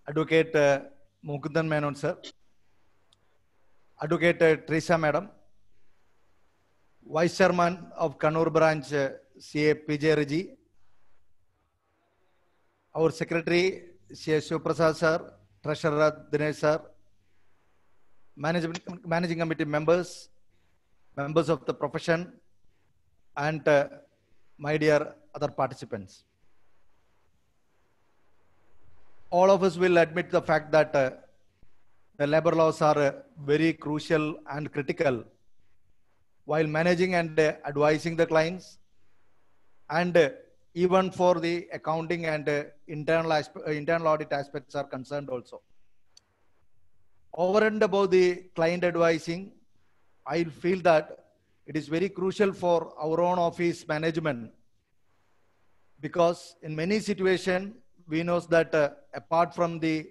Advocate Mukundan Menon sir, Advocate Teresa Madam, Vice Chairman of Kannur Branch CA PJ Reggie, our Secretary CA Shivaprasad sir, Treasurer Dinesh sir, Managing Committee members, members of the profession, and my dear other participants. All of us will admit the fact that the labor laws are very crucial and critical while managing and advising the clients, and even for the accounting and internal audit aspects are concerned also. Over and above the client advising, I feel that it is very crucial for our own office management, because in many situations we know that apart from the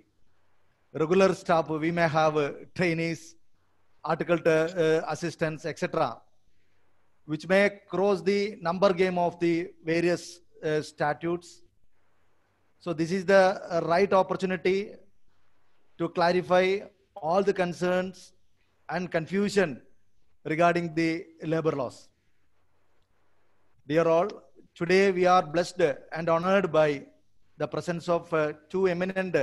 regular staff, we may have trainees, article assistants, etc., which may cross the number game of the various statutes. So this is the right opportunity to clarify all the concerns and confusion regarding the labor laws. Dear all, today we are blessed and honored by the presence of two eminent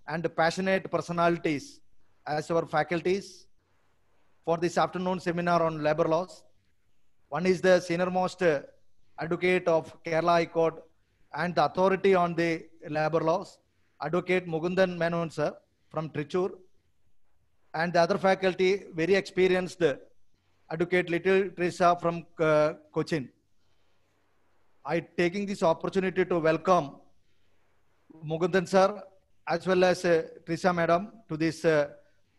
and passionate personalities as our faculties for this afternoon seminar on labor laws. One is the senior most advocate of Kerala High Court and the authority on the labor laws, Advocate Mukundan Menon sir from Trichur, and the other faculty, very experienced Advocate Little Teresa from Cochin. I taking this opportunity to welcome Mukundan sir as well as Teresa madam to this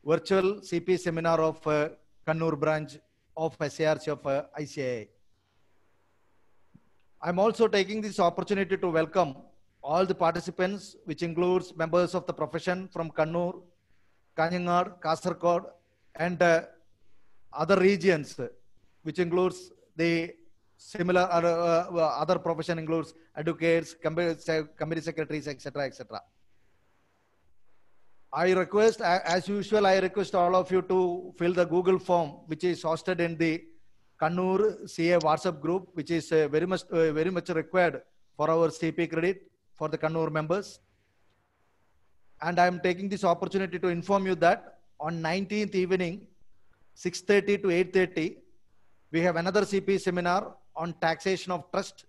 virtual CP seminar of Kannur branch of SARC of ICAI. I'm also taking this opportunity to welcome all the participants, which includes members of the profession from Kannur, Kanyanad, Kasaragod, and other regions, which includes the similar other profession includes advocates, committee secretaries, etc., etc. I request, as usual, I request all of you to fill the Google form, which is hosted in the Kannur CA WhatsApp group, which is very much required for our CP credit for the Kannur members. And I am taking this opportunity to inform you that on 19th evening, 6:30 to 8:30, we have another CP seminar on taxation of trust,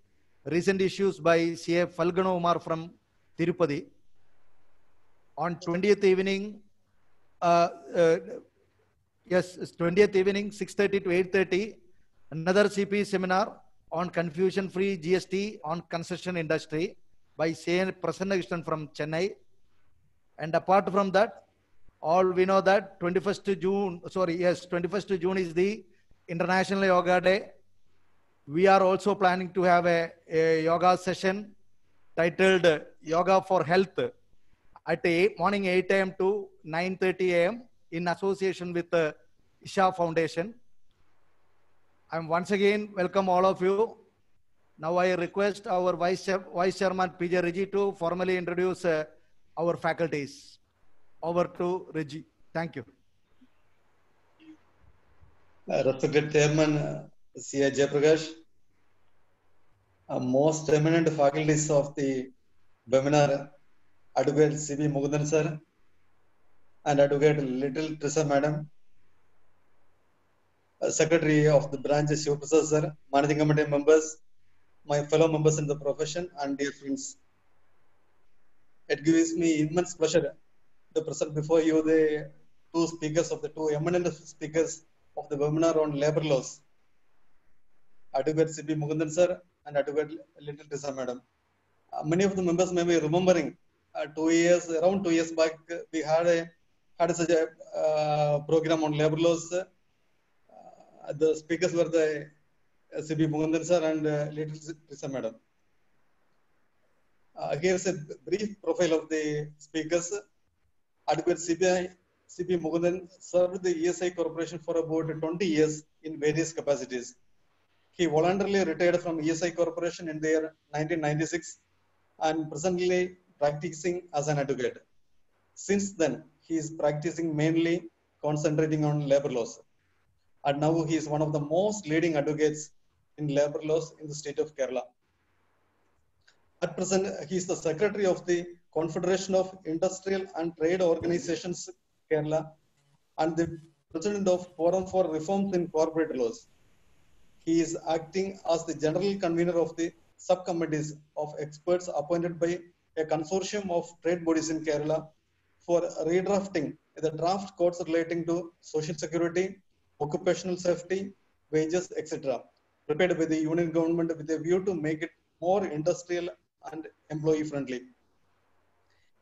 recent issues by CA Falgana Umar from Tirupati. On 20th evening, 20th evening, 6:30 to 8:30, another CP seminar on confusion-free GST on construction industry by CA Prasanna Krishnan from Chennai. And apart from that, all we know that 21st June is the International Yoga Day. We are also planning to have a yoga session titled Yoga for Health at morning 8 a.m. to 9:30 a.m. in association with the Isha Foundation. I once again welcome all of you. Now I request our Vice Chairman PJ Reggie to formally introduce our faculties. Over to Reggie. Thank you. Respected Chairman C.A. Jayaprakash, most eminent faculties of the webinar, Advocate C.B. Mukundan sir and Advocate Little Teresa madam, Secretary of the branch Shivaprasad sir, Managing Committee members, my fellow members in the profession, and dear friends. It gives me immense pleasure to present before you the two eminent speakers of the webinar on labor laws, Advocate C.B. Mukundan sir and Advocate Little Teresa madam. Many of the members may be remembering around 2 years back, we had such a program on labor laws. The speakers were the C.B. Mukundan sir and Little Teresa madam. Here's a brief profile of the speakers. Advocate C.B. Mukundan served the ESI Corporation for about 20 years in various capacities. He voluntarily retired from ESI Corporation in the year 1996 and presently practicing as an advocate. Since then, he is practicing mainly concentrating on labor laws. And now he is one of the most leading advocates in labor laws in the state of Kerala. At present, he is the secretary of the Confederation of Industrial and Trade Organizations, Kerala, and the president of Forum for Reforms in Corporate Laws. He is acting as the general convener of the subcommittees of experts appointed by a consortium of trade bodies in Kerala for redrafting the draft codes relating to social security, occupational safety, wages, etc., prepared by the union government with a view to make it more industrial and employee friendly.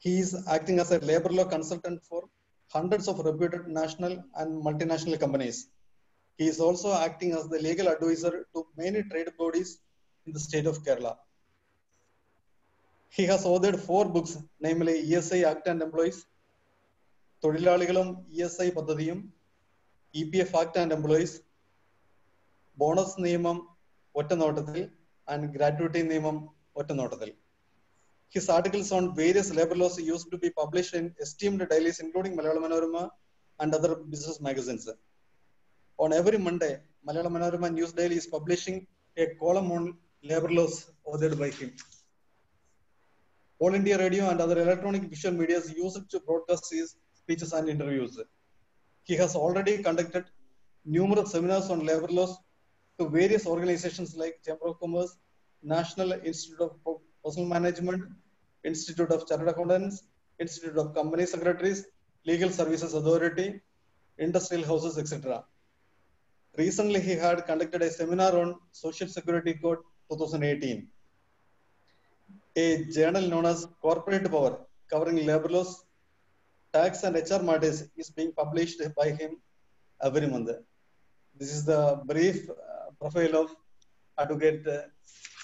He is acting as a labor law consultant for hundreds of reputed national and multinational companies. He is also acting as the legal advisor to many trade bodies in the state of Kerala. He has authored 4 books, namely ESI Act and Employees, Thodilalikalum ESI Paddhathiyum, EPF Act and Employees, Bonus Niyamam Ottanottathil, and Gratuity Niyamam Ottanottathil. His articles on various labor laws used to be published in esteemed dailies, including Malayalam Manorama and other business magazines. On every Monday, Malayalam Manorama News Daily is publishing a column on labor laws authored by him. All India Radio and other electronic visual media use it to broadcast his speeches and interviews. He has already conducted numerous seminars on labor laws to various organizations like Chamber of Commerce, National Institute of Personal Management, Institute of Chartered Accountants, Institute of Company Secretaries, Legal Services Authority, Industrial Houses, etc. Recently, he had conducted a seminar on Social Security Code 2018. A journal known as Corporate Power, covering labor laws, tax and HR matters, is being published by him every month. This is the brief profile of Advocate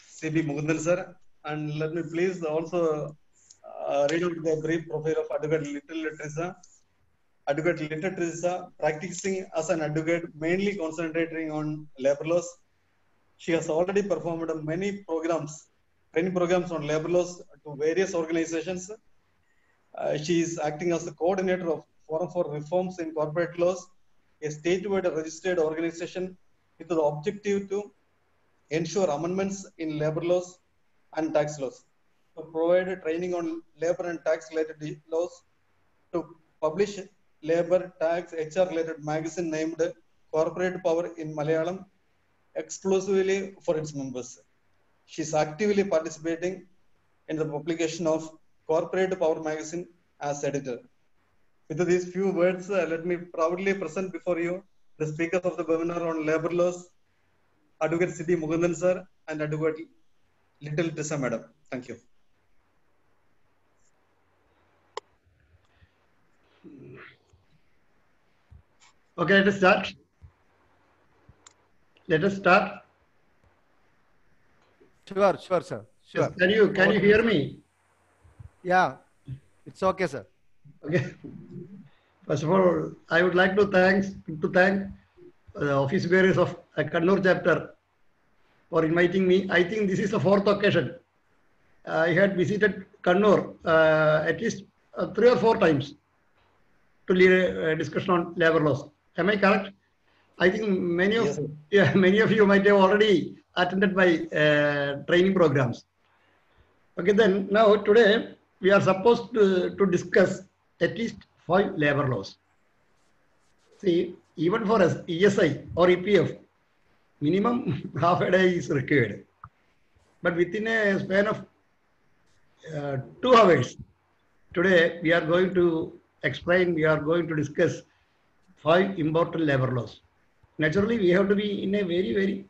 C.B. Mukundan sir. And let me please also read out the brief profile of Advocate Little Teresa. Advocate Little Teresa, practicing as an advocate, mainly concentrating on labor laws. She has already performed many programs, training programs on labor laws to various organizations. She is acting as the coordinator of Forum for Reforms in Corporate Laws, a statewide registered organization with the objective to ensure amendments in labor laws and tax laws, to provide training on labor and tax related laws, to publish labor, tax, HR related magazine named Corporate Power in Malayalam exclusively for its members. She is actively participating in the publication of Corporate Power magazine as editor. With these few words, let me proudly present before you the speakers of the webinar on labor laws, Advocate C.B. Mukundan sir and Advocate Little Teresa madam. Thank you. Okay, let us start. Let us start. Sure, sir. Sure. Yes, can you hear me? Yeah, it's okay, sir. Okay. First of all, I would like to thank the office bearers of Kannur chapter for inviting me. I think this is the 4th occasion. I had visited Kannur at least 3 or 4 times to lead a discussion on labor laws. Am I correct? I think many of you might have already attended my training programs. Okay, then now today we are supposed to discuss at least 5 labor laws. See, even for us, ESI or EPF, minimum half a day is required. But within a span of 2 hours, today we are going to explain, we are going to discuss 5 important labor laws. Naturally, we have to be in a very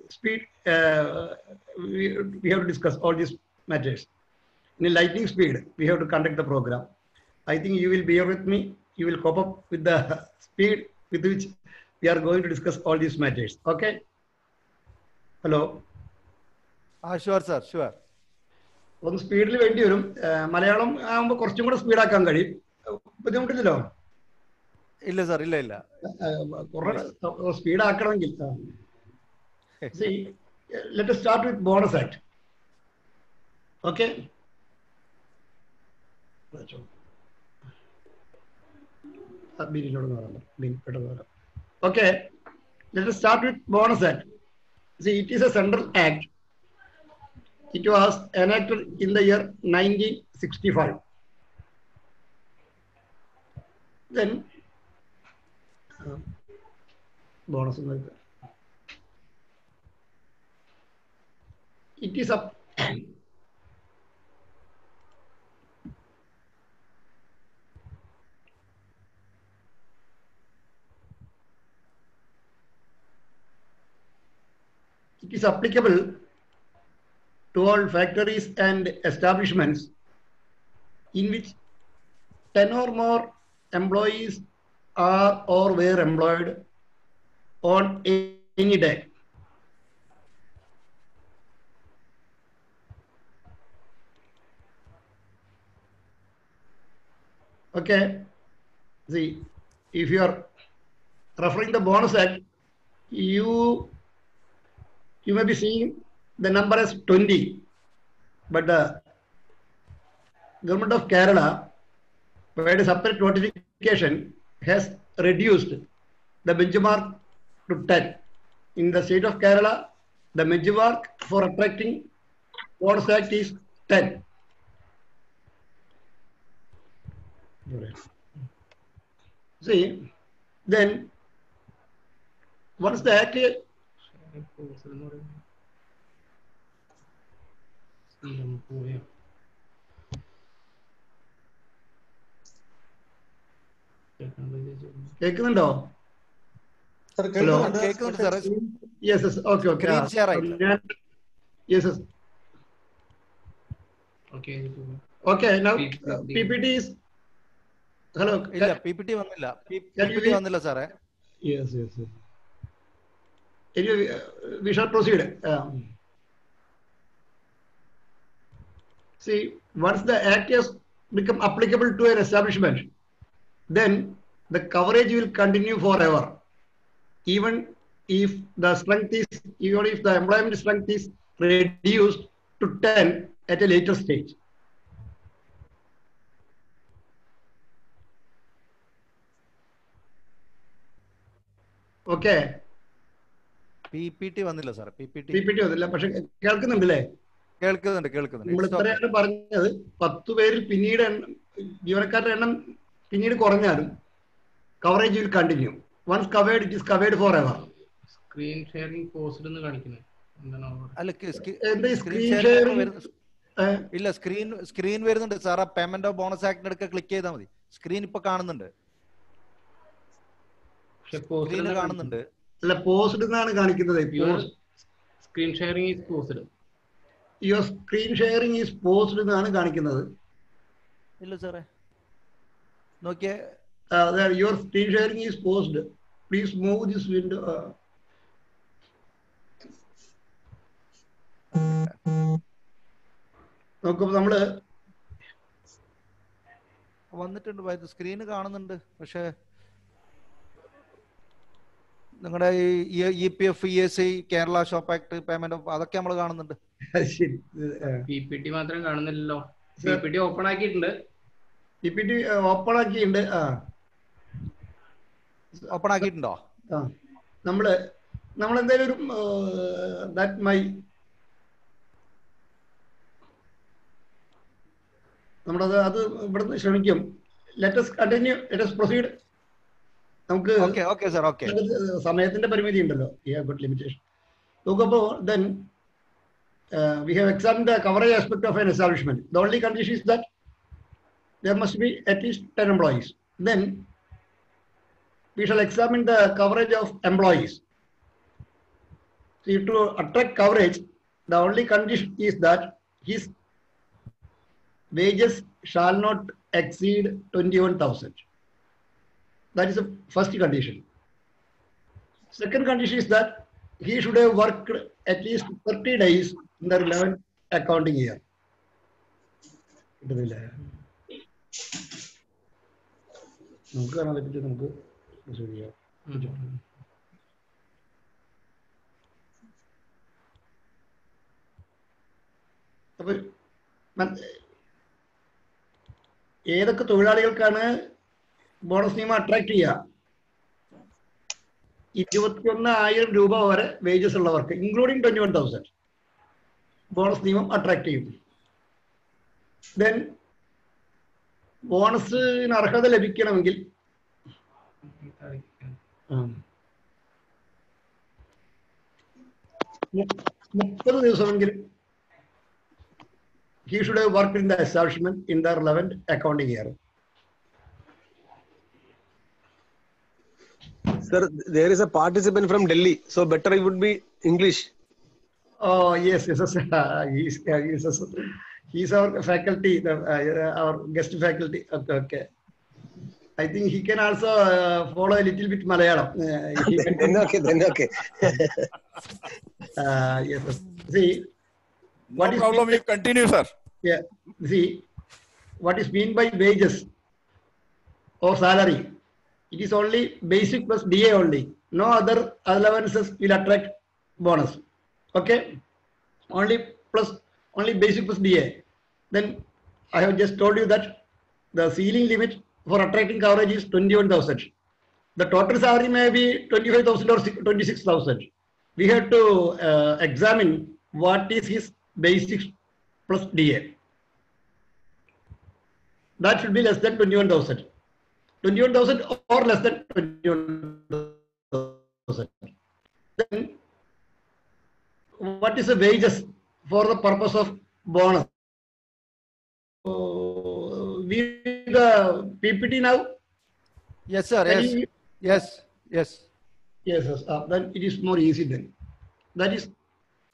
speed. We have to discuss all these matters. In a lightning speed, we have to conduct the program. I think you will bear with me. You will cope up with the speed with which we are going to discuss all these matters. Okay? Hello? Sure, sir. Sure. ഒന്ന് സ്പീഡിൽ വേണ്ടി വരും. മലയാളം ആകുമ്പോൾ കുറച്ചും കൂടെ സ്പീഡാക്കാൻ കഴിയും. ബുദ്ധിമുട്ടില്ലല്ലോ? ഇല്ല sir, ഇല്ല. കുറെ സ്പീഡാക്കണമെങ്കിൽ. See, let us start with Bonus Act. Okay. Okay. Let us start with bonus act. See, it is a central act. It was enacted in the year 1965. Then bonus. It is up. It is applicable to all factories and establishments in which 10 or more employees are or were employed on any day. Okay. See, if you are referring the bonus act, you may be seeing the number as 20, but the government of Kerala, by a separate notification, has reduced the benchmark to 10. In the state of Kerala, the benchmark for attracting bonus act is 10. See, then once the act കേൾക്കുന്നുണ്ടോ? Sir, Hello. കേൾക്കുന്നുണ്ട് സാറേ. Yes, yes. Okay, okay. Screen share ആയിട്ടില്ല. Yes, yes. Okay, now PPT is. Hello. ഇല്ല, PPT വന്നില്ല. PPT വന്നില്ല സാറേ. Yes, yes, yes. Anyway, we shall proceed. See, once the act has become applicable to an establishment, then the coverage will continue forever, even if the employment strength is reduced to 10 at a later stage. Okay. PPT വന്നില്ല സാറേ. PPT വന്നില്ല, പക്ഷെ കേൾക്കുന്നുണ്ടല്ലേ? കേൾക്കുന്നുണ്ട്. നമ്മൾ ഇത്രയാണ് പറഞ്ഞത്. 10 പേരിൽ പിന്നീട് ജീവനക്കാരുടെ എണ്ണം പിന്നീട് കുറഞ്ഞാലും coverage will continue. Once covered, it is covered forever. Screen sharing post എന്ന് കാണിക്കുന്നത് അല്ല, സ്ക്രീൻ ഷെയറിംഗ് ഇല്ല, സ്ക്രീൻ വരുന്നുണ്ട് സാർ. പേയ്മെന്റ് ഓഫ് ബോണസ് ആക്ടിന്റെ അടുക്ക ക്ലിക്ക് ചെയ്താൽ മതി. സ്ക്രീൻ ഇപ്പൊ കാണുന്നുണ്ട്. സ്ക്രീൻ കാണുന്നുണ്ട്. അല്ല, പോസ്റ്റ് എന്നാണ് കാണിക്കുന്നത്. Screen sharing is posted. Your screen sharing is posted എന്നാണ് കാണിക്കുന്നത്. ഇല്ല സാറേ, നോക്കിയേ. Your screen sharing is paused. Please move this window. നോക്കുമ്പോൾ നമ്മള് വന്നിട്ടുണ്ട്. സ്ക്രീന് കാണുന്നുണ്ട്. പക്ഷെ നിങ്ങളുടെ EPF, ESI, Kerala shop act, payment of അതൊക്കെ നമ്മൾ കാണുന്നുണ്ട്. PPT മാത്രം കാണുന്നില്ലല്ലോ. PPT ഓപ്പൺ ആക്കിയിട്ടുണ്ട്. PPT ഓപ്പൺ ആക്കിയിട്ടുണ്ട്. ഓപ്പൺ ആക്കിയിട്ടുണ്ടോ? നമ്മളെന്തായാലും ഒരു അത് ഇവിടുന്ന് ശ്രമിക്കും. Let us continue, let us proceed. നമുക്ക് സമയത്തിന്റെ പരിമിതി ഉണ്ടല്ലോ. ലിമിറ്റേഷൻ നോക്കുമ്പോൾ then we have examined the coverage aspect of an establishment. The only condition is that there must be at least 10 employees. Then we shall examine the coverage of employees. See, to attract coverage, the only condition is that his wages shall not exceed 21,000. That is the first condition. Second condition is that he should have worked at least 30 days in the relevant accounting year. ഏതൊക്കെ തൊഴിലാളികൾക്കാണ് bonus നിയമം attract ചെയ്യുക? 21,000 രൂപ വരെ wages ഉള്ളവർക്ക് including 21,000 bonus നിയമം attract ചെയ്യും. Then ബോണസിന് അർഹത ലഭിക്കണമെങ്കിൽ 30 ദിവസമെങ്കിലും he should have worked in the establishment in the relevant accounting year. Sir, there is a participant from Delhi, so better it would be English. Oh yes, yes, he's our faculty, our guest faculty. Okay. I think he can also follow a little bit Malayalam. Then okay. Yes, sir. See, No problem, you continue, sir. Yeah, see, what is mean by wages or salary? It is only basic plus DA only. No other allowances will attract bonus. Okay, only basic plus DA. Then I have just told you that the ceiling limit for attracting coverage is 21,000. The total salary may be 25,000 or 26,000. We have to examine what is his basic plus DA. That should be less than 21,000. 21,000 or less than 21,000. Then what is the wages for the purpose of bonus? We the PPT now. Yes, sir. Yes. Yes. Yes. Yes, yes. Then it is more easy then. That is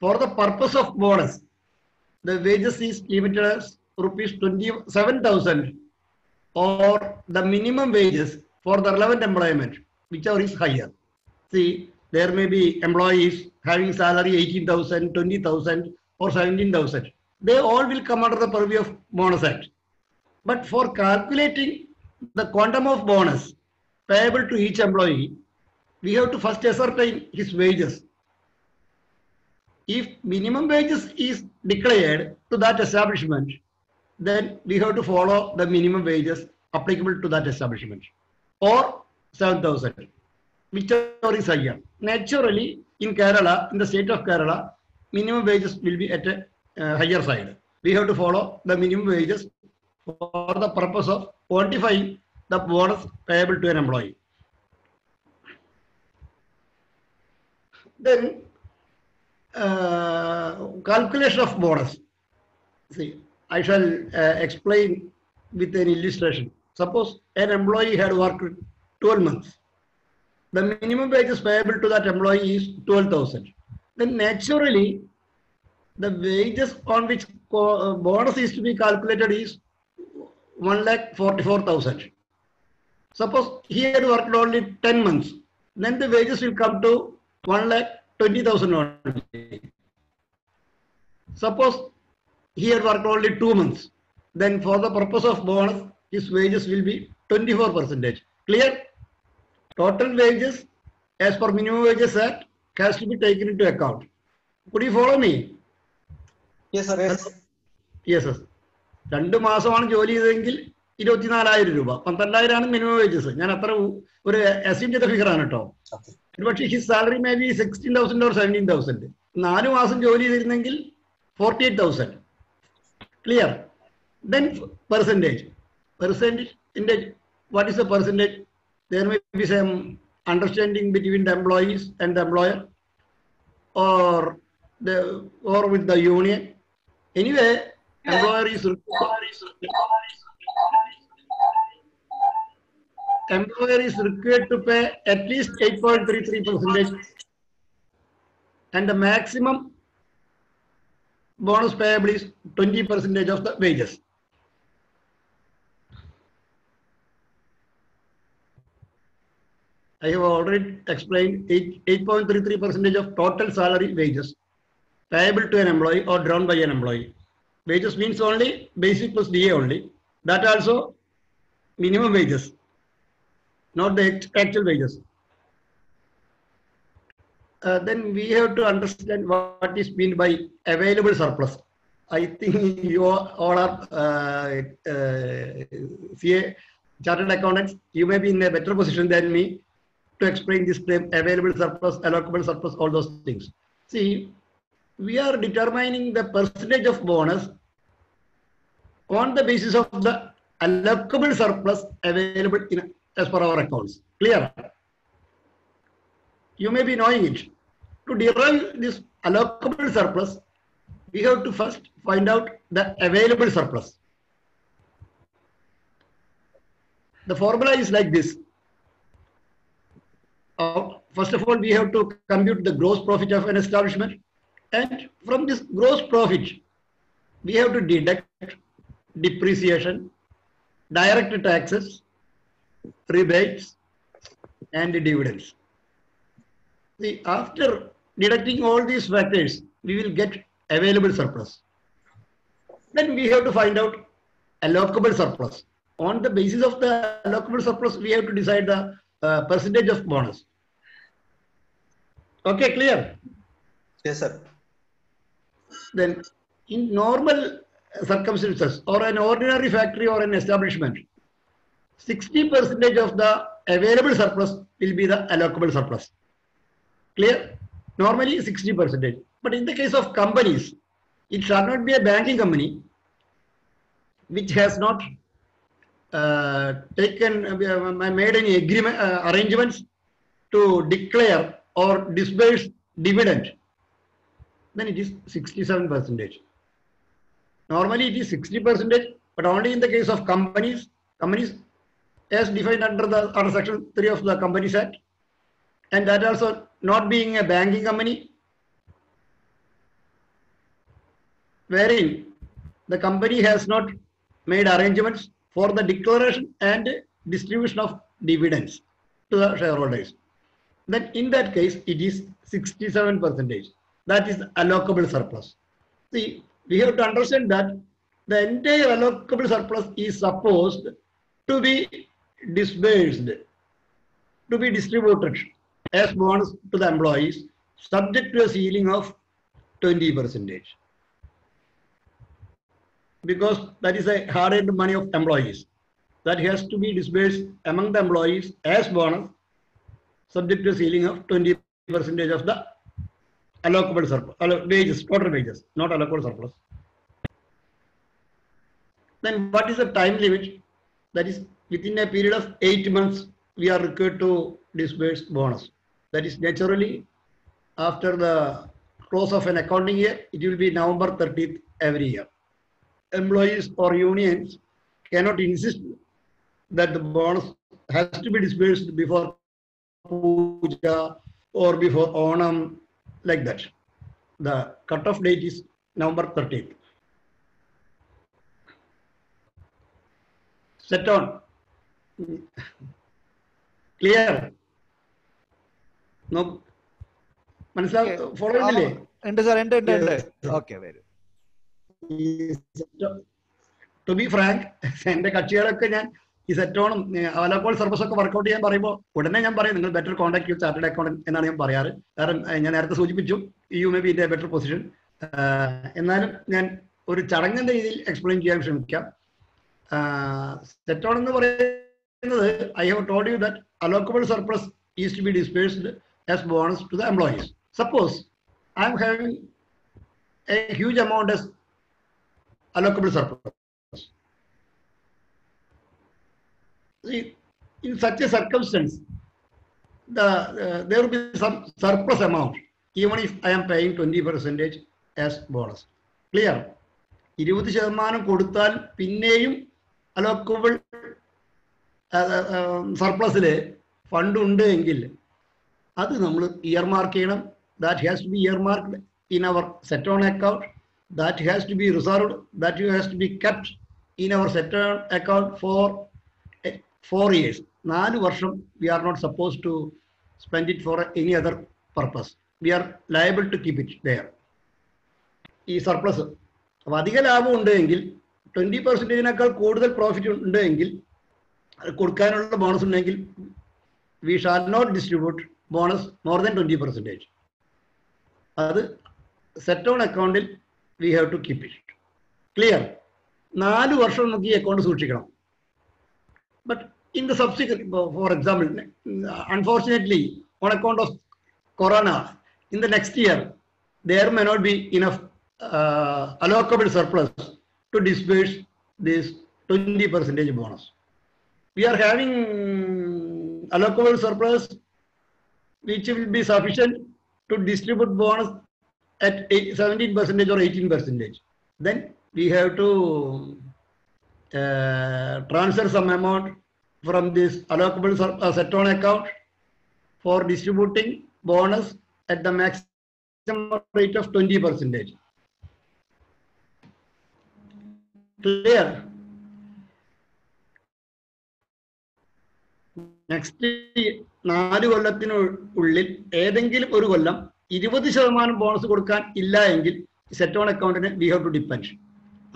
for the purpose of bonus. The wages is limited as rupees 27,000 or the minimum wages for the relevant employment, whichever is higher. See, there may be employees having salary 18,000, 20,000 or 17,000. They all will come under the purview of Bonus Act. But for calculating the quantum of bonus payable to each employee, we have to first ascertain his wages. If minimum wages is declared to that establishment, then we have to follow the minimum wages applicable to that establishment, or 7,000, whichever is higher. Naturally, in Kerala, in the state of Kerala, minimum wages will be at a higher side. We have to follow the minimum wages for the purpose of quantifying the bonus payable to an employee. Then calculation of bonus. See, I shall explain with an illustration. Suppose an employee had worked 12 months. The minimum wages payable to that employee is 12,000. Then naturally, the wages on which bonus is to be calculated is 1,44,000. Suppose he had worked only 10 months. Then the wages will come to 1,20,000 only. Suppose he had worked only 2 months. Then for the purpose of bonus, his wages will be 24%. Clear? Total wages as per Minimum Wages Act has to be taken into account. Could you follow me? Yes, sir. Yes. Yes, sir. 2 മാസമാണ് ജോലി ചെയ്തതെങ്കിൽ 24,000 രൂപ, 12,000 minimum wages. ഞാൻ അത്ര ഒരു assume ചെയ്ത figure ആണ് കേട്ടോ. പക്ഷേ his salary may be 16,000 or 17,000. 4 മാസം ജോലി ചെയ്തിരുന്നെങ്കിൽ 48,000. Clear? Then percentage. What is the percentage? There may be some understanding between the employees and the employer, or with the union. Anyway, employer is required to pay at least 8.33%, and the maximum bonus payable is 20% of the wages. I have already explained 8.33% of total salary wages payable to an employee or drawn by an employee. Wages means only basic plus DA only. That also minimum wages, not the actual wages. Then we have to understand what is meant by available surplus. I think you all are CA chartered accountants. You may be in a better position than me to explain this term, available surplus, allocable surplus, all those things. See, we are determining the percentage of bonus on the basis of the allocable surplus available as per our accounts. Clear? You may be knowing it. To derive this allocable surplus, we have to first find out the available surplus. The formula is like this. First of all, we have to compute the gross profit of an establishment, and from this gross profit, we have to deduct depreciation, direct taxes, rebates, and dividends. See, after deducting all these factors, we will get available surplus. Then we have to find out allocable surplus. On the basis of the allocable surplus, we have to decide the percentage of bonus. Okay, clear? Yes, sir. Then in normal circumstances or an ordinary factory or an establishment, 60% of the available surplus will be the allocable surplus. Clear? Normally 60%. But in the case of companies, it shall not be a banking company which has not made any agreement arrangements to declare or disburse dividend. Then it is 67%. Normally it is 60%, but only in the case of companies as defined under Section 3 of the Companies Act, and that also not being a banking company, wherein the company has not made arrangements for the declaration and distribution of dividends to the shareholders. Then in that case, it is 67%. That is allocable surplus. See, we have to understand that the entire allocable surplus is supposed to be disbursed, to be distributed as bonus to the employees, subject to a ceiling of 20%. Because that is a hard-earned money of employees. That has to be disbursed among the employees as bonus, subject to a ceiling of 20% of the allocable surplus, wages, total wages, not allocable surplus. Then what is the time limit? That is within a period of 8 months, we are required to disburse bonus. That is naturally after the close of an accounting year, it will be November 30th every year. Employees or unions cannot insist that the bonus has to be disbursed before Puja or before Onam, like that. The cutoff date is November 30th. Set on. Clear? No. Manasal, follow me. Okay, very. To be frank, എന്റെ കക്ഷികളൊക്കെ ഞാൻ ഈ സെറ്റോണും അവലപ്പോൾ service ഒക്കെ workout ചെയ്യാൻ പറയുമ്പോൾ ഉടനെ ഞാൻ പറയും നിങ്ങൾ better contact you chartered accountant എന്നാണ് ഞാൻ പറയാറ്. കാരണം ഞാൻ നേരത്തെ സൂചിപ്പിച്ചു you may be in a better position. എന്നാലും ഞാൻ ഒരു ചടങ്ങിന്റെ രീതിയിൽ എക്സ്പ്ലെയിൻ ചെയ്യാൻ ശ്രമിക്കാം. സെറ്റോൺ എന്ന് പറയുന്നത് I have told you that allocable surplus is to be disbursed as bonus to the employees. Suppose I'm having a huge amount as allocable surplus. See, in such a circumstance, there will be some surplus amount, even if I am paying 20% as bonus. Clear? 20% കൊടുത്താൽ പിന്നെയും അലോക്കബിൾ സർപ്ലസിൽ fund ഉണ്ട് എങ്കിൽ അത് നമ്മൾ earmark ചെയ്യണം. That has to be earmarked in our set-on account. That has to be reserved, that has to be kept in our set-on account for 4 years. 4 വർഷം we are not supposed to spend it for any other purpose. We are liable to keep it there. ഈ surplus അപ്പോൾ അധിക ലാഭം ഉണ്ടെങ്കിൽ 20%-നേക്കാൾ കൂടുതൽ profit ഉണ്ടെങ്കിൽ കൊടുക്കാനുള്ള bonus ഉണ്ടെങ്കിൽ we shall not distribute bonus more than 20%. അത് set on account we have to keep it. Clear? 4 വർഷം നമുക്ക് ഈ അക്കൗണ്ട് സൂക്ഷിക്കണം. But in the subsequent, for example, unfortunately, on account of Corona, in the next year, there may not be enough allocable surplus to disburse this 20% bonus. We are having allocable surplus which will be sufficient to distribute bonus at 17% or 18%. Then we have to transfer some amount from this allocable set-on account for distributing bonus at the maximum rate of 20%. Clear? Next 4 കൊല്ലത്തിനുള്ളിൽ ഏതെങ്കിലും ഒരു കൊല്ലം 20% bonus കൊടുക്കാൻ ഇല്ല എങ്കിൽ set on അക്കൗണ്ടിന് we have to depend.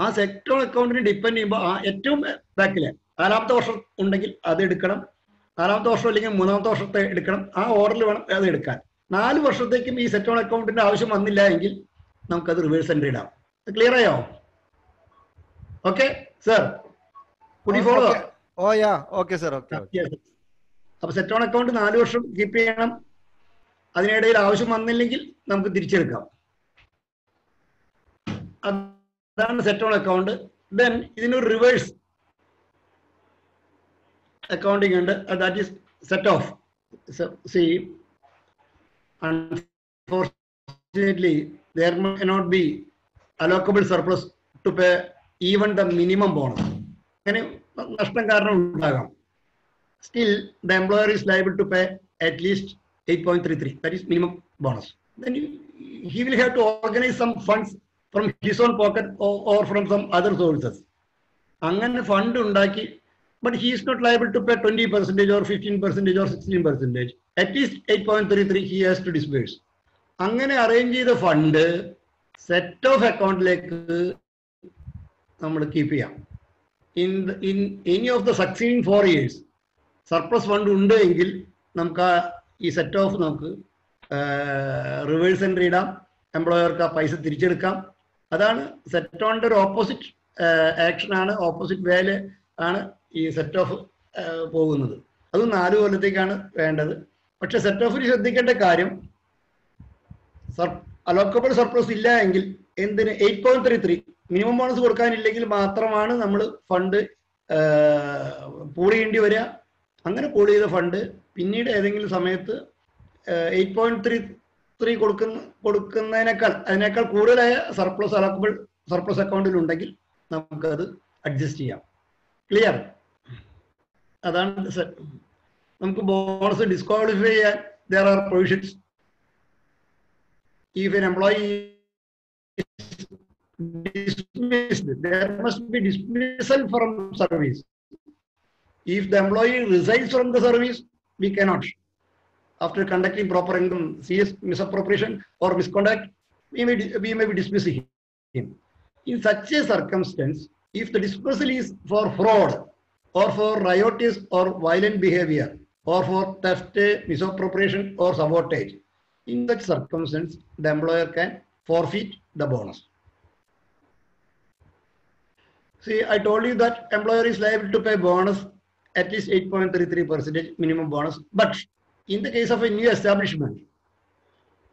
ആ set on അക്കൗണ്ടിന് ഡിപ്പെൻഡ് ചെയ്യുമ്പോൾ ആ ഏറ്റവും ബാക്കില് 4ാമത്തെ വർഷം ഉണ്ടെങ്കിൽ അത് എടുക്കണം, 4ാമത്തെ വർഷം അല്ലെങ്കിൽ 3ാമത്തെ വർഷത്തെ എടുക്കണം. ആ ഓർഡറിൽ വേണം അത് എടുക്കാൻ. 4 വർഷത്തേക്കും ഈ സെറ്റ് ഓൺ അക്കൗണ്ടിന്റെ ആവശ്യം വന്നില്ല എങ്കിൽ നമുക്കത് റിവേഴ്സ് എൻട്രി ഇടാം. ക്ലിയർ ആയോ? ഓക്കെ സർ, കുടി follow? Oh yeah, okay sir, okay. അപ്പൊ സെറ്റ് ഓൺ അക്കൗണ്ട് 4 വർഷം കീപ്പ് ചെയ്യണം. അതിനിടയിൽ ആവശ്യം വന്നില്ലെങ്കിൽ നമുക്ക് തിരിച്ചെടുക്കാം. അതാണ് സെറ്റ് ഓൺ അക്കൗണ്ട്. ദെൻ ഇതിനൊരു റിവേഴ്സ് അക്കൗണ്ടിങ് ഉണ്ട്. That is set of. C unfortunately there may not be allocable surplus to pay even the minimum bonus. അങ്ങനെ നഷ്ടം കാരണം ഉണ്ടാകാം. Still, the employer is liable to pay at least 8.33. That is minimum bonus. Then he will have to organize some funds from his own pocket or from some other sources. അങ്ങനെ fund ഉണ്ടാക്കി, but he is not liable to pay 20% or 15% or 16%. At least 8.33 he has to disburse. അങ്ങനെ arrange ചെയ്ത fund set of അക്കൗണ്ടിലേക്ക് നമ്മൾ keep ചെയ്യാം. In any of the succeeding 4 years, surplus fund ഉണ്ട് എങ്കിൽ നമുക്ക് ഈ സെറ്റ് ഓഫ് നമുക്ക് റിവേഴ്സ് എൻട്രി ഇടാം, എംപ്ലോയർക്ക് ആ പൈസ തിരിച്ചെടുക്കാം. അതാണ് സെറ്റ് ഓണിന്റെ ഒരു ഓപ്പോസിറ്റ് ആക്ഷൻ ആണ്, ഓപ്പോസിറ്റ് വേല് ആണ് ഈ സെറ്റ് ഓഫ് പോകുന്നത്. അത് 4 കൊല്ലത്തേക്കാണ് വേണ്ടത്. പക്ഷെ സെറ്റ് ഓഫിൽ ശ്രദ്ധിക്കേണ്ട കാര്യം, അലോക്കബിൾ സർപ്ലസ് ഇല്ല എങ്കിൽ എന്തിന് 8.33 മിനിമം ബോണസ് കൊടുക്കാനില്ലെങ്കിൽ മാത്രമാണ് നമ്മൾ ഫണ്ട് പൂൾ ചെയ്യേണ്ടി വരിക. അങ്ങനെ പൂൾ ചെയ്ത ഫണ്ട് പിന്നീട് ഏതെങ്കിലും സമയത്ത് 8.33 കൊടുക്കുന്നതിനേക്കാൾ അതിനേക്കാൾ കൂടുതലായ സർപ്ലസ് അലോക്കബിൾ സർപ്ലസ് അക്കൗണ്ടിൽ ഉണ്ടെങ്കിൽ നമുക്കത് അഡ്ജസ്റ്റ് ചെയ്യാം. ക്ലിയർ? അതാണ് നമുക്ക് ബോണസ് ഡിസ്ക്വാളിഫൈ ചെയ്യാൻ there are provisions. If an employee is dismissed, there must be dismissal from service. If the employee resigns from the service, we cannot. After conducting proper serious misappropriation or misconduct, we may be dismissing him. In such a circumstance, if the dismissal is for fraud or for riotous or violent behavior or for theft, misappropriation or sabotage, in such circumstance, the employer can forfeit the bonus. See, I told you that employer is liable to pay bonus at least 8.33% minimum bonus. But in the case of a new establishment,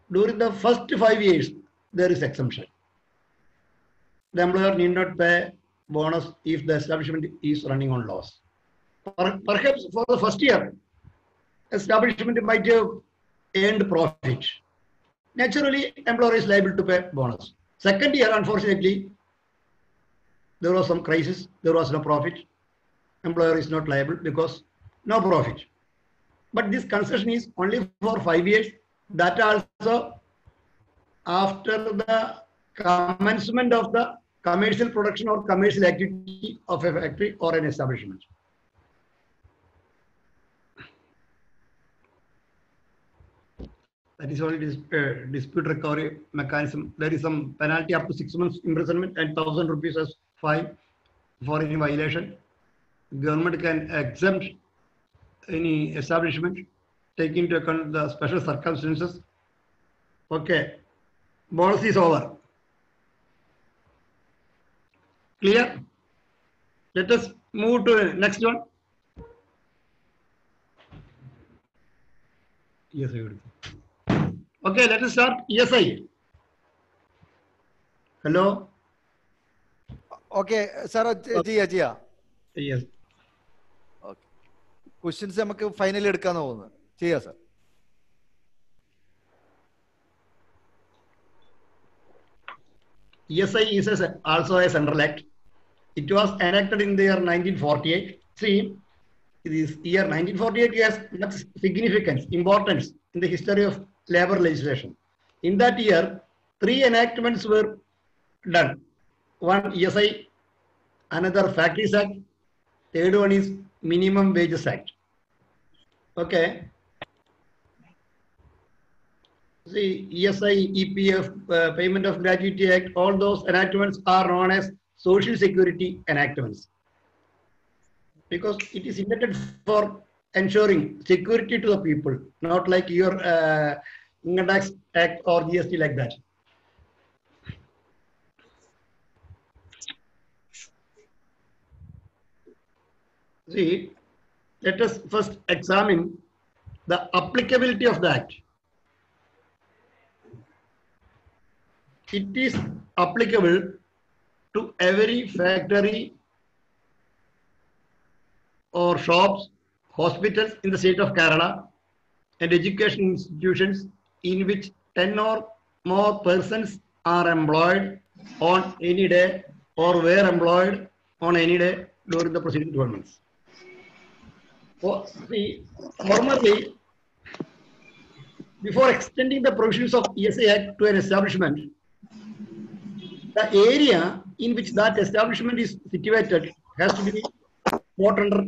during the first 5 years, there is exemption. The employer need not pay bonus if the establishment is running on loss. Perhaps for the first year, establishment might have earned profit. Naturally, employer is liable to pay bonus. Second year, unfortunately, there was some crisis, there was no profit. Employer is not liable because no profit. But this concession is only for 5 years. That also after the commencement of the commercial production or commercial activity of a factory or an establishment. That is only dispute recovery mechanism. There is some penalty up to 6 months imprisonment and 1,000 rupees as fine for any violation. Government can exempt any establishment, take into account the special circumstances. Okay, bonus is over. Clear? Let us move to the next one. Yes, I would. Okay, let us start ESI. Hello? Okay, sir, Jia. Yes. Okay. Questions നമുക്ക് finally എടുക്കാൻ പോകുന്നത് ചെയ്യാം sir. ESI is also a central act. It was enacted in the year 1948. See, this year 1948 has much significance, importance in the history of labor legislation. In that year, 3 enactments were done. One ESI, another Factories Act, third one is Minimum Wages Act. Okay. See, ESI, EPF, Payment of Gratuity Act, all those enactments are known as Social Security enactments, because it is intended for ensuring security to the people, not like your Income Tax Act or GST like that. See, let us first examine the applicability of the act. It is applicable to every factory or shops, hospitals in the state of Kerala, and education institutions in which 10 or more persons are employed on any day or were employed on any day during the preceding 12 months. Formerly, before extending the provisions of ESI Act to an establishment, the area in which that establishment is situated has to be brought under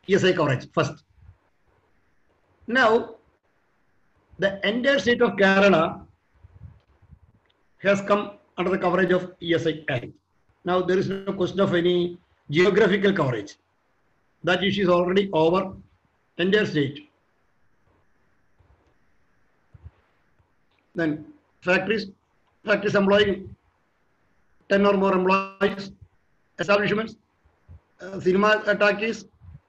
ESI coverage first. Now, the entire state of Kerala has come under the coverage of ESI Act. Now, there is no question of any geographical coverage. That issue is already over. Entire state. Then factories employing 10 or more employees, establishments, cinema talkies,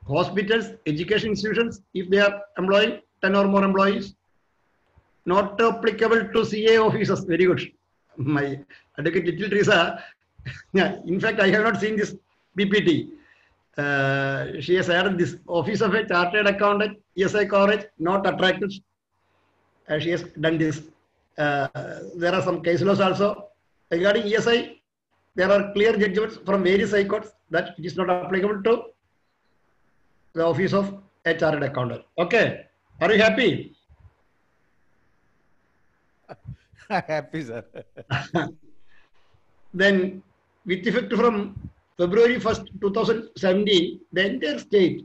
hospitals, education institutions, if they are employing 10 or more employees. Not applicable to CA officers. Very good. My Advocate Little Teresa, yeah, in fact, I have not seen this BPT. She has added this Office of a Chartered Accountant, ESI coverage, not attracted. She has done this. There are some case laws also. Regarding ESI, there are clear judgments from various high courts that it is not applicable to the Office of a Chartered Accountant. Okay. Are you happy? Happy, sir. Then, with effect from February 1st, 2017, the entire state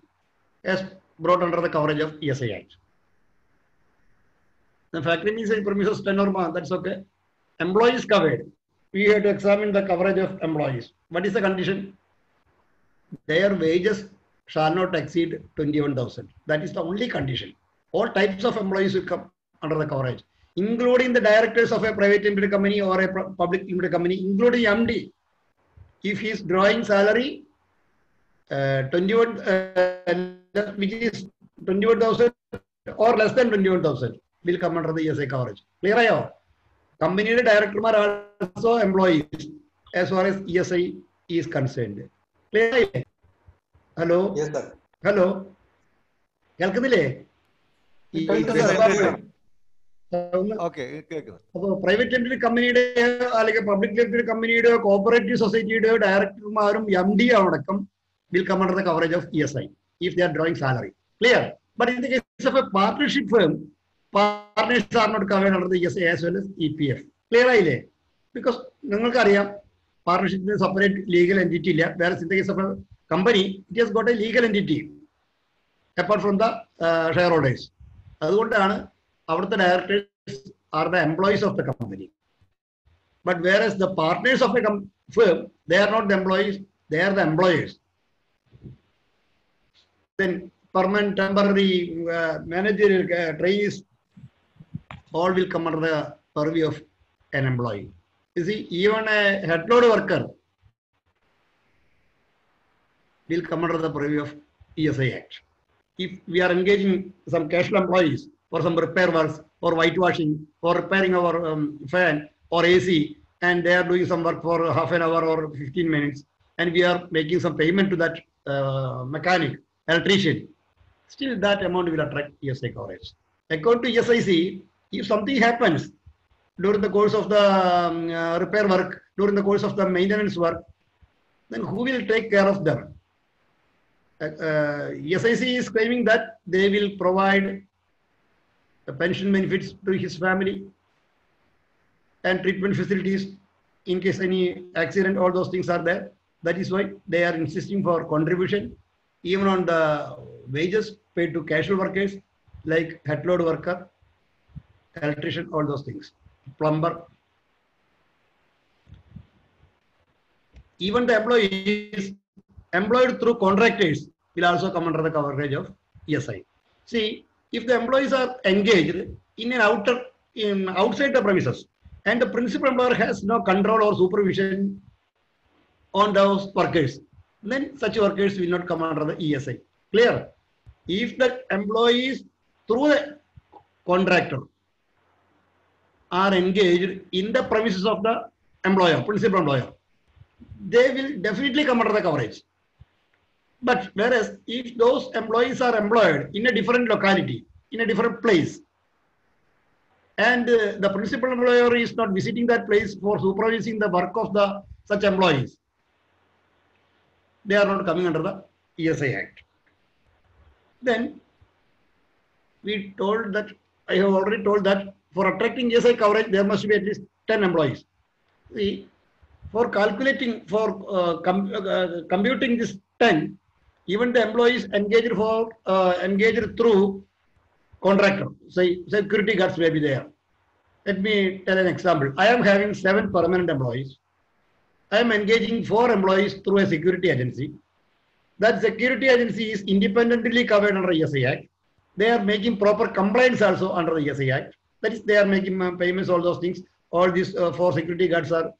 has brought under the coverage of ESI Act. The factory is premises 10 or more, that's okay. Employees covered. We have to examine the coverage of employees. What is the condition? Their wages shall not exceed 21,000. That is the only condition. All types of employees will come under the coverage, including the directors of a private limited company or a public limited company, including MD. If he is drawing salary, 21, which is 21,000 or less than 21,000, will come under the ESI coverage. Clear ayo? Company director are also employees as far as ESI is concerned. Clear? Hello? Yes, sir. Hello? Hello? Okay. Private limited company, public limited company, cooperative society, director, MD will come under the coverage of ESI if they are drawing salary. Clear? But in the case of a partnership firm, partners are not covered under the ESI as well as EPF. Clear? Because partnership is a separate legal entity, whereas in the case of a company, it has got a legal entity apart from the shareholders. Our directors are the employees of the company. But whereas the partners of a firm, they are not the employees, they are the employers. Then permanent, temporary, managerial, trainees, all will come under the purview of an employee. You see, even a head load worker, will come under the purview of ESI Act. If we are engaging some casual employees for some repair works or whitewashing or repairing our fan or AC, and they are doing some work for half an hour or 15 minutes, and we are making some payment to that mechanic, electrician, still that amount will attract ESI coverage. According to ESIC, if something happens during the course of the repair work, during the course of the maintenance work, then who will take care of them? ESIC is claiming that they will provide the pension benefits to his family and treatment facilities in case any accident, all those things are there. That is why they are insisting for contribution even on the wages paid to casual workers like head load worker, electrician, all those things, plumber. Even the employees employed through contractors will also come under the coverage of ESI. See, if the employees are engaged in an outside the premises and the principal employer has no control or supervision on those workers, then such workers will not come under the ESI. Clear? If the employees through the contractor are engaged in the premises of the employer, principal employer, they will definitely come under the coverage. But whereas if those employees are employed in a different locality, in a different place, and the principal employer is not visiting that place for supervising the work of the such employees, they are not coming under the ESI Act. Then we told that, I have already told that for attracting ESI coverage, there must be at least 10 employees. See, for calculating, for computing this 10, even the employees engaged through contractor, say security guards may be there. Let me tell an example. I am having 7 permanent employees. I am engaging 4 employees through a security agency. That security agency is independently covered under ESI Act. They are making proper compliance also under the ESI Act. That is, they are making payments, all those things. All these 4 security guards are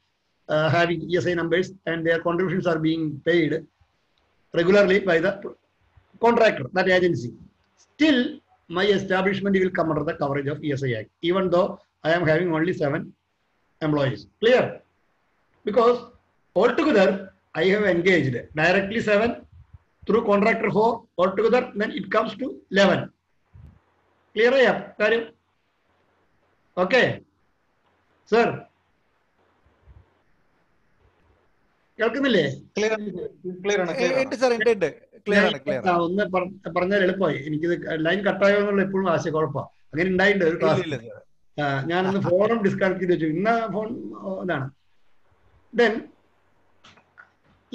having ESI numbers and their contributions are being paid regularly by the contractor, that agency. Still, my establishment will come under the coverage of ESI Act, even though I am having only 7 employees. Clear? Because altogether, I have engaged directly 7, through contractor 4, altogether, then it comes to 11. Clear? Okay. Sir. കേൾക്കുന്നില്ലേ? ഒന്ന് പറഞ്ഞാൽ എളുപ്പമായി. എനിക്കിത് line കട്ടായോ എന്നുള്ള എപ്പോഴും ആശയക്കുഴപ്പമാണ്. അങ്ങനെ ഉണ്ടായിട്ടുണ്ട് ഒരു ക്ലാസ്. ഞാനൊന്ന് ഫോണും ഡിസ്കണക്ട് ചെയ്ത് വെച്ചു. ഇന്ന ഫോൺ ഇതാണ്. Then,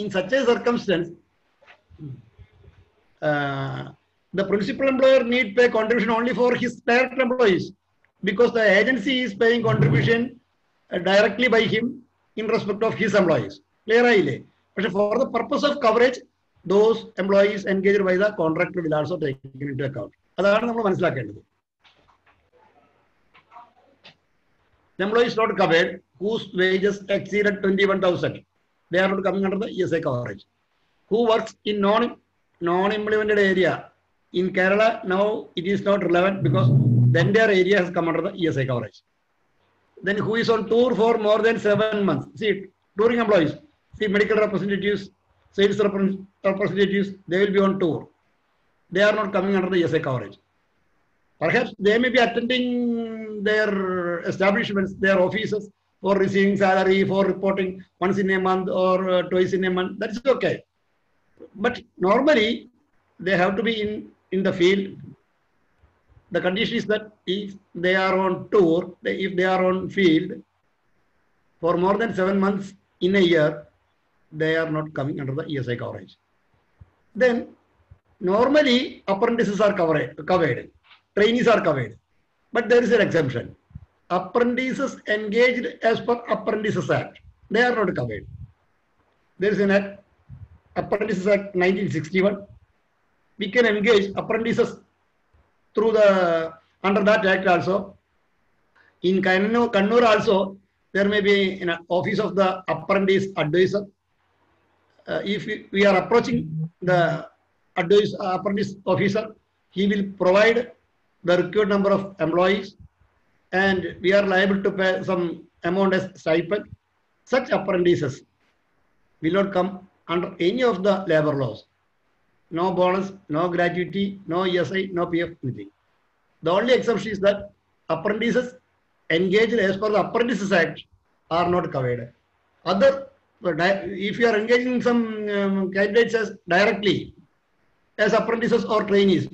in such a circumstance, the principal employer need pay contribution only for his direct employees because the agency is paying contribution directly by him in respect of his employees. Clear? But for the purpose of coverage, those employees engaged by the contractor will also take into account. അതാണ് നമ്മൾ മനസ്സിലാക്കേണ്ടത്. The employee is not covered whose wages exceeded 21,000. They are not coming under the ESI coverage. Who works in non-implemented area in Kerala, now it is not relevant because the entire area has come under the ESI coverage. Then who is on tour for more than 7 months? See, touring employees, see medical representatives, sales representatives, they will be on tour. They are not coming under the ESI coverage. Perhaps they may be attending their establishments, their offices for receiving salary, for reporting once in a month or twice in a month. That is okay. But normally, they have to be in the field. The condition is that if they are on tour, if they are on field for more than 7 months in a year, they are not coming under the ESI coverage. Then, normally, apprentices are covered. Trainees are covered. But there is an exemption. Apprentices engaged as per Apprentices Act, they are not covered. There is an act, Apprentices Act 1961. We can engage apprentices through under that act also. In Kannur also, there may be an office of the apprentice advisor. If we are approaching the apprentice officer, he will provide the required number of employees, and we are liable to pay some amount as stipend. Such apprentices will not come under any of the labor laws. No bonus, no gratuity, no ESI, no PF, anything. The only exception is that apprentices engaged as per the Apprentices Act are not covered. If you are engaging some candidates as directly as apprentices or trainees,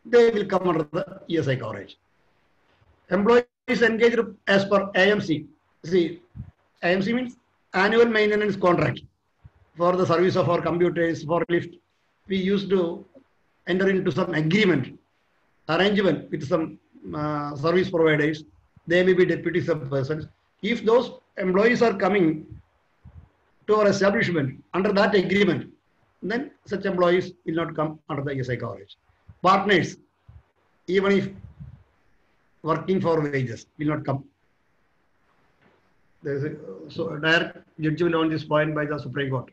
they will come under the ESI coverage. Employees engaged as per AMC. See, AMC means annual maintenance contract for the service of our computers, for lift. We used to enter into some arrangement with some service providers. They may be deputy sub-persons. If those employees are coming to our establishment under that agreement, then such employees will not come under the ESI coverage. Partners, even if working for wages, will not come. There is a direct judgment on this point by the Supreme Court.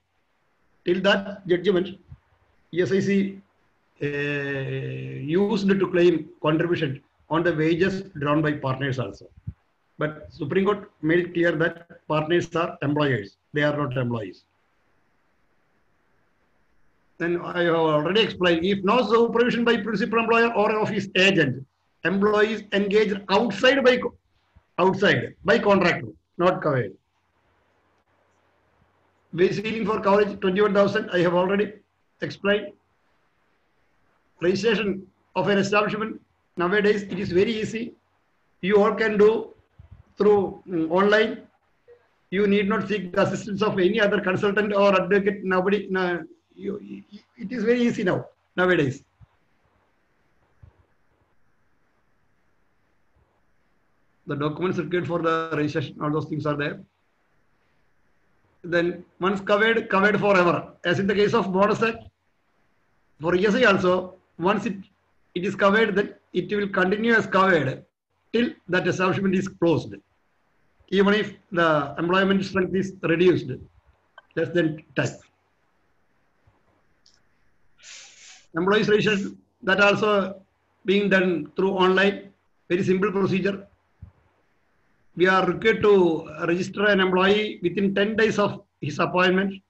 Till that judgment, ESIC used to claim contribution on the wages drawn by partners also. But Supreme Court made it clear that partners are employers. They are not employees. Then I have already explained, if no supervision by principal employer or office agent, employees engaged outside by contractor, not covered. Wage ceiling for coverage 21,000. I have already explained. Registration of an establishment nowadays, it is very easy. You all can do through online. You need not seek the assistance of any other consultant or advocate. It is very easy nowadays. The documents required for the registration, all those things are there. Then once covered forever. As in the case of Bonus Act, for ESI also, once it is covered, then it will continue as covered till that establishment is closed. Even if the employment strength is reduced, less than 10. Employees registration, that also being done through online, very simple procedure. We are required to register an employee within 10 days of his appointment.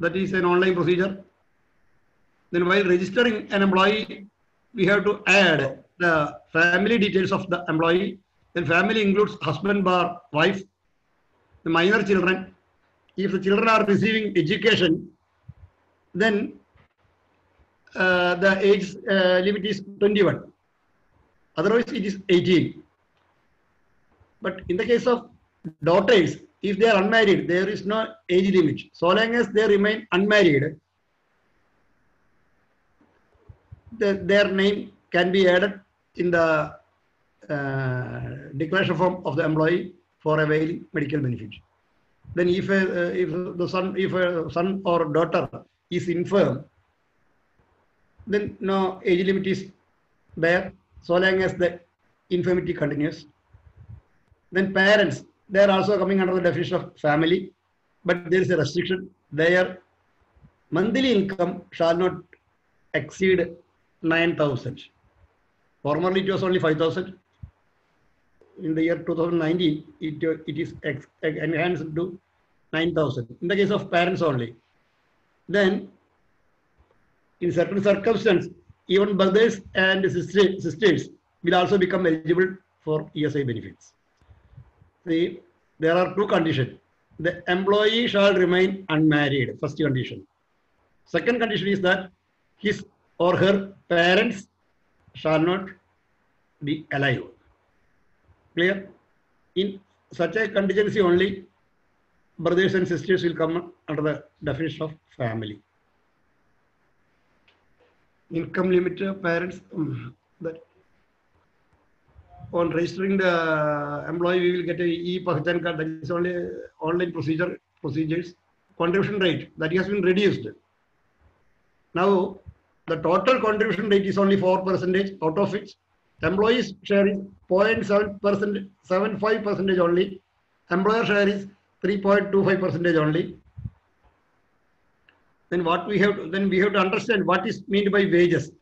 That is an online procedure. Then while registering an employee, we have to add the family details of the employee. Then family includes husband or wife, the minor children. If the children are receiving education, then the age limit is 21. Otherwise, it is 18. But in the case of daughters, if they are unmarried, there is no age limit. So long as they remain unmarried, their name can be added in the declaration form of the employee for availing medical benefit. Then if a son or daughter is infirm, then no age limit is there, so long as the infirmity continues. Then parents, they are also coming under the definition of family, but there is a restriction. Their monthly income shall not exceed 9,000. Formerly, it was only 5,000. In the year 2019, it is enhanced to 9,000. In the case of parents only. Then, in certain circumstances, even brothers and sisters will also become eligible for ESI benefits. See, there are two conditions. The employee shall remain unmarried, first condition. Second condition is that his or her parents shall not be alive. Clear? In such a contingency only, brothers and sisters will come under the definition of family. Income limit of parents, that on registering the employee, we will get a e-Pahchan card. That is only online procedures. Contribution rate, that has been reduced. Now, the total contribution rate is only 4%, out of which employees share is 0.75% only. Employer share is 3.25% only. then we have to understand what is meant by wages.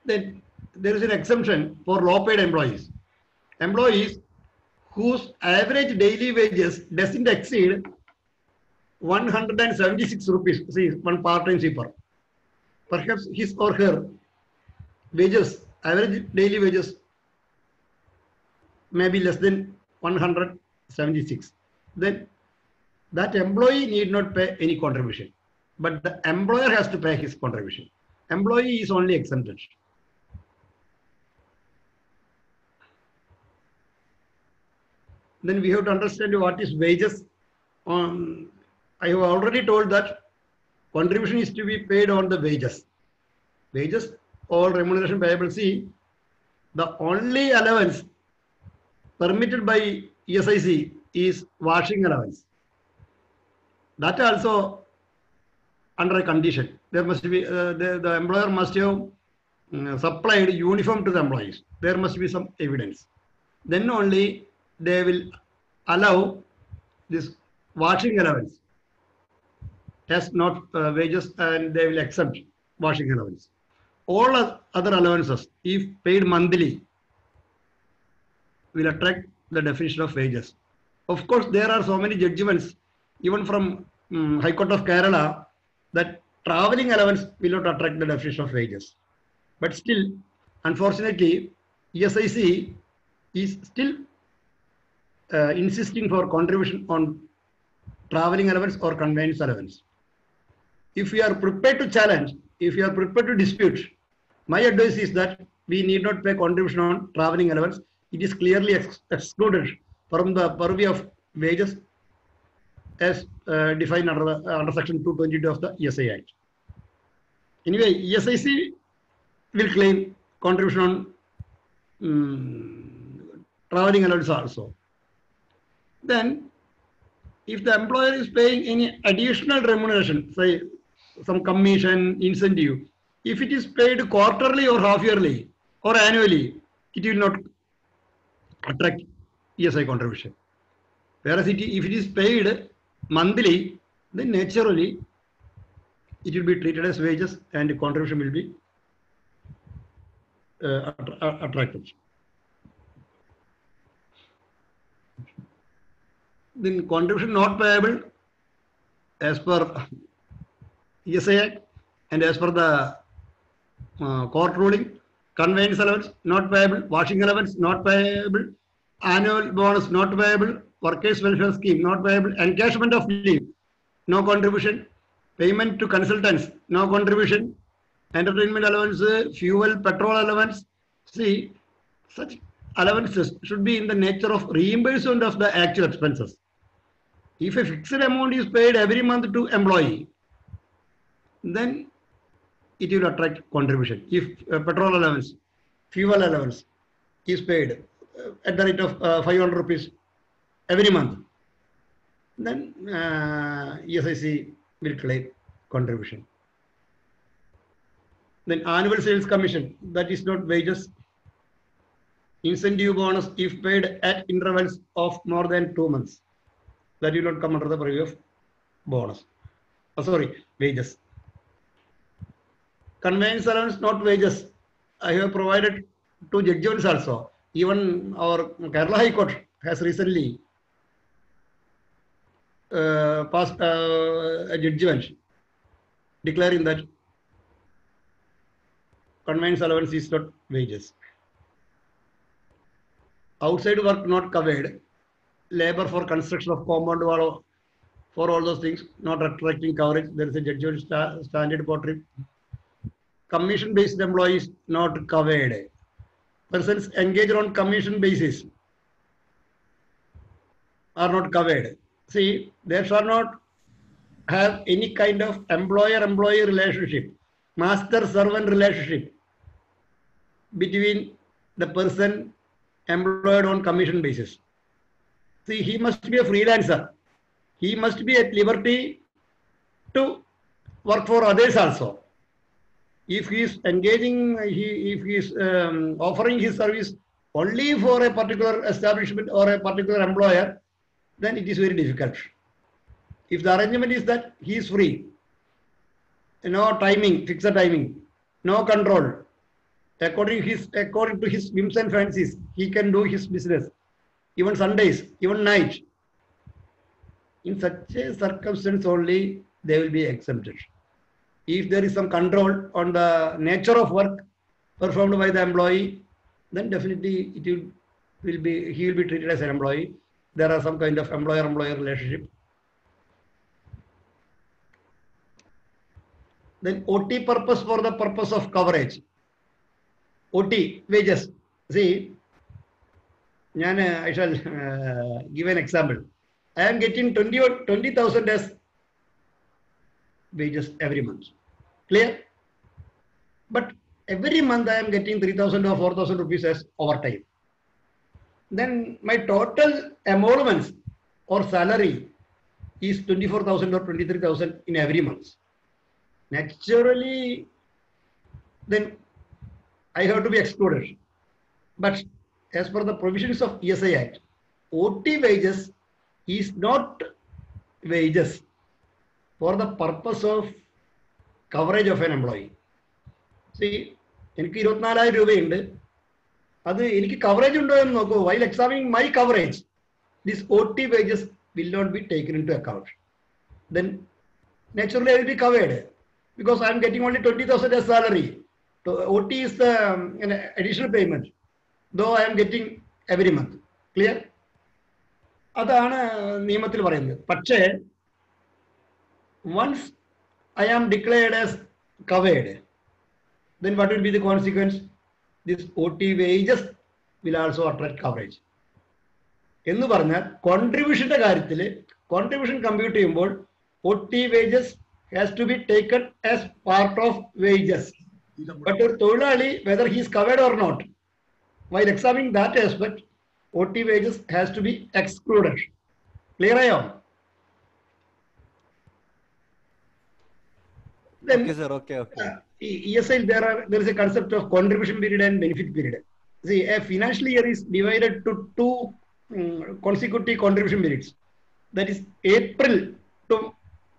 Then there is an exemption for low paid employees. Employees whose average daily wages doesn't exceed 176 rupees. See, one part-time sweeper. Perhaps his or her wages, average daily wages, may be less than 176. Then that employee need not pay any contribution, but the employer has to pay his contribution. Employee is only exempted. Then we have to understand what is wages. I have already told that contribution is to be paid on the wages. Wages or remuneration payable. See, the only allowance permitted by ESIC is washing allowance. That also under a condition. There must be the employer must have supplied uniform to the employees. There must be some evidence. Then only they will allow this washing allowance as not wages, and they will accept washing allowance. All other allowances, if paid monthly, will attract the definition of wages. Of course, there are so many judgments, even from High Court of Kerala, that traveling allowance will not attract the definition of wages. But still, unfortunately, ESIC is still insisting for contribution on traveling allowance or conveyance allowance. If we are prepared to challenge, if we are prepared to dispute, my advice is that we need not pay contribution on traveling allowance. It is clearly excluded from the purview of wages as defined under section 222 of the ESI Act. Anyway, ESIC will claim contribution on traveling allowance also. Then, if the employer is paying any additional remuneration, say some commission, incentive, if it is paid quarterly or half yearly or annually, it will not attract ESI contribution. Whereas if it is paid monthly, then naturally it will be treated as wages and the contribution will be attracted. Then contribution not payable as per ESI Act and as per the court ruling, conveyance allowance not payable, washing allowance not payable, annual bonus not payable, workers welfare scheme not payable, encashment of leave no contribution, payment to consultants no contribution, entertainment allowance, fuel, petrol allowance. See, such allowances should be in the nature of reimbursement of the actual expenses. If a fixed amount is paid every month to employee, then it will attract contribution. If petrol allowance, fuel allowance is paid at the rate of 500 rupees every month, then ESIC will claim contribution. Then annual sales commission, that is not wages. Incentive bonus if paid at intervals of more than 2 months, that will not come under the purview of bonus. Wages. Conveyance allowance not wages. I have provided 2 judgments also. Even our Kerala High Court has recently passed a judgment declaring that conveyance allowance is not wages. Outside work not covered, labor for construction of compound wall, for all those things not attracting coverage. There is a judgment standard portrait. Commission based employees not covered. Persons engaged on commission basis are not covered. See, they shall not have any kind of employer-employee relationship, master-servant relationship between the person employed on commission basis. See, he must be a freelancer. He must be at liberty to work for others also. If he is engaging, if he is offering his service only for a particular establishment or a particular employer, then it is very difficult. If the arrangement is that he is free, no timing, fixed timing, no control, according to his whims and fancies, he can do his business, even Sundays, even night. In such a circumstance only they will be exempted. If there is some control on the nature of work performed by the employee, then definitely he will be treated as an employee. There are some kind of employer-employee relationship. Then OT purpose for the purpose of coverage. OT wages. See, I shall give an example. I am getting 20,000 as wages every month. Clear? But every month I am getting 3,000 or 4,000 rupees as overtime. Then my total emoluments or salary is 24,000 or 23,000 in every month. Naturally, then I have to be excluded. But as per the provisions of ESI Act, OT wages is not wages for the purpose of coverage of an employee. See, in 24,000 രൂപയുണ്ട്. അത് എനിക്ക് coverage ഉണ്ടോ എന്ന് നോക്കൂ. While examining my coverage, this OT wages will not be taken into account. Then naturally I will be covered because I am getting only 20,000 as salary. So OT is an additional payment, though I am getting every month. Clear? അതാണ് നിയമത്തിൽ പറയുന്നത്. പക്ഷേ once I am declared as covered, then what will be the consequence? This OT wages will also attract coverage. എന്ന് പറഞ്ഞാൽ കോൺട്രിബ്യൂഷന്റെ കാര്യത്തിൽ contribution compute ചെയ്യുമ്പോൾ OT wages has to be taken as part of wages. But ഒരു തൊഴിലാളി whether he is covered or not, while examining that aspect, OT wages has to be excluded. Clear ആയോ? Then, okay, sir. Okay. ESI, there is a concept of contribution period and benefit period. See, a financial year is divided to two consecutive contribution periods. That is April to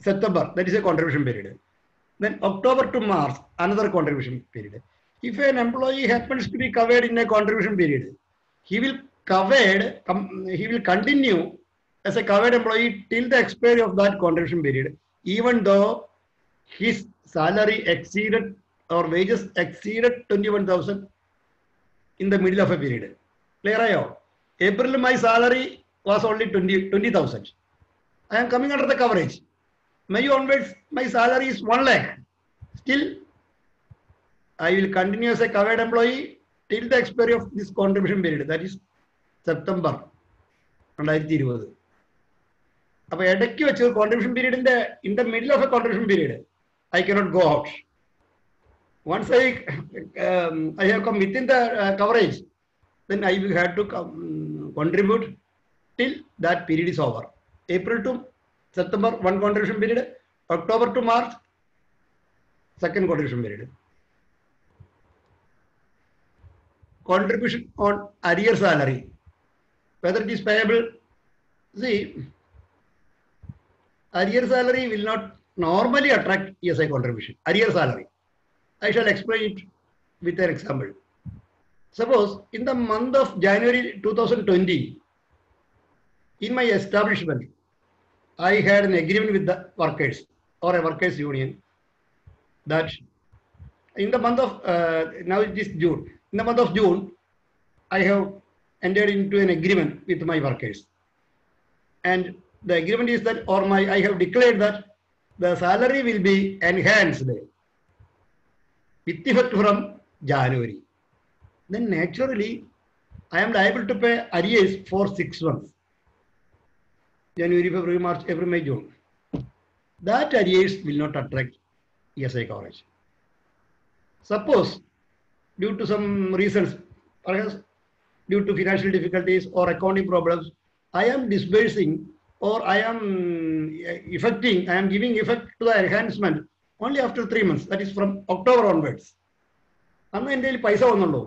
September, that is a contribution period. Then October to March, another contribution period. If an employee happens to be covered in a contribution period, he will continue as a covered employee till the expiry of that contribution period, even though his salary exceeded or wages exceeded 21,000 in the middle of a period. Clear ayo? April my salary was only 20,000. I am coming under the coverage. May onwards my salary is 1 lakh. Still, I will continue as a covered employee till the expiry of this contribution period. That is September 2020. അപ്പോൾ ഇടയ്ക്ക് വെച്ച് contribution period in the middle of a contribution period, I cannot go out. Once I have come within the coverage, then I will have to contribute till that period is over. April to September, one contribution period. October to March, second contribution period. Contribution on arrear salary, whether it is payable. See, arrear salary will not normally attract ESI contribution. Arrear salary. I shall explain it with an example. Suppose in the month of January 2020, in my establishment, I had an agreement with the workers or a workers union that in the month of, now it is June, in the month of June, I have entered into an agreement with my workers. And the agreement is that, or I have declared that the salary will be enhanced with effect from January. Then naturally, I am liable to pay arrears for 6 months. January, February, March, April, May, June. That arrears will not attract ESI coverage. Suppose, due to some reasons, perhaps due to financial difficulties or accounting problems, I am disbursing or I am giving effect to the enhancement only after 3 months, that is from October onwards. അന്ന് എൻ്റെ കയ്യിൽ പൈസ വന്നുള്ളൂ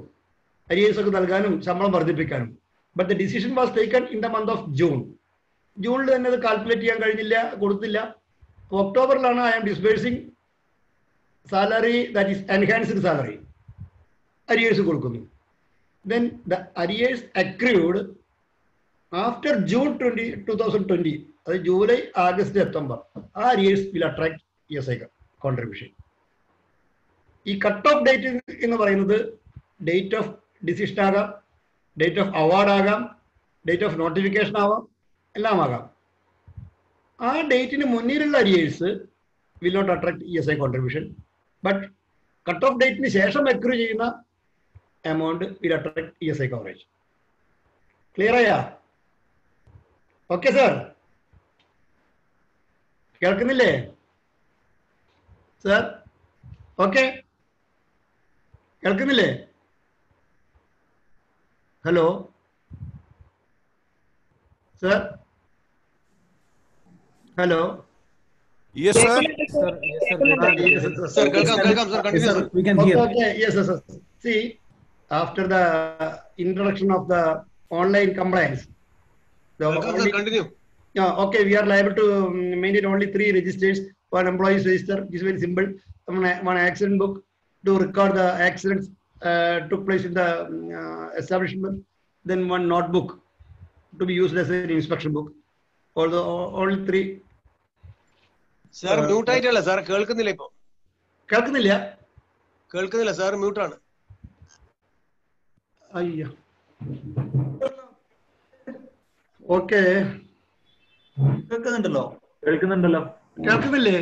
arrears ഒക്കെ നൽകാനും ശമ്പളം വർദ്ധിപ്പിക്കാനും. But the decision was taken in the month of June. ജൂണിൽ തന്നെ അത് കാൽക്കുലേറ്റ് ചെയ്യാൻ കഴിഞ്ഞില്ല, കൊടുത്തില്ല. ഒക്ടോബറിലാണ് I am disbursing salary, that is enhanced salary, arrears കൊടുക്കുന്നു. Then the arrears accrued after June 2020, അത് ജൂലൈ, ആഗസ്റ്റ്, സെപ്റ്റംബർ, ആ arrears will attract ESI contribution. ഈ കട്ട് ഓഫ് ഡേറ്റ് എന്ന് പറയുന്നത് ഡേറ്റ് ഓഫ് ഡിസിഷൻ ആകാം, ഡേറ്റ് ഓഫ് അവാർഡ് ആകാം, date of notification ആവാം, എല്ലാം ആകാം. ആ ഡേറ്റിന് മുന്നിലുള്ള arrears will not attract ESI contribution. But cut off ഡേറ്റിന് ശേഷം അക്രൂ ചെയ്യുന്ന amount will attract ESI coverage. Clear ആയാ? ഓക്കെ സാർ, കേൾക്കുന്നില്ലേ സാർ? ഓക്കെ, കേൾക്കുന്നില്ലേ? Hello sir, hello. Yes, sir. Sir, welcome, sir. Continue, sir. We can hear. Okay, yes. See, after the introduction of the online compliance, Welcome, sir. Continue. okay, we are liable to maintain only 3 registers for employees register. This is very simple. One accident book to record the accidents took place in the establishment. Then one notebook to be used as an inspection book. Although only 3. Sir, mute ആയിട്ടല്ല sir, കേൾക്കുന്നില്ല. ഇപ്പൊ കേൾക്കുന്നില്ല sir, mute ആണ്. അയ്യോ, okay. കേൾക്കുന്നില്ലേ? കേൾക്കുന്നില്ലേ?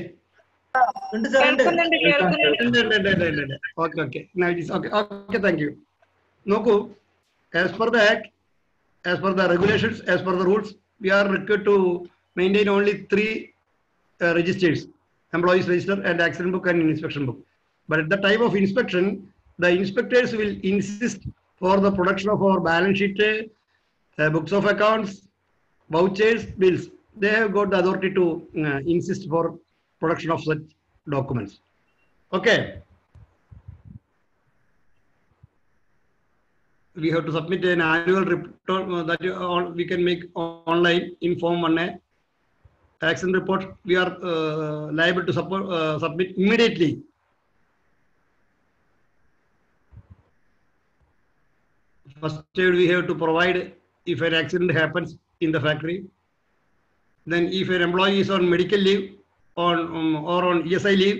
Okay, thank you. നോക്കൂ, as per the act, as per the regulations, as per the rules, we are required to maintain only 3 registers: employees register and accident book and inspection book. But at the time of inspection, the inspectors will insist for the production of our balance sheet, books of accounts, vouchers, bills. They have got the authority to insist for production of such documents. Okay. We have to submit an annual report that we can make online in Form 1A. Accident report we are liable to submit immediately. First aid we have to provide if an accident happens in the factory. Then if an employee is on medical leave or on ESI leave,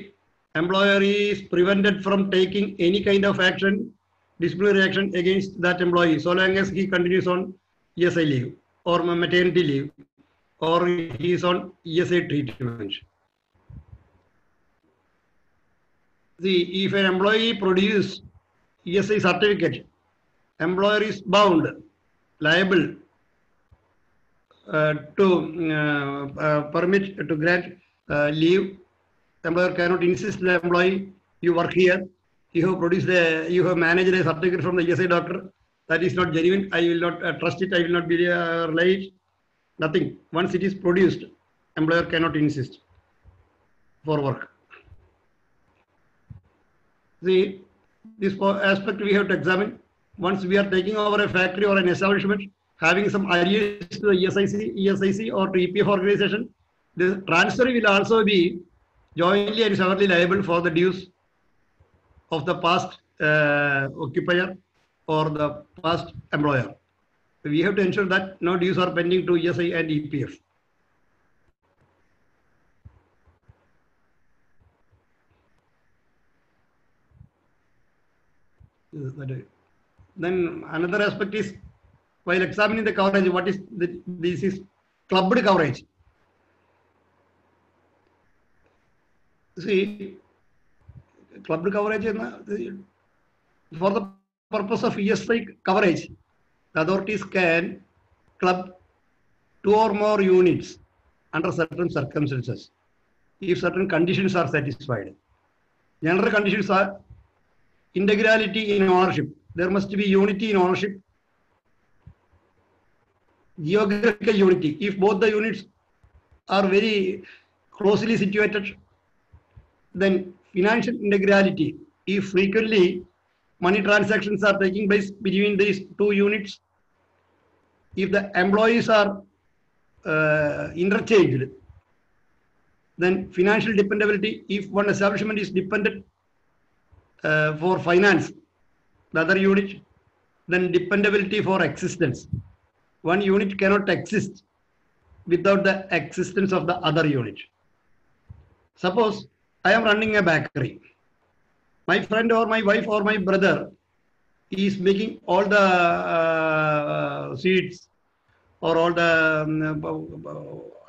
employer is prevented from taking any kind of action, disciplinary action against that employee so long as he continues on ESI leave or maternity leave or he is on ESI treatment. See, if an employee produces ESI certificate, employer is bound, liable to permit to grant leave. Employer cannot insist the employee, you work here, you have managed a certificate from the ESI doctor, that is not genuine, I will not trust it, I will not be rely it. Nothing. Once it is produced, employer cannot insist for work. See, this aspect we have to examine. Once we are taking over a factory or an establishment having some arrears to the ESIC or to EPF organization, the transfer will also be jointly and severally liable for the dues of the past occupier or the past employer. We have to ensure that no dues are pending to ESI and EPF. Then another aspect is, while examining the coverage, what is this is clubbed coverage. See, clubbed coverage for the purpose of ESI coverage, the authorities can club 2 or more units under certain circumstances if certain conditions are satisfied. General conditions are integrality in ownership. There must be unity in ownership. Geographical unity. If both the units are very closely situated, then financial integrality. If frequently money transactions are taking place between these 2 units, if the employees are interchanged. Then financial dependability, if one establishment is dependent for finance, the other unit, then dependability for existence. One unit cannot exist without the existence of the other unit. Suppose I am running a bakery. My friend or my wife or my brother is making all the sweets or all the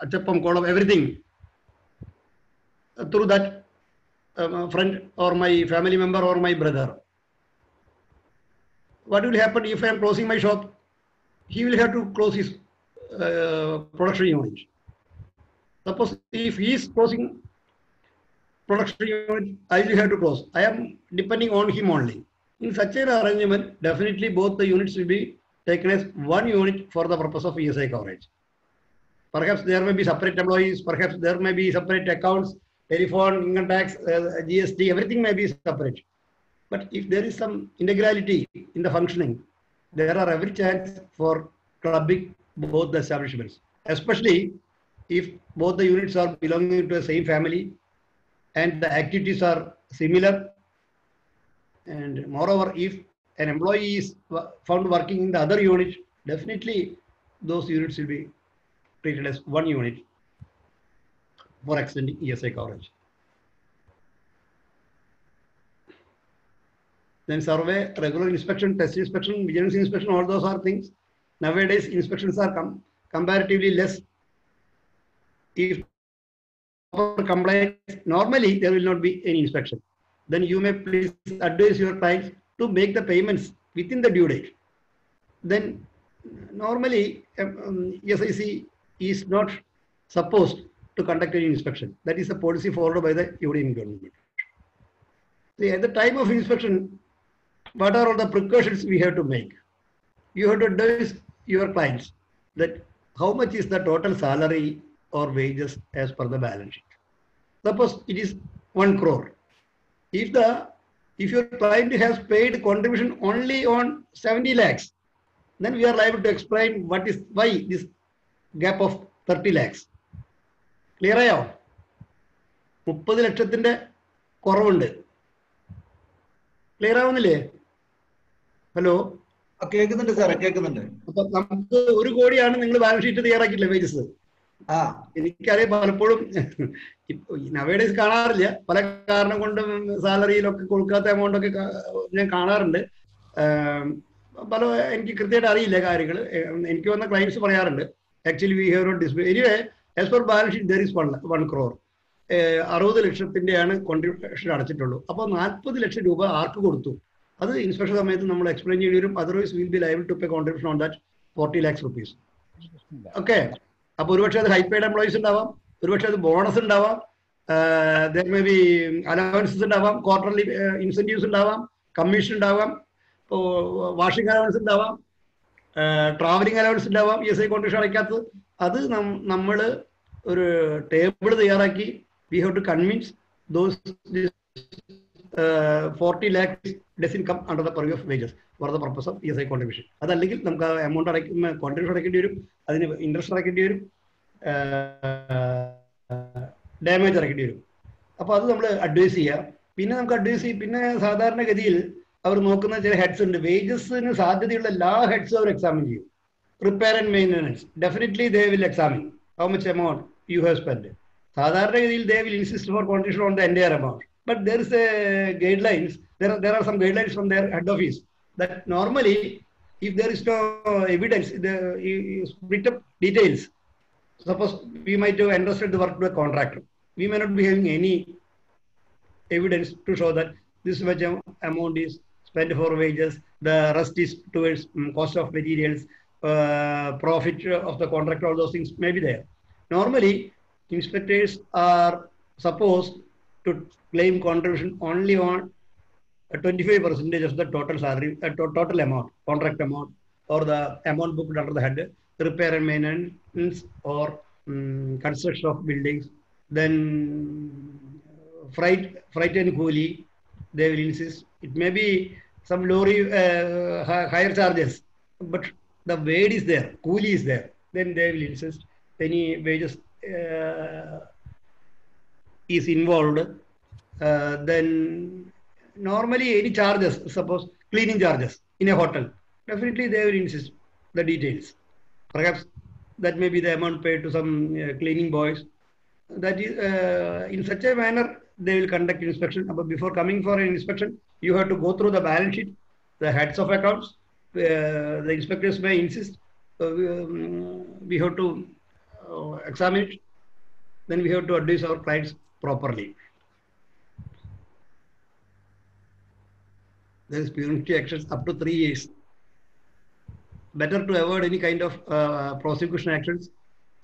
achappam, kolam, everything through that friend or my family member or my brother. What will happen if I am closing my shop? He will have to close his production unit. Suppose if he is closing production unit, I will have to close. I am depending on him only. In such an arrangement, definitely both the units will be taken as one unit for the purpose of ESI coverage. Perhaps there may be separate employees, perhaps there may be separate accounts, telephone, income tax, GST, everything may be separate. But if there is some integrality in the functioning, there are every chance for clubbing both the establishments, especially if both the units are belonging to the same family and the activities are similar. And moreover, if an employee is found working in the other unit, definitely those units will be treated as one unit for extending ESI coverage. Then survey, regular inspection, test inspection, vigilance inspection, all those are things. Nowadays, inspections are comparatively less. If compliance, normally there will not be any inspection. Then you may please advise your clients to make the payments within the due date. Then normally SIC is not supposed to conduct any inspection. That is a policy followed by the union government. See, at the time of inspection, what are all the precautions we have to make? You have to advise your clients that how much is the total salary or wages as per the balance sheet. Suppose it is 1 crore. If your client has paid contribution only on 70 lakhs, then we are liable to explain why this gap of 30 lakhs. Clear ആയോ? 30 ലക്ഷത്തിന്റെ കുറവുണ്ട്. Clear ആവുന്നില്ലേ? Hello, കേൾക്കുന്നുണ്ട് സാറേ, കേൾക്കുന്നുണ്ട്. അപ്പൊ നമുക്ക് 1 കോടിയാണ് നിങ്ങൾ ബാലൻസ് ഷീറ്റ് തയ്യാറാക്കിയിട്ടില്ല വേജസ്. എനിക്കറിയാം പലപ്പോഴും നവേഡേസ് കാണാറില്ല, പല കാരണം കൊണ്ടും സാലറിയിലൊക്കെ കൊടുക്കാത്ത എമൗണ്ട് ഒക്കെ ഞാൻ കാണാറുണ്ട്. എനിക്ക് കൃത്യമായിട്ട് അറിയില്ല കാര്യങ്ങൾ. എനിക്ക് വന്ന ക്ലൈൻറ്റ്സ് പറയാറുണ്ട് actually we have not display. Anyway as per balance sheet there is 1 crore. 60 ലക്ഷത്തിന്റെയാണ് കോൺട്രിബ്യൂഷൻ അടച്ചിട്ടുള്ളൂ. അപ്പോൾ 40 ലക്ഷം രൂപ ആർക്ക് കൊടുത്തു? അത് ഇൻസ്പെക്ഷൻ സമയത്ത് നമ്മൾ എക്സ്പ്ലെയിൻ ചെയ്യേണ്ടി വരും. Otherwise will be liable to pay contribution on that 40 lakhs rupees. Okay. അപ്പൊ ഒരുപക്ഷെ അത് ഹൈ പെയ്ഡ് എംപ്ലോയീസ് ഉണ്ടാവാം, ഒരുപക്ഷെ അത് ബോണസ് ഉണ്ടാവാം, ദർ മേ ബി അലവൻസസ് ഉണ്ടാവാം, ക്വാർട്ടർലി ഇൻസെന്റീവ്സ് ഉണ്ടാവാം, കമ്മീഷൻ ഉണ്ടാവാം, ഇപ്പോൾ വാർഷിക അലവൻസ് ഉണ്ടാവാം, ട്രാവലിംഗ് അലവൻസ് ഉണ്ടാവാം, ESI കോൺട്രിബ്യൂഷൻ അടയ്ക്കാത്തത്. അത് നമ്മൾ ഒരു ടേബിൾ തയ്യാറാക്കി we have to convince those 40 lakhs doesn't come under the purview of wages for the purpose of ESI contribution. അതല്ലെങ്കിൽ നമുക്ക് ആ എമൗണ്ട് കോൺട്രിബ്യൂഷൻ അടയ്ക്കേണ്ടി വരും, അതിന് ഇൻട്രസ്റ്റ് അടയ്ക്കേണ്ടി വരും, ഡാമേജ് അടയ്ക്കേണ്ടി വരും. അപ്പോൾ അത് നമ്മൾ അഡ്വൈസ് ചെയ്യുക. പിന്നെ നമുക്ക് അഡ്വൈസ് ചെയ്യും. പിന്നെ സാധാരണഗതിയിൽ അവർ നോക്കുന്ന ചില ഹെഡ്സ് ഉണ്ട്. വേജസിന് സാധ്യതയുള്ള എല്ലാ ഹെഡ്സും അവർ എക്സാമിൻ ചെയ്യും. Repair and maintenance definitely they will examine how much amount you have spend. സാധാരണഗതിയിൽ they will insist for contribution on the entire amount. But there is a guidelines. There are some guidelines from their head office that normally, if there is no evidence, split up details. Suppose we might have entrusted the work to a contractor. We may not be having any evidence to show that this much amount is spent for wages. The rest is towards cost of materials, profit of the contractor. All those things may be there. Normally, inspectors are supposed to claim contribution only on 25% of the total salary, total amount, contract amount, or the amount booked under the head, repair and maintenance or construction of buildings. Then freight and coolie, they will insist. It may be some lorry higher charges, but the weight is there, coolie is there. Then they will insist any wages is involved, then normally any charges, suppose cleaning charges in a hotel, definitely they will insist the details. Perhaps that may be the amount paid to some cleaning boys. That is in such a manner they will conduct inspection. But before coming for an inspection, you have to go through the balance sheet, the heads of accounts. The inspectors may insist. We have to examine it. Then we have to advise our clients properly. There is penalty actions up to 3 years. Better to avoid any kind of prosecution actions.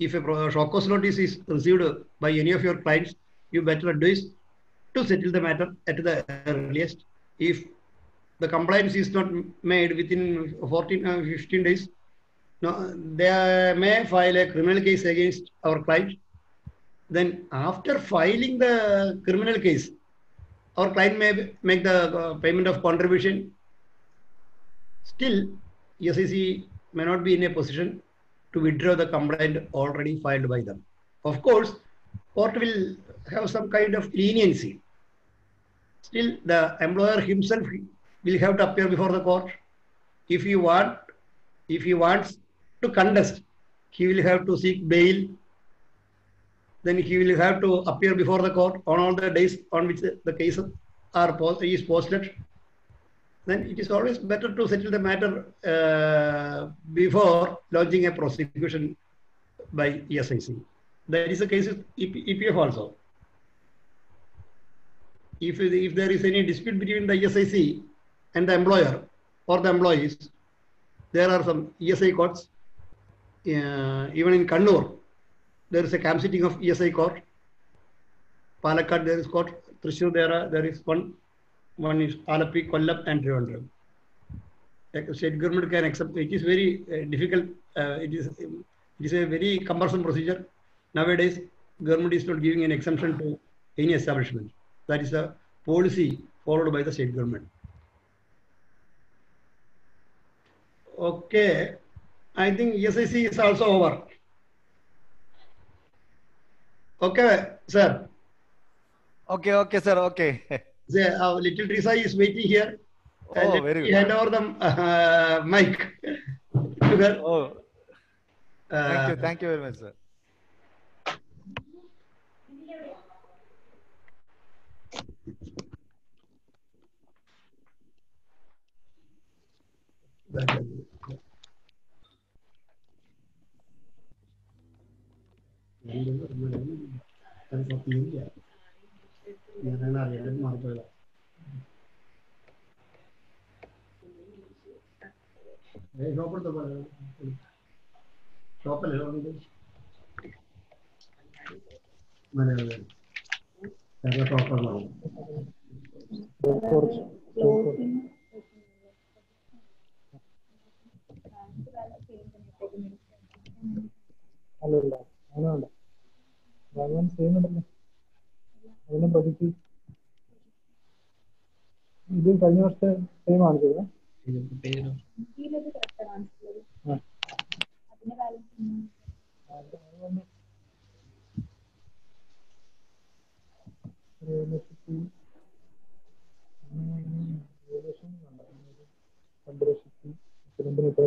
If a show cause notice is received by any of your clients, you better advise to settle the matter at the earliest. If the compliance is not made within 15 days, no, they may file a criminal case against our client. Then after filing the criminal case, our client may make the payment of contribution. Still, SIC may not be in a position to withdraw the complaint already filed by them. Of course, court will have some kind of leniency. Still, the employer himself will have to appear before the court. If he wants to contest, he will have to seek bail. Then he will have to appear before the court on all the days on which the case is posted. Then it is always better to settle the matter before launching a prosecution by SIC. That is the case with EPF also. If there is any dispute between the SIC and the employer or the employees, there are some ESI courts. Even in Kannur, there is a camp sitting of ESI court. Palakkad, there is court. Thrissur, there is one. One is Alapi, Kollam, and Trivandrum. State government can accept. It is very difficult. It is a very cumbersome procedure. Nowadays, government is not giving an exemption to any establishment. That is the policy followed by the state government. Okay, I think SIC is also over. Okay, sir. Okay, sir. Okay. Little Teresa is waiting here. Oh, very good. Hand over the mic to her. Oh, thank you very much, sir. ഇത് കഴിഞ്ഞ വർഷത്തെ same ആണ് ചെയ്തത്.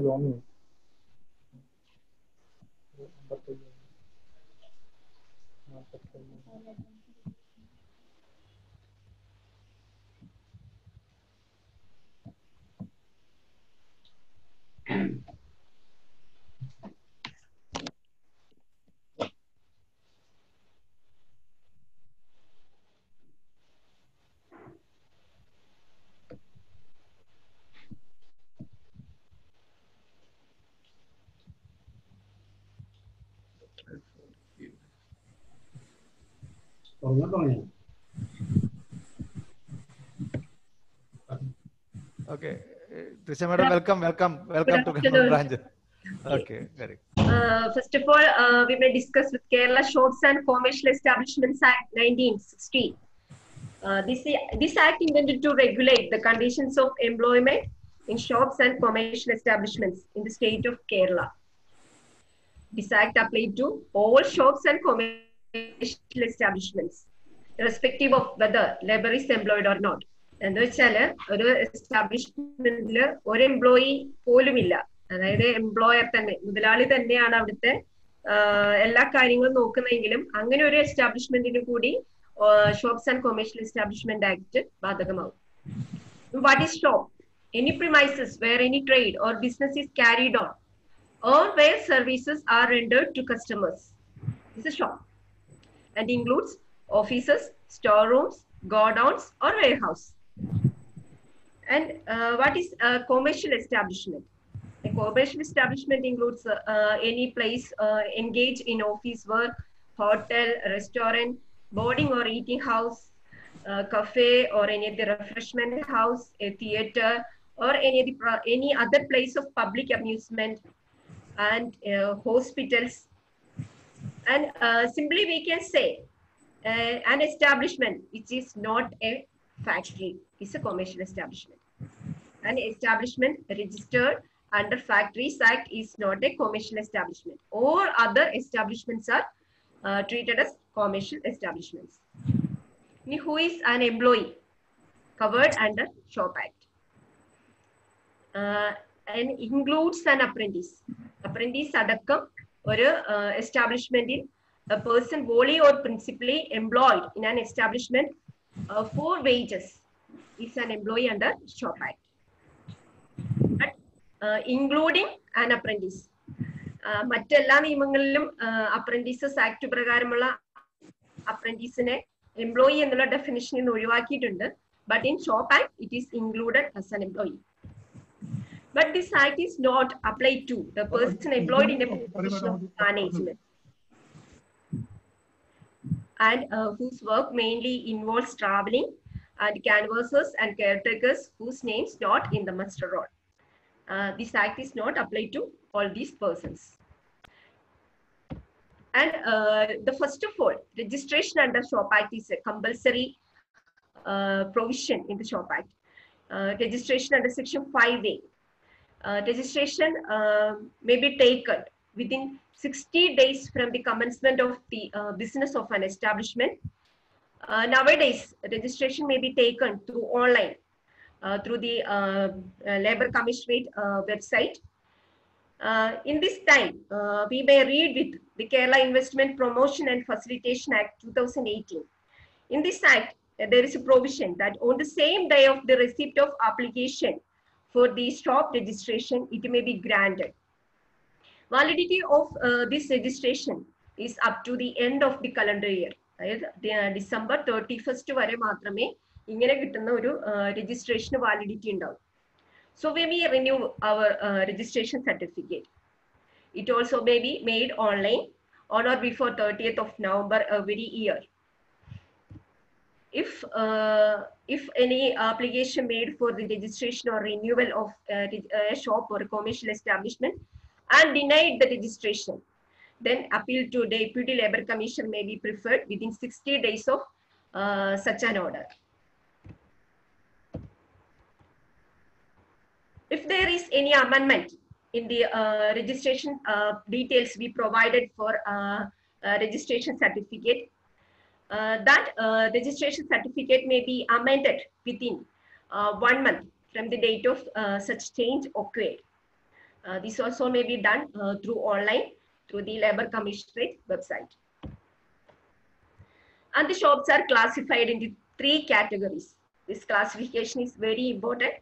Loan Okay, Trisha madam, welcome to Kannur branch. Okay, very good. First of all, we may discuss with Kerala Shops and Commercial Establishments Act 1960. This act intended to regulate the conditions of employment in shops and commercial establishments in the state of Kerala. This act applied to all shops and commercial establishments, irrespective of whether labor is employed or not. എന്ന് വെച്ചാല് ഒരു എസ്റ്റാബ്ലിഷ്മെന്റില് ഒരു employee പോലും ഇല്ല, അതായത് employer തന്നെ, മുതലാളി തന്നെയാണ് അവിടുത്തെ എല്ലാ കാര്യങ്ങളും നോക്കുന്നതെങ്കിലും അങ്ങനെ ഒരു എസ്റ്റാബ്ലിഷ്മെന്റിന് കൂടി shops and commercial establishment act ബാധകമാവും. What is shop? Any premises where any trade or business is carried on or where services are rendered to customers. This is shop and includes offices, storerooms, godowns or warehouse. And what is a commercial establishment? A commercial establishment includes any place engaged in office work, hotel, restaurant, boarding or eating house, cafe or any of the refreshment house, a theater or any other place of public amusement, and hospitals. And simply we can say an establishment which is not a factory is a commercial establishment. An establishment registered under Factories Act is not a commercial establishment. All other establishments are treated as commercial establishments. Who is an employee covered under Shop Act? And includes an apprentice. Apprentice adakam oru establishment in a person wholly or principally employed in an establishment for wages is an employee under Shop Act. But including an apprentice. മറ്റെല്ലാ നിയമങ്ങളിലും apprentices act പ്രകാരമുള്ള അപ്രന്റീസിനെ employee എന്നുള്ള ഡെഫിനിഷനിൽ നിന്ന് ഒഴിവാക്കിയിട്ടുണ്ട്. But in Shop Act, it is included as an employee. But this act is not applied to the person employed in a position of management and whose work mainly involves traveling, and canvassers and caretakers whose names not in the muster roll. This act is not applied to all these persons. And the first of all, registration under Shop Act is a compulsory provision in the Shop Act. Registration under Section 5A. Registration may be taken within 60 days from the commencement of the business of an establishment. Nowadays, registration may be taken through online, through the Labour Commissionerate website. In this time, we may read with the Kerala Investment Promotion and Facilitation Act 2018. In this act, there is a provision that on the same day of the receipt of application for the shop registration, it may be granted. Validity of this registration is up to the end of the calendar year. December 31st വരെ മാത്രമേ ഇങ്ങനെ കിട്ടുന്ന ഒരു registration validity ഉണ്ടാവും. So when we renew our registration certificate, it also may be made online on or before 30th of November every year. If any application made for the registration or renewal of a shop or a commercial establishment and denied the registration, then appeal to Deputy Labour Commission may be preferred within 60 days of such an order. If there is any amendment in the registration details we provided for registration certificate, that registration certificate may be amended within 1 month from the date of such change occurred. This also may be done through online, through the Labour Commissionerate website. And the shops are classified into 3 categories. This classification is very important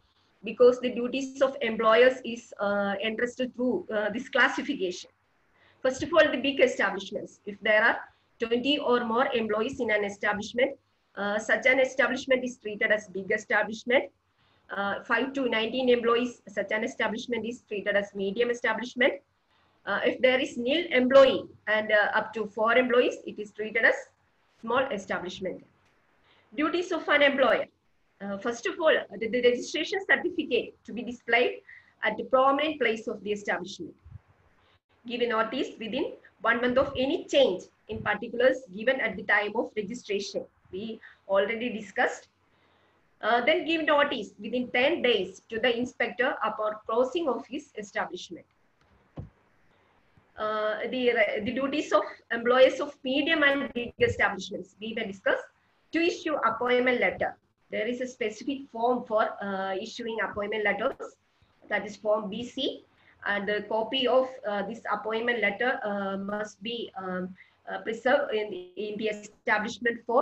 because the duties of employers is entrusted through this classification. First of all, the big establishments. If there are 20 or more employees in an establishment, such an establishment is treated as big establishment. 5 to 19 employees, such an establishment is treated as medium establishment. If there is nil employee and up to 4 employees, it is treated as small establishment. Duties of an employer. First of all, the registration certificate to be displayed at the prominent place of the establishment. Give a notice within 1 month of any change in particulars given at the time of registration. We already discussed. Then give notice within 10 days to the inspector upon closing of his establishment. the duties of employees of medium and big establishments we may discuss. To issue appointment letter, there is a specific form for issuing appointment letters, that is form BC, and the copy of this appointment letter must be preserved in the establishment for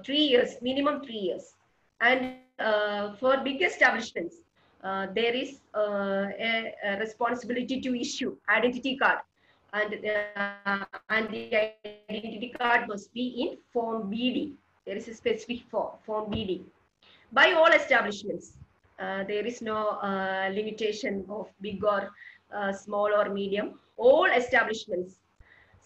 3 years, minimum 3 years. And for big establishments, there is a responsibility to issue identity card, and the identity card must be in form BD. There is a specific form BD by all establishments. There is no limitation of big or small or medium. All establishments,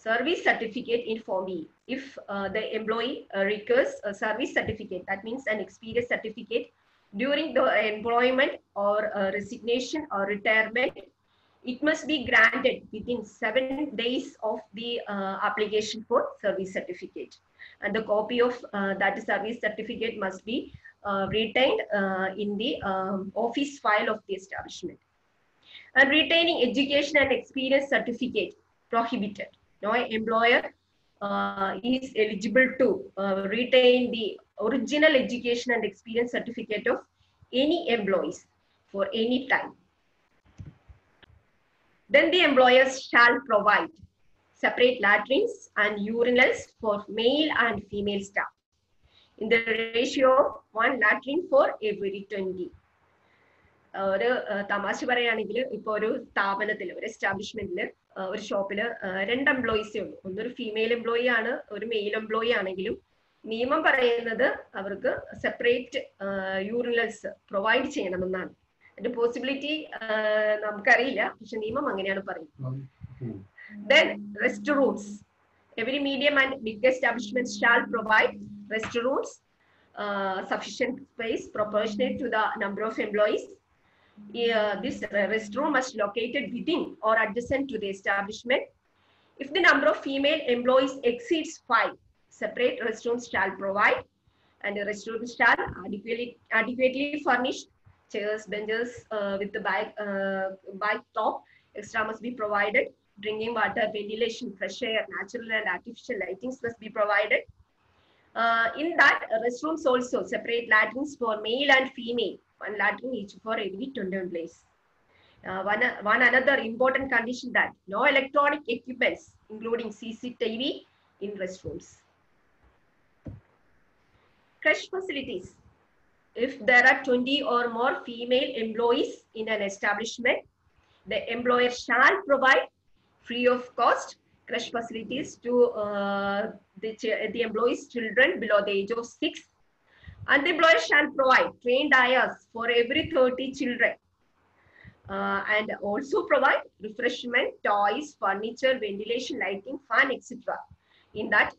service certificate in form B. If the employee requires a service certificate, that means an experience certificate during the employment or resignation or retirement, it must be granted within 7 days of the application for service certificate. And the copy of that service certificate must be retained in the office file of the establishment. And retaining education and experience certificate prohibited. No employer is eligible to retain the original education and experience certificate of any employees for any time. Then the employers shall provide separate latrines and urinals for male and female staff in the ratio of 1 latrine for every 20. ഒരു തമാശ പറയുകയാണെങ്കിൽ ഇപ്പോൾ ഒരു സ്ഥാപനത്തിൽ ഒരു എസ്റ്റാബ്ലിഷ്മെന്റിൽ ഒരു ഷോപ്പിൽ 2 എംപ്ലോയീസേ ഉള്ളൂ. ഒന്നൊരു ഫീമെയിൽ എംപ്ലോയി ആണ്, ഒരു മെയിൽ എംപ്ലോയി ആണെങ്കിലും നിയമം പറയുന്നത് അവർക്ക് സെപ്പറേറ്റ് യൂറിനൽസ് പ്രൊവൈഡ് ചെയ്യണമെന്നാണ്. അതിന്റെ പോസിബിലിറ്റി നമുക്കറിയില്ല, പക്ഷെ നിയമം അങ്ങനെയാണ് പറയുന്നത്. Then restrooms. Every medium and big establishment shall provide restrooms, sufficient space proportionate to the number of employees. This restroom must be located within or adjacent to the establishment. If the number of female employees exceeds 5, separate restrooms shall provide, and the restrooms shall adequately furnished. Chairs, benches with the bike top extra must be provided. Drinking water, ventilation, fresh air, natural and artificial lightings must be provided. In that, restrooms also separate latrines for male and female, 1 latrine each for every 20 employees. One another important condition that no electronic equipments, including CCTV, in restrooms. Creche facilities. If there are 20 or more female employees in an establishment, the employer shall provide free of cost creche facilities to the employees' children below the age of 6, and the employer shall provide trained ayahs for every 30 children, and also provide refreshment, toys, furniture, ventilation, lighting, fan, etc. in that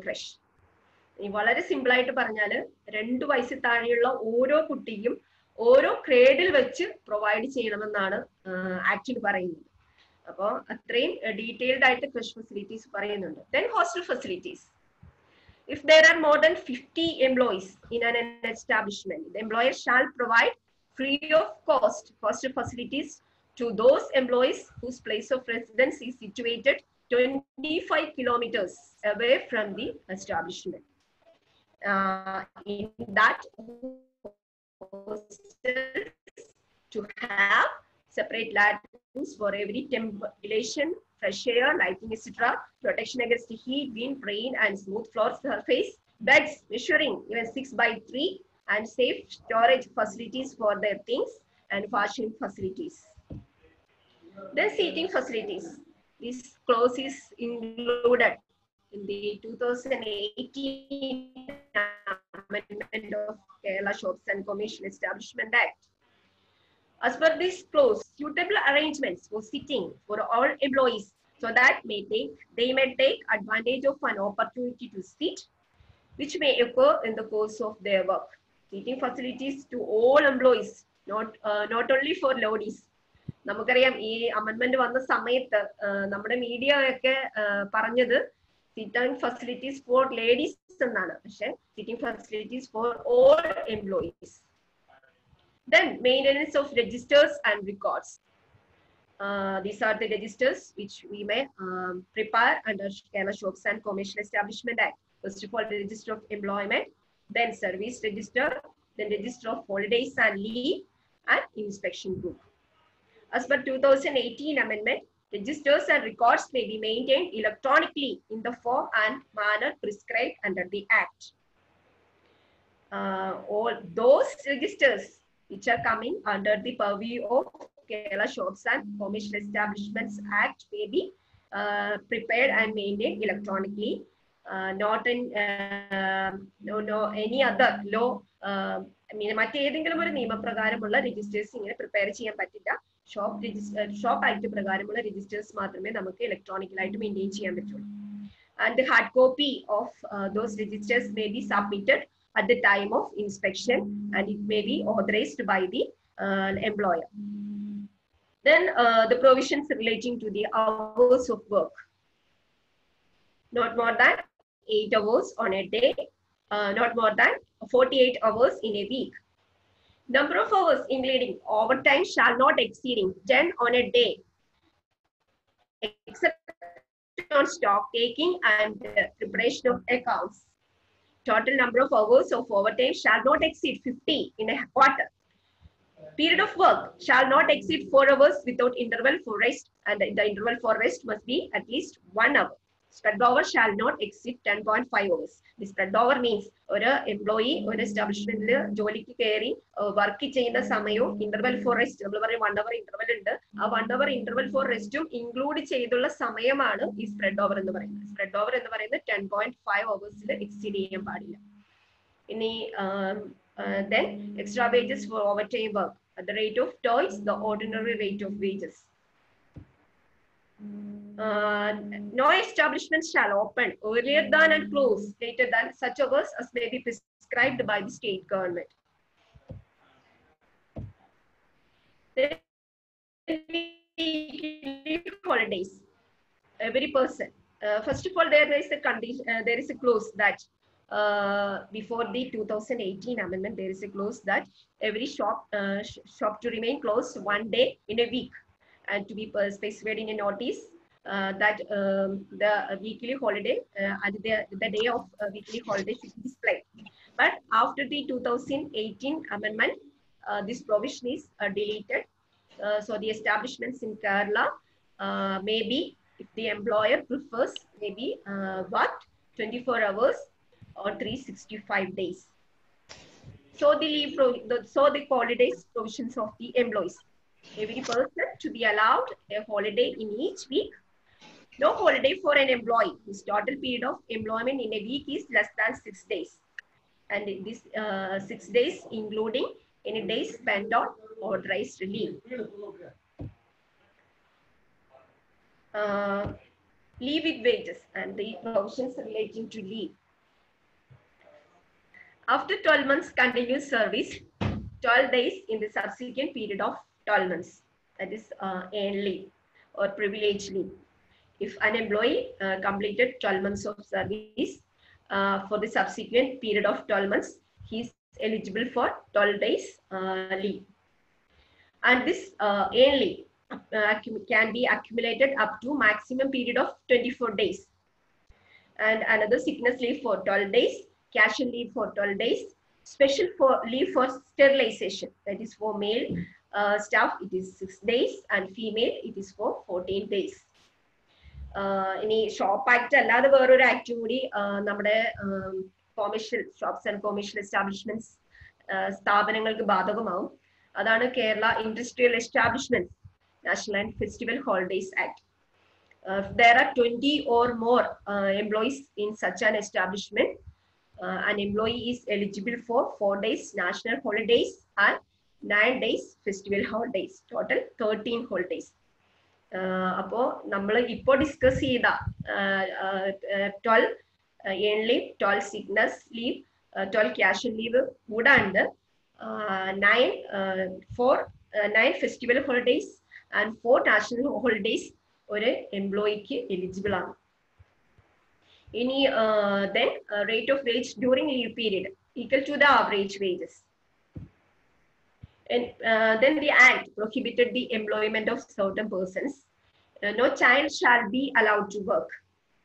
creche. വളരെ simple ആയിട്ട് പറഞ്ഞാല് 2 വയസ്സിൽ താഴെയുള്ള ഓരോ കുട്ടിക്കും ഓരോ ക്രേഡിൽ വെച്ച് provide ചെയ്യണമെന്നാണ് ആക്ച്വലി പറയുന്നത്. അപ്പോൾ അത്രയും ഡീറ്റെയിൽഡ് ആയിട്ട് ക്രഷ് ഫെസിലിറ്റീസ് പറയുന്നുണ്ട്. Then hostel facilities. If there are more than 50 employees in an establishment, the employer shall provide free of cost hostel facilities to those employees whose place of residence is situated 25 kilometers away from the establishment. In that, to have separate latrines for every ventilation, fresh air, lighting, etc., protection against heat, wind, rain, and smooth floor surface, beds measuring even 6x3, and safe storage facilities for their things, and washing facilities. Then seating facilities. This clause is included in the 2018 amendment of Kerala Shops and Commercial Establishment Act. As per this clause, suitable arrangements for sitting for all employees so that they may take advantage of an opportunity to sit, which may occur in the course of their work. Seating facilities to all employees, not only for ladies. നമുക്കറിയാം ഈ അമെൻമെന്റ് വന്ന സമയത്ത് നമ്മുടെ media ഒക്കെ പറഞ്ഞത് sitting facilities for ladies എന്നാണ്, പക്ഷെ sitting facilities for all employees. Then maintenance of registers and records. These are the registers which we may prepare under Kerala Shops and Commercial Establishment Act. First of all, the Register of Employment, then Service Register, then Register of Holidays and Leave, and Inspection Book. As per 2018 amendment, registers and records may be maintained electronically in the form and manner prescribed under the Act. All those registers which are coming under the purview of Kerala Shops and Commercial Establishments Act may be prepared and maintained electronically. Not in no any other law. മറ്റേതെങ്കിലും ഒരു നിയമപ്രകാരമുള്ള registers ഇങ്ങനെ prepare ചെയ്യാൻ പറ്റില്ല. Shop act പ്രകാരമുള്ള registers മാത്രമേ നമുക്ക് ഇലക്ട്രോണിക്കലായിട്ട് maintain ചെയ്യാൻ പറ്റുള്ളൂ. And the hard copy of those registers may be submitted at the time of inspection, and it may be authorized by the employer. Then the provisions relating to the hours of work. Not more than 8 hours on a day, not more than 48 hours in a week. Number of hours including overtime shall not exceeding 10 on a day, except on stock taking and preparation of accounts. Total number of hours of overtime shall not exceed 50 in a quarter. Period of work shall not exceed 4 hours without interval for rest, and the interval for rest must be at least 1 hour. Spread over shall not exceed 10.5 hours. The spread over means ഒരു employee ഒരു establishment ജോലിക്ക് കയറി work ചെയ്യുന്ന സമയവും interval for rest നമ്മൾ പറയും 1 hour interval ഉണ്ട്. ആ 1 hour interval for restഉം include ചെയ്തുള്ള സമയമാണ് ഈ spread over എന്ന് പറയുന്നത്. Spread over എന്ന് പറയുന്നത് 10.5 hoursൽ exceed ചെയ്യാൻ പാടില്ല. ഇനി then extra wages for overtime work at the rate of twice the ordinary rate of wages. No establishment shall open earlier than and close later than such hours as may be prescribed by the state government. Holidays. Every person. First of all, there is a condition. There is a clause that before the 2018 amendment, there is a clause that every shop to remain closed 1 day in a week, and to be specified in a notice. That the weekly holiday and the day of weekly holiday should be displayed. But after the 2018 amendment, this provision is deleted. So the establishments in Kerala maybe, if the employer prefers, maybe worked 24 hours or 365 days. So the the holidays provisions of the employees. Every person to be allowed a holiday in each week. No holiday for an employee whose total period of employment in a week is less than 6 days. And this 6 days including any days spent on authorized leave. Leave with wages and the provisions relating to leave. After 12 months continuous service, 12 days in the subsequent period of 12 months. That is earned leave or privileged leave. If an employee completed 12 months of service for the subsequent period of 12 months, he is eligible for 12 days leave. And this earned leave can be accumulated up to maximum period of 24 days. And another sickness leave for 12 days, casual leave for 12 days, special leave for sterilization. That is for male staff, it is 6 days, and female, it is for 14 days. ഇനി shop act അല്ലാതെ വേറൊരു act കൂടി നമ്മുടെ commercial shops and commercial establishments സ്ഥാപനങ്ങൾക്ക് ബാധകമാവും. അതാണ് Kerala industrial establishment national and festival holidays act. There are 20 or more employees in such an establishment. An employee is eligible for 4 days national holidays and 9 days festival holidays. Total 13 holidays. അപ്പോ നമ്മൾ ഇപ്പോ discuss ചെയ്ത 12 earned leave, 12 sickness leave, 12 casual leave കൂടാണ്ട് 9 festival holidays and 4 national holidays ഒരു എംപ്ലോയിക്ക് eligible ആണ്. ഇനി then rate of wage during leave period equal to the average wages. And then the act prohibited the employment of certain persons. No child shall be allowed to work.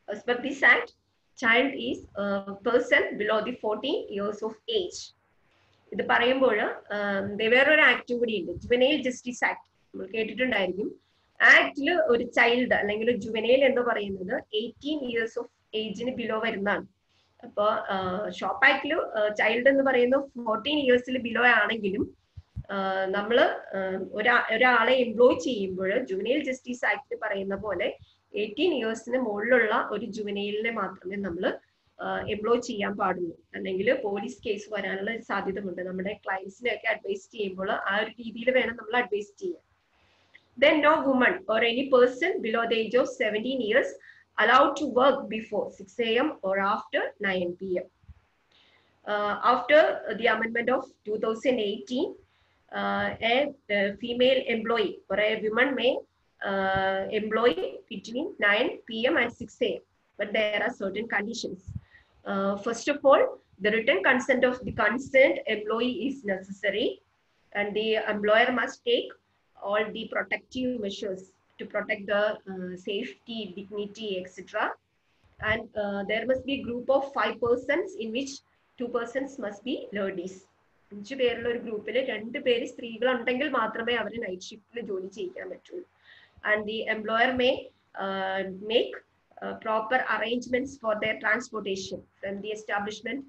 As per this act, child is a person below the 14 years of age. ഇത് പറയുമ്പോൾ വേറൊരു act കൂടി ഉണ്ട്, juvenile justice act. നമ്മൾ കേട്ടിട്ടുണ്ടായിരിക്കും. ആക്ടിൽ ഒരു child അല്ലെങ്കിൽ ഒരു juvenile എന്ന് പറയുന്നത് 18 ഇയേഴ്സ് ഓഫ് ഏജിന് ബിലോ വരുന്നതാണ്. അപ്പൊ ഷോപ്പ് ആക്ടിൽ ചൈൽഡ് എന്ന് പറയുന്നത് 14 ഇയേഴ്സിൽ ബിലോ ആണെങ്കിലും നമ്മള് ഒരാളെ എംപ്ലോയ് ചെയ്യുമ്പോൾ ജുവനൈൽ ജസ്റ്റിസ് ആക്ട് പറയുന്ന പോലെ 18 ഇയേഴ്സിന് മുകളിലുള്ള ഒരു ജുവനൈലിനെ മാത്രമേ നമ്മൾ എംപ്ലോയ് ചെയ്യാൻ പാടുള്ളൂ. അല്ലെങ്കിൽ പോലീസ് കേസ് വരാനുള്ള സാധ്യത ഉണ്ട്. നമ്മുടെ ക്ലയൻസിനെ ഒക്കെ അഡ്വൈസ് ചെയ്യുമ്പോൾ ആ ഒരു രീതിയിൽ വേണം നമ്മൾ അഡ്വൈസ് ചെയ്യാൻ. Then no woman or any person below the age of 17 years allowed to work before 6 a.m. or after 9 p.m. After the amendment of 2018, a female employee or a woman may employ between 9 p.m. and 6 a.m. But there are certain conditions. First of all, the written consent of the concerned employee is necessary, and the employer must take all the protective measures to protect the safety, dignity, etc. And there must be a group of 5 persons in which 2 persons must be ladies. 5 പേരുള്ള ഒരു ഗ്രൂപ്പിൽ 2 പേര് സ്ത്രീകളുണ്ടെങ്കിൽ മാത്രമേ അവർ night ഷിഫ്റ്റിൽ ജോലി ചെയ്യിക്കാൻ പറ്റുള്ളൂ. And the employer may make proper arrangements for their transportation from the establishment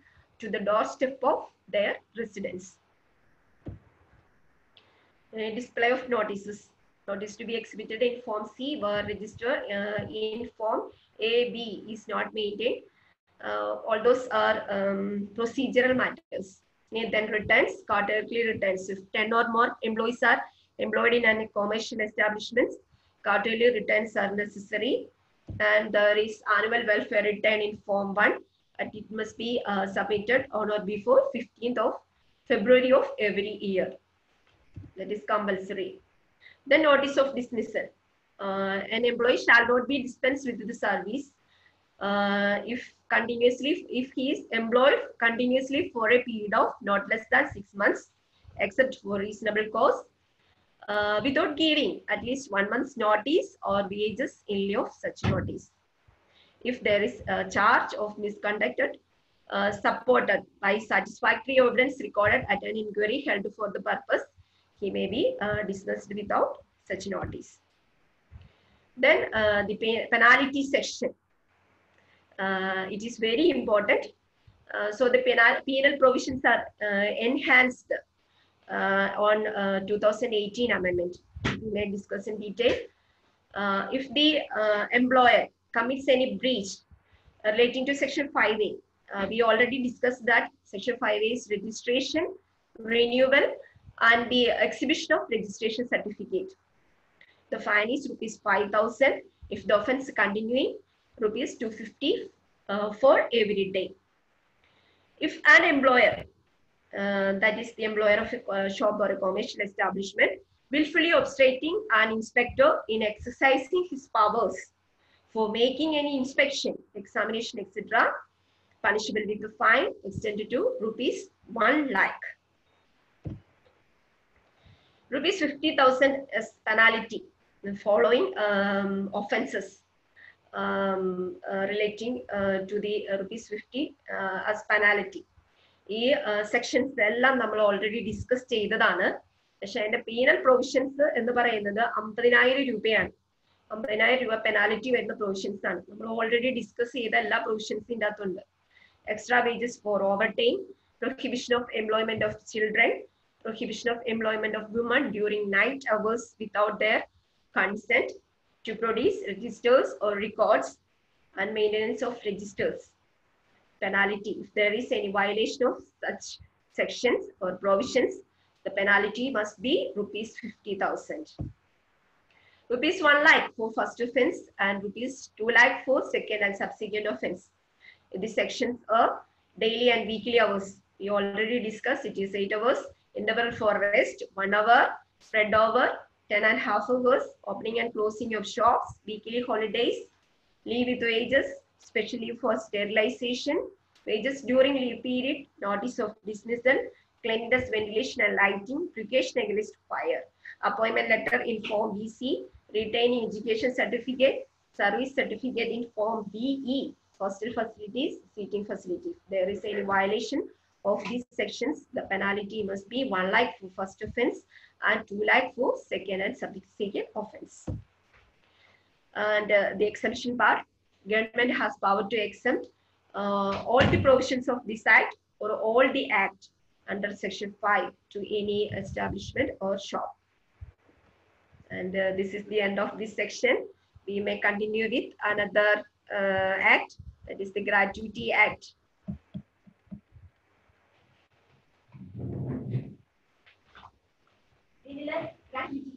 to the doorstep of their residence. Display of notices. Notice to be exhibited in Form C were registered in Form A, B is not maintained. All those are procedural matters. Then returns, categorically returns. If 10 or more employees are employed in any commercial establishments, quarterly returns are necessary. And there is annual welfare return in Form 1, and it must be submitted on or before 15th of February of every year. That is compulsory. The notice of dismissal. An employee shall not be dispensed with the service if he is employed continuously for a period of not less than 6 months, except for reasonable cause, without giving at least 1 month's notice or wages in lieu of such notice. If there is a charge of misconduct supported by satisfactory evidence recorded at an inquiry held for the purpose, he may be dismissed without such notice. Then the penalty section. It is very important. So the penal provisions are enhanced on 2018 amendment. We may discuss in detail. If the employer commits any breach relating to Section 5A, we already discussed that Section 5A is registration, renewal, and the exhibition of registration certificate. The fine is ₹5,000. If the offence continuing, ₹250 for every day. If an employer, that is the employer of a shop or a commercial establishment, willfully obstructing an inspector in exercising his powers for making any inspection, examination, etc., punishable with a fine extended to ₹1 lakh. ₹50,000 as penalty. The following offences relating to the ₹50 as penalty. ഈ sections എല്ലാം നമ്മൾ already discuss ചെയ്തതാണ്. പക്ഷെ അതിന്റെ penal provisions എന്ന് പറയുന്നത് 50,000 രൂപയാണ്. 50,000 രൂപ പെനാലിറ്റി വരുന്ന പ്രൊവിഷൻസ് ആണ്. നമ്മൾ ഓൾറെഡി ഡിസ്കസ് ചെയ്ത എല്ലാ പ്രൊവിഷൻസിൻ്റെ അകത്തുണ്ട്. Extra wages four over time, prohibition of employment of children, prohibition of employment of women during night hours without their consent, to produce registers or records, and maintenance of registers. Penalty. If there is any violation of such sections or provisions, the penalty must be ₹50,000. ₹1 lakh for first offence and ₹2 lakh for second and subsequent offence. These sections are daily and weekly hours. We already discussed it is 8 hours. Interval for rest 1 hour, spread over 10.5 hours, opening and closing of shops, weekly holidays, leave with wages, especially for sterilization, wages during leave period, notice of dismissal, cleanliness, ventilation and lighting, precaution against fire. Appointment letter in Form BC, retaining education certificate, service certificate in Form BE, hostel facilities, seating facilities. There is any violation of these sections, the penalty must be 1 lakh for first offense and 2 lakh for second and subsequent offense. And the exemption part, government has power to exempt all the provisions of this act or all the act under section 5 to any establishment or shop. And this is the end of this section. We may continue with another act, that is the Gratuity Act. Gratuity.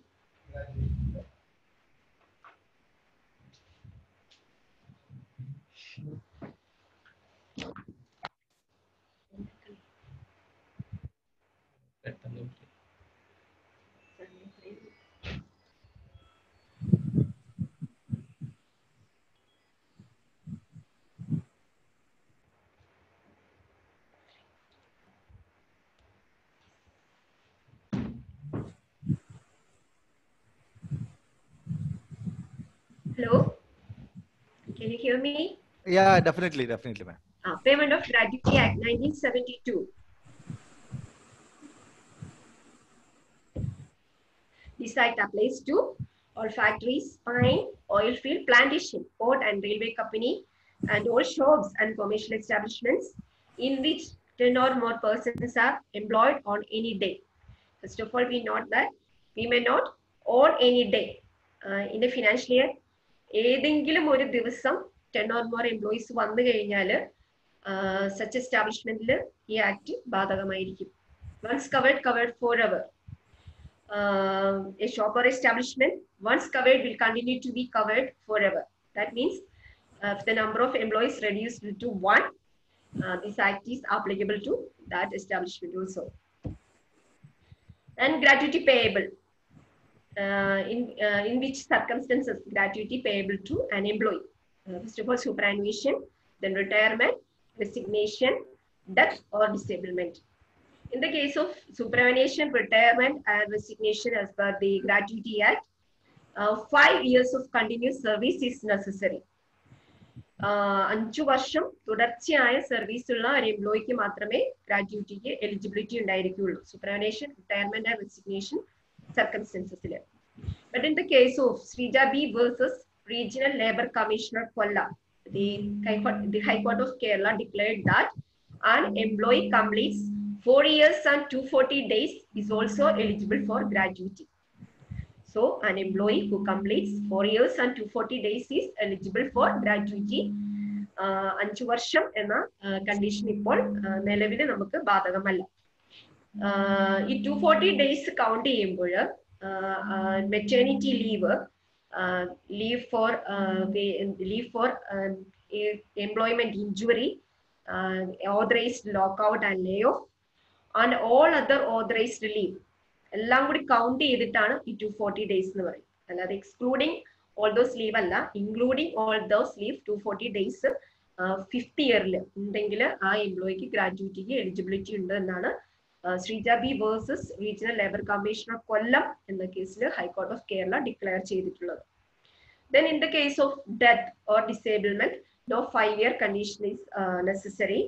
Hello, can you hear me? Yeah, definitely, ma'am. Payment of Gratuity Act 1972. This act applies to all factories, mine, oil field, plantation, port and railway company, and all shops and commercial establishments in which 10 or more persons are employed on any day. First of all, we note that we may not on any day. In the financial year, ഏതെങ്കിലും ഒരു ദിവസം 10 or more employees വന്നു കഴിഞ്ഞാൽ such establishment ഈ act ബാധകമായിരിക്കും. Once covered, covered forever. A shop or establishment, once covered, will continue to be covered forever. That means if the number of employees reduced to 1, this act is applicable to that establishment also. And gratuity payable. In which circumstances gratuity payable to an employee? First of all, superannuation, then retirement, resignation, death or disablement. In the case of superannuation, retirement and resignation as per the Gratuity Act, 5 years of continuous service is necessary. 5 വർഷം തുടർച്ചയായ service ഉള്ള ഒരു എംപ്ലോയിക്ക് മാത്രമേ ഗ്രാറ്റുവിറ്റിക്ക് eligibility ഉണ്ടായിരിക്കുകയുള്ളൂ. Superannuation, retirement and resignation circumstances. But in the case of Srija B versus Regional Labour Commissioner Kolla, the High Court of Kerala declared that an employee completes 4 years and 240 days is also eligible for gratuity. So an employee who completes 4 years and 240 days is eligible for gratuity. 5 വർഷം എന്ന condition ഇപ്പോൾ നിലവിൽ നമുക്ക് ബാധകമല്ല. ഈ 240 days count ചെയ്യുമ്പോൾ maternity leave, leave four employment injury, authorised lockout and Leh of and all other authorised leave എല്ലാം കൂടി കൗണ്ട് ചെയ്തിട്ടാണ് ഈ 240 ഡേയ്സ് എന്ന് പറയും. അല്ലാതെ എക്സ്ക്ലൂഡിങ് ഓൾ ദോസ് ലീവ് അല്ല, including all those leave 240 days 5th ഇയറിൽ ഉണ്ടെങ്കിൽ ആ എംപ്ലോയിക്ക് ഗ്രാറ്റുവിറ്റിക്ക് എലിജിബിലിറ്റി ഉണ്ട് എന്നാണ് Srija B versus Regional Labour Commissioner Kollam എന്ന കേസിൽ ഹൈക്കോർട്ട് ഓഫ് കേരള ഡിക്ലെയർ ചെയ്തിട്ടുള്ളത്. Then in the case of death or disablement, no 5-year condition is necessary.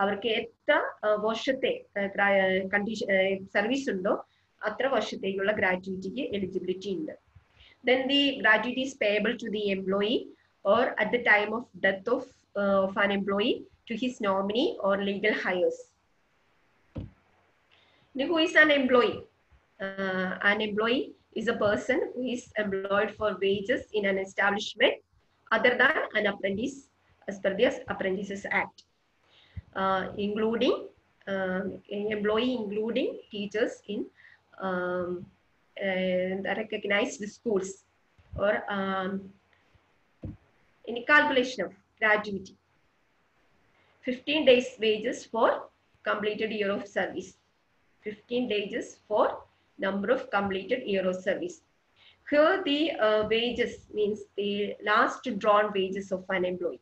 അവർക്ക് എത്ര വർഷത്തെ സർവീസ് ഉണ്ടോ അത്ര വർഷത്തേക്കുള്ള ഗ്രാറ്റുവിറ്റിക്ക് എലിജിബിലിറ്റി ഉണ്ട്. Then the gratuity is payable to the employee or at the time of death of an employee to his nominee or legal heirs. Who is an employee? An employee is a person who is employed for wages in an establishment other than an apprentice as per the Apprentices Act, including employee including teachers in the recognized schools or in calculation of gratuity. 15 days wages for completed year of service. 15 days for number of completed year of service. Here the wages means the last drawn wages of an employee.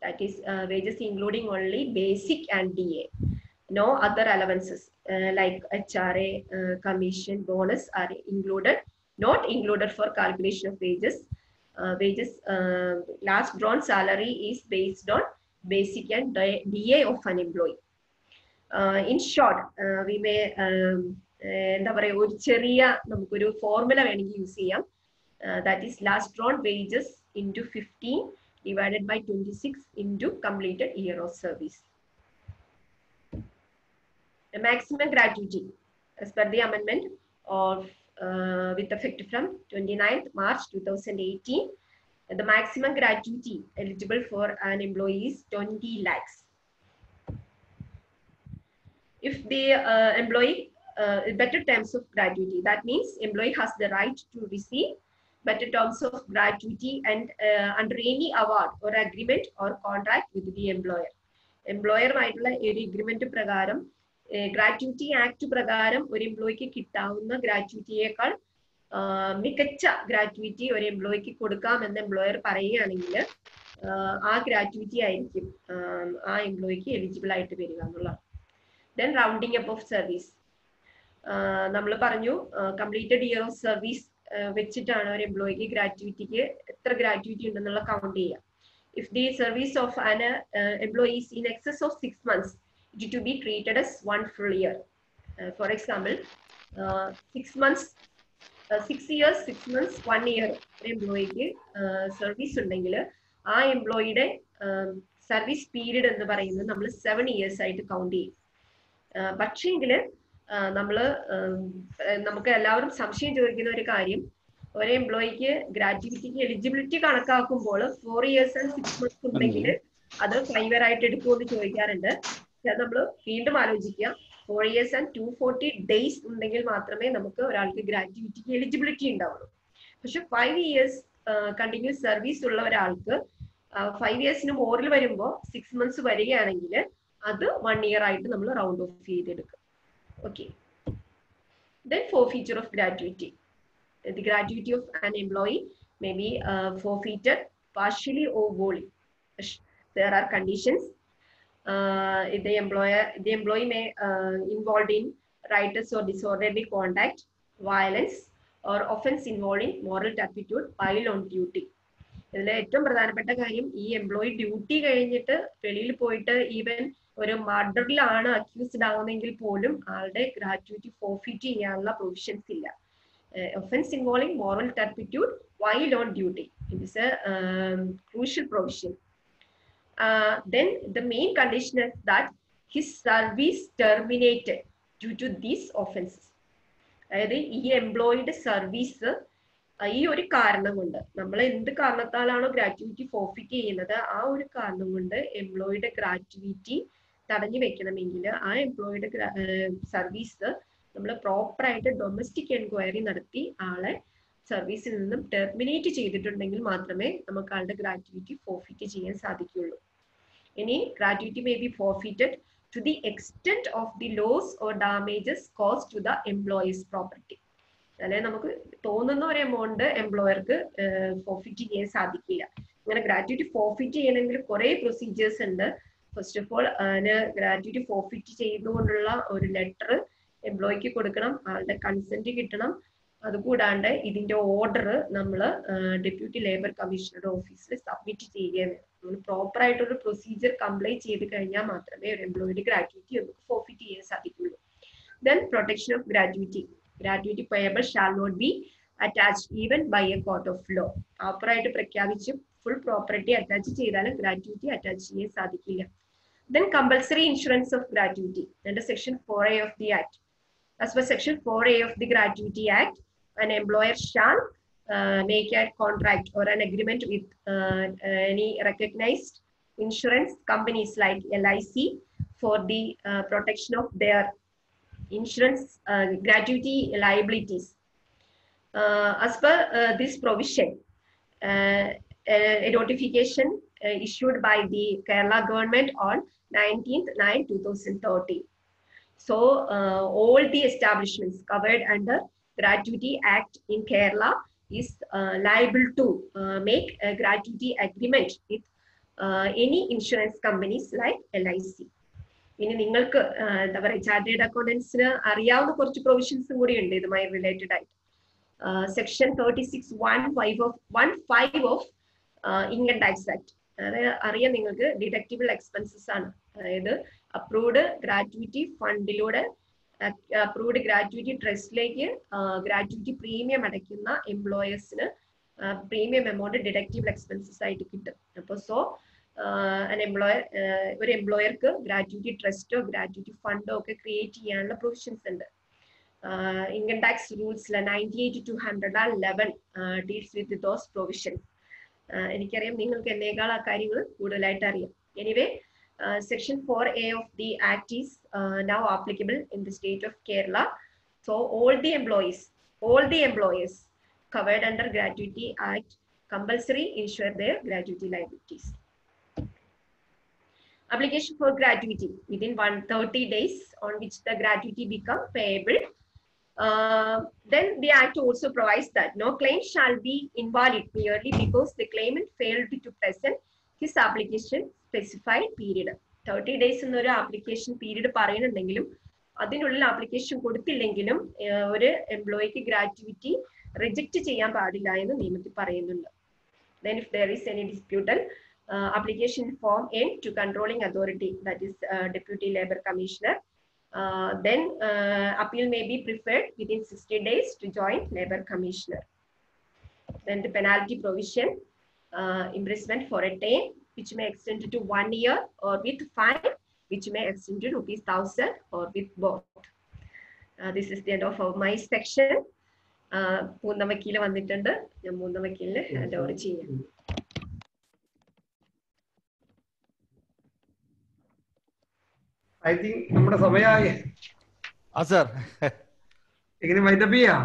That is wages including only basic and DA. No other allowances like HRA, commission, bonus are included, not included for calculation of wages. Last drawn salary is based on basic and DA of an employee. In short, we may എന്താ പറയുക ഒരു ചെറിയ നമുക്കൊരു formula വേണമെങ്കിൽ use ചെയ്യാം. That is last drawn wages into 15 divided by 26 into completed year of service. The maximum gratuity as per the amendment of with effect from 29th March 2018, the maximum gratuity eligible for an employee is 20 lakhs. If the employee better terms of gratuity, that means employee has the right to receive better terms of gratuity and under any award or agreement or contract with the employer. Employer ആയിട്ടുള്ള ഒരു agreement പ്രകാരം gratuity act പ്രകാരം ഒരു എംപ്ലോയിക്ക് കിട്ടാവുന്ന ഗ്രാറ്റുവിറ്റിയേക്കാൾ മികച്ച gratuity ഒരു എംപ്ലോയിക്ക് കൊടുക്കാമെന്ന് employer പറയുകയാണെങ്കിൽ ആ ഗ്രാറ്റുവിറ്റി ആയിരിക്കും ആ എംപ്ലോയിക്ക് എലിജിബിൾ ആയിട്ട് വരിക എന്നുള്ളതാണ്. Then rounding up of service നമ്മൾ പറഞ്ഞു കംപ്ലീറ്റഡ് ഇയർ ഓഫ് സർവീസ് വെച്ചിട്ടാണ് ഒരു എംപ്ലോയിക്ക് ഗ്രാറ്റുവിറ്റിക്ക് എത്ര ഗ്രാറ്റുവിറ്റി ഉണ്ടെന്നുള്ള കൗണ്ട് ചെയ്യുക. If the service of an employees in excess of 6 months, it to be treated as 1 full year. For example, 6 months, 6 years, 6 months, 1 year employee service ഉണ്ടെങ്കിൽ ആ എംപ്ലോയിയുടെ service period എന്ന് പറയുന്നത് നമ്മൾ 7 years ആയിട്ട് കൗണ്ട് ചെയ്യും. പക്ഷേങ്കിൽ നമുക്ക് എല്ലാവരും സംശയം ചോദിക്കുന്ന ഒരു കാര്യം, ഒരു എംപ്ലോയിക്ക് ഗ്രാറ്റുവിറ്റിക്ക് എലിജിബിലിറ്റി കണക്കാക്കുമ്പോൾ 4 years and 6 months ഉണ്ടെങ്കിൽ അത് 5 year ആയിട്ട് എടുക്കുമെന്ന് ചോദിക്കാറുണ്ട്. നമ്മൾ വീണ്ടും ആലോചിക്കുക, 4 years and 240 days ഉണ്ടെങ്കിൽ മാത്രമേ നമുക്ക് ഒരാൾക്ക് ഗ്രാറ്റുവിറ്റിക്ക് എലിജിബിലിറ്റി ഉണ്ടാവുള്ളൂ. പക്ഷെ 5 years കണ്ടിന്യൂസ് സർവീസ് ഉള്ള ഒരാൾക്ക് 5 yearsന് മോറിൽ വരുമ്പോൾ 6 months വരികയാണെങ്കിൽ അത് 1 year ആയിട്ട് നമ്മൾ റൗണ്ട് ഓഫ് ചെയ്തെടുക്കും. Okay. Then forfeiture of gratuity. The gratuity of an employee may be forfeited partially or wholly. There are conditions. If the employee may involved in riotous or disorderly conduct, violence, or offense involving moral turpitude while on duty. ഇതിലെ ഏറ്റവും പ്രധാനപ്പെട്ട കാര്യം, ഈ employee duty കഴിഞ്ഞിട്ട് വെളിയിൽ പോയിട്ട് even ഒരു മർഡറിലാണ് accused ആകുന്നെങ്കിൽ പോലും ആളുടെ ഗ്രാറ്റുവിറ്റി ഫോർഫിറ്റ് ചെയ്യാനുള്ള പ്രൊവിഷൻസ് ഇല്ല. Offense involving moral turpitude while on duty. It is a crucial provision. Then the main condition is that his service terminated due to these offenses. അതായത് ഈ എംപ്ലോയിയുടെ സർവീസ് ഈ ഒരു കാരണം കൊണ്ട്, നമ്മൾ എന്ത് കാരണത്താലാണോ ഗ്രാറ്റുവിറ്റി ഫോർഫിറ്റ് ചെയ്യുന്നത് ആ ഒരു കാരണം കൊണ്ട് എംപ്ലോയിയുടെ ഗ്രാറ്റുവിറ്റി തടഞ്ഞു വെക്കണമെങ്കിൽ ആ എംപ്ലോയിയുടെ സർവീസ് നമ്മൾ പ്രോപ്പറായിട്ട് ഡൊമസ്റ്റിക് എൻക്വയറി നടത്തി ആളെ സർവീസിൽ നിന്നും ടെർമിനേറ്റ് ചെയ്തിട്ടുണ്ടെങ്കിൽ മാത്രമേ നമുക്ക് ആളുടെ ഗ്രാറ്റുവിറ്റി ഫോർഫിറ്റ് ചെയ്യാൻ സാധിക്കുകയുള്ളൂ. ഇനി gratuity may be forfeited to the extent of the loss or damages cause to the employee's property. അല്ലെ നമുക്ക് തോന്നുന്ന ഒരു എമൗണ്ട് എംപ്ലോയർക്ക് ഫോർഫിറ്റ് ചെയ്യാൻ സാധിക്കില്ല. അങ്ങനെ ഗ്രാറ്റുവിറ്റി ഫോർഫിറ്റ് ചെയ്യണമെങ്കിൽ കുറെ പ്രൊസീജിയേഴ്സ് ഉണ്ട്. ഫസ്റ്റ് ഓഫ് ഓൾ അതിന് ഗ്രാറ്റുവിറ്റി ഫോർഫിറ്റ് ചെയ്തുകൊണ്ടുള്ള ഒരു ലെറ്റർ എംപ്ലോയിക്ക് കൊടുക്കണം, ആളുടെ കൺസെന്റ് കിട്ടണം. അതുകൂടാണ്ട് ഇതിന്റെ ഓർഡർ നമ്മൾ ഡെപ്യൂട്ടി ലേബർ കമ്മീഷണറുടെ ഓഫീസിൽ സബ്മിറ്റ് ചെയ്യുകയാണ്. നമ്മൾ പ്രോപ്പർ ആയിട്ടൊരു പ്രൊസീജിയർ കംപ്ലൈ ചെയ്ത് കഴിഞ്ഞാൽ മാത്രമേ ഒരു എംപ്ലോയിയുടെ ഗ്രാറ്റുവിറ്റി നമുക്ക് ഫോർഫിറ്റ് ചെയ്യാൻ സാധിക്കുള്ളൂ. Then protection of gratuity. Gratuity payable shall not be attached even by a court of law. Proper ആയിട്ട് പ്രഖ്യാപിച്ച് ഫുൾ പ്രോപ്പർട്ടി അറ്റാച്ച് ചെയ്താലും ഗ്രാറ്റുവിറ്റി അറ്റാച്ച് ചെയ്യാൻ സാധിക്കില്ല. Then compulsory insurance of gratuity under section 4A of the Act. As per section 4A of the Gratuity Act, an employer shall make a contract or an agreement with any recognized insurance companies like LIC for the protection of their insurance gratuity liabilities. As per this provision, a notification issued by the Kerala government on 19/9/2013. So all the establishments covered under Gratuity Act in Kerala is liable to make a gratuity agreement with any insurance companies like LIC. ഇനി നിങ്ങൾക്ക് എന്താ പറയുക chartered അക്കൗണ്ടൻസിന് അറിയാവുന്ന കുറച്ച് പ്രൊവിഷൻസും കൂടി ഉണ്ട് ഇതുമായി related ആയിട്ട്. Section 36(1)(5) of income tax act. അതായത് അറിയാം നിങ്ങൾക്ക് ഡിഡക്റ്റബിൾ എക്സ്പെൻസസ് ആണ്. അതായത് അപ്രൂവ്ഡ് ഗ്രാറ്റുവിറ്റി ഫണ്ടിലൂടെ അപ്രൂവ്ഡ് ഗ്രാറ്റുവിറ്റി ട്രസ്റ്റിലേക്ക് ഗ്രാറ്റുവിറ്റി പ്രീമിയം അടയ്ക്കുന്ന എംപ്ലോയേഴ്സിന് പ്രീമിയം എമൗണ്ട് ഡിഡക്റ്റബിൾ എക്സ്പെൻസസ് ആയിട്ട് കിട്ടും. അപ്പോൾ ഒരു എംപ്ലോയർക്ക് ഗ്രാറ്റുവിറ്റി ട്രസ്റ്റോ ഗ്രാറ്റുവിറ്റി ഫണ്ടോ ഒക്കെ ക്രിയേറ്റ് ചെയ്യാനുള്ള പ്രൊവിഷൻസ് ഉണ്ട്. ഇൻകം ടാക്സ് റൂൾസിലെ 98-211 ഡീൽസ് വിത്ത് ദോസ് പ്രൊവിഷൻസ്. എനിക്കറിയാം നിങ്ങൾക്ക് എന്നേക്കാൾ ആ കാര്യങ്ങൾ കൂടുതലായിട്ട് അറിയാം. Anyway, Section 4A of the Act is now applicable in the state of Kerala. So all the employees covered under Gratuity Act compulsory insure their gratuity liabilities. Application for gratuity within 130 days on which the gratuity become payable. Then the Act also provides that no claim shall be invalid merely because the claimant failed to present his application specified period. 30 days എന്നൊരു application period പറയുന്നുണ്ടെങ്കിലും അതിനുള്ളിൽ application കൊടുത്തില്ലെങ്കിലും ഒരു എംപ്ലോയിക്ക് gratuity reject ചെയ്യാൻ പാടില്ല എന്ന് നിയമത്തിൽ പറയുന്നുണ്ട്. Then if there is any disputed application form in to controlling authority, that is Deputy Labour Commissioner, then appeal may be preferred within 60 days to Joint Labour Commissioner. Then the penalty provision, imprisonment for a term which may extend to 1 year or with fine which may extend to ₹1,000 or with both. This is the end of my section. മൂന്നാം വക്കീല് വന്നിട്ടുണ്ട്. ഞാൻ മൂന്നാം വക്കീലിന് hand over ചെയ്യാം. I think നമ്മുടെ സമയമായി. Sir. എങ്ങനെ വൈൻഡപ്പ് ചെയ്യാം?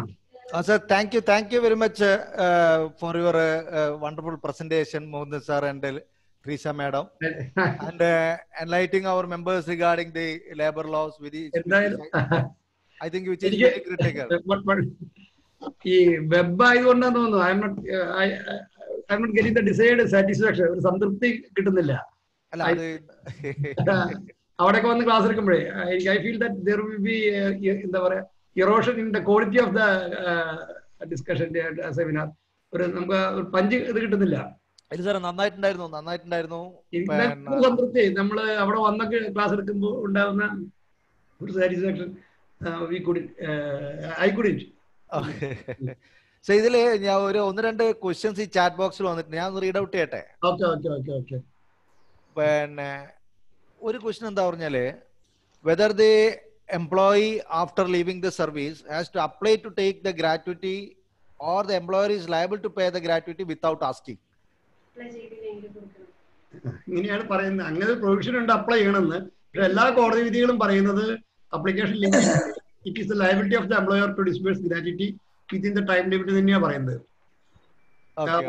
Sir, thank you very much for your wonderful presentation, Mohan sir and Teresa madam, and enlightening our members regarding the labor laws with I think which is very critical. ഈ web ആയതുകൊണ്ടാന്ന് തോന്നുന്നു I'm not getting the desired satisfaction. ഒരു സംതൃപ്തി കിട്ടുന്നില്ല. അവിടെയൊക്കെ വന്ന് class എടുക്കുമ്പോഴേ I feel that there will be എന്താ പറയാ erosion in the quality of the discussion seminar. നമുക്ക് ഒരു പഞ്ച് ഇത് കിട്ടുന്നില്ല. നന്നായിട്ടുണ്ടായിരുന്നു. സംതൃപ്തി നമ്മള് അവിടെ വന്നൊക്കെ ക്ലാസ് എടുക്കുമ്പോൾ ഉണ്ടാവുന്ന ഒരു സാറ്റിസ്ഫാക്ഷൻ ഐ കുഡിന്റ്. ഇതില് ഞാൻ ഒരു 1-2 ക്വസ്റ്റ്യൻസ് ഈ ചാറ്റ് ബോക്സിൽ വന്നിട്ട് ഞാൻ ഒന്ന് റീഡ് ഔട്ട് ചെയ്യട്ടെ. പിന്നെ ഒരു ക്വസ്റ്റ്യൻ എന്താ പറഞ്ഞാല്, whether the employee after leaving the service has to apply to take the gratuity or the employer is liable to pay the gratuity without asking. ഇങ്ങനെയാണ് പറയുന്നത്. അങ്ങനെ ഒരു പ്രൊവിഷൻ ഉണ്ട് അപ്ലൈ ചെയ്യണമെന്ന്. പക്ഷെ എല്ലാ കോടതി വിധികളും പറയുന്നത് application it is the liability of the employer to disburse gratuity within the time limit തന്നെയാണ് പറയുന്നത്.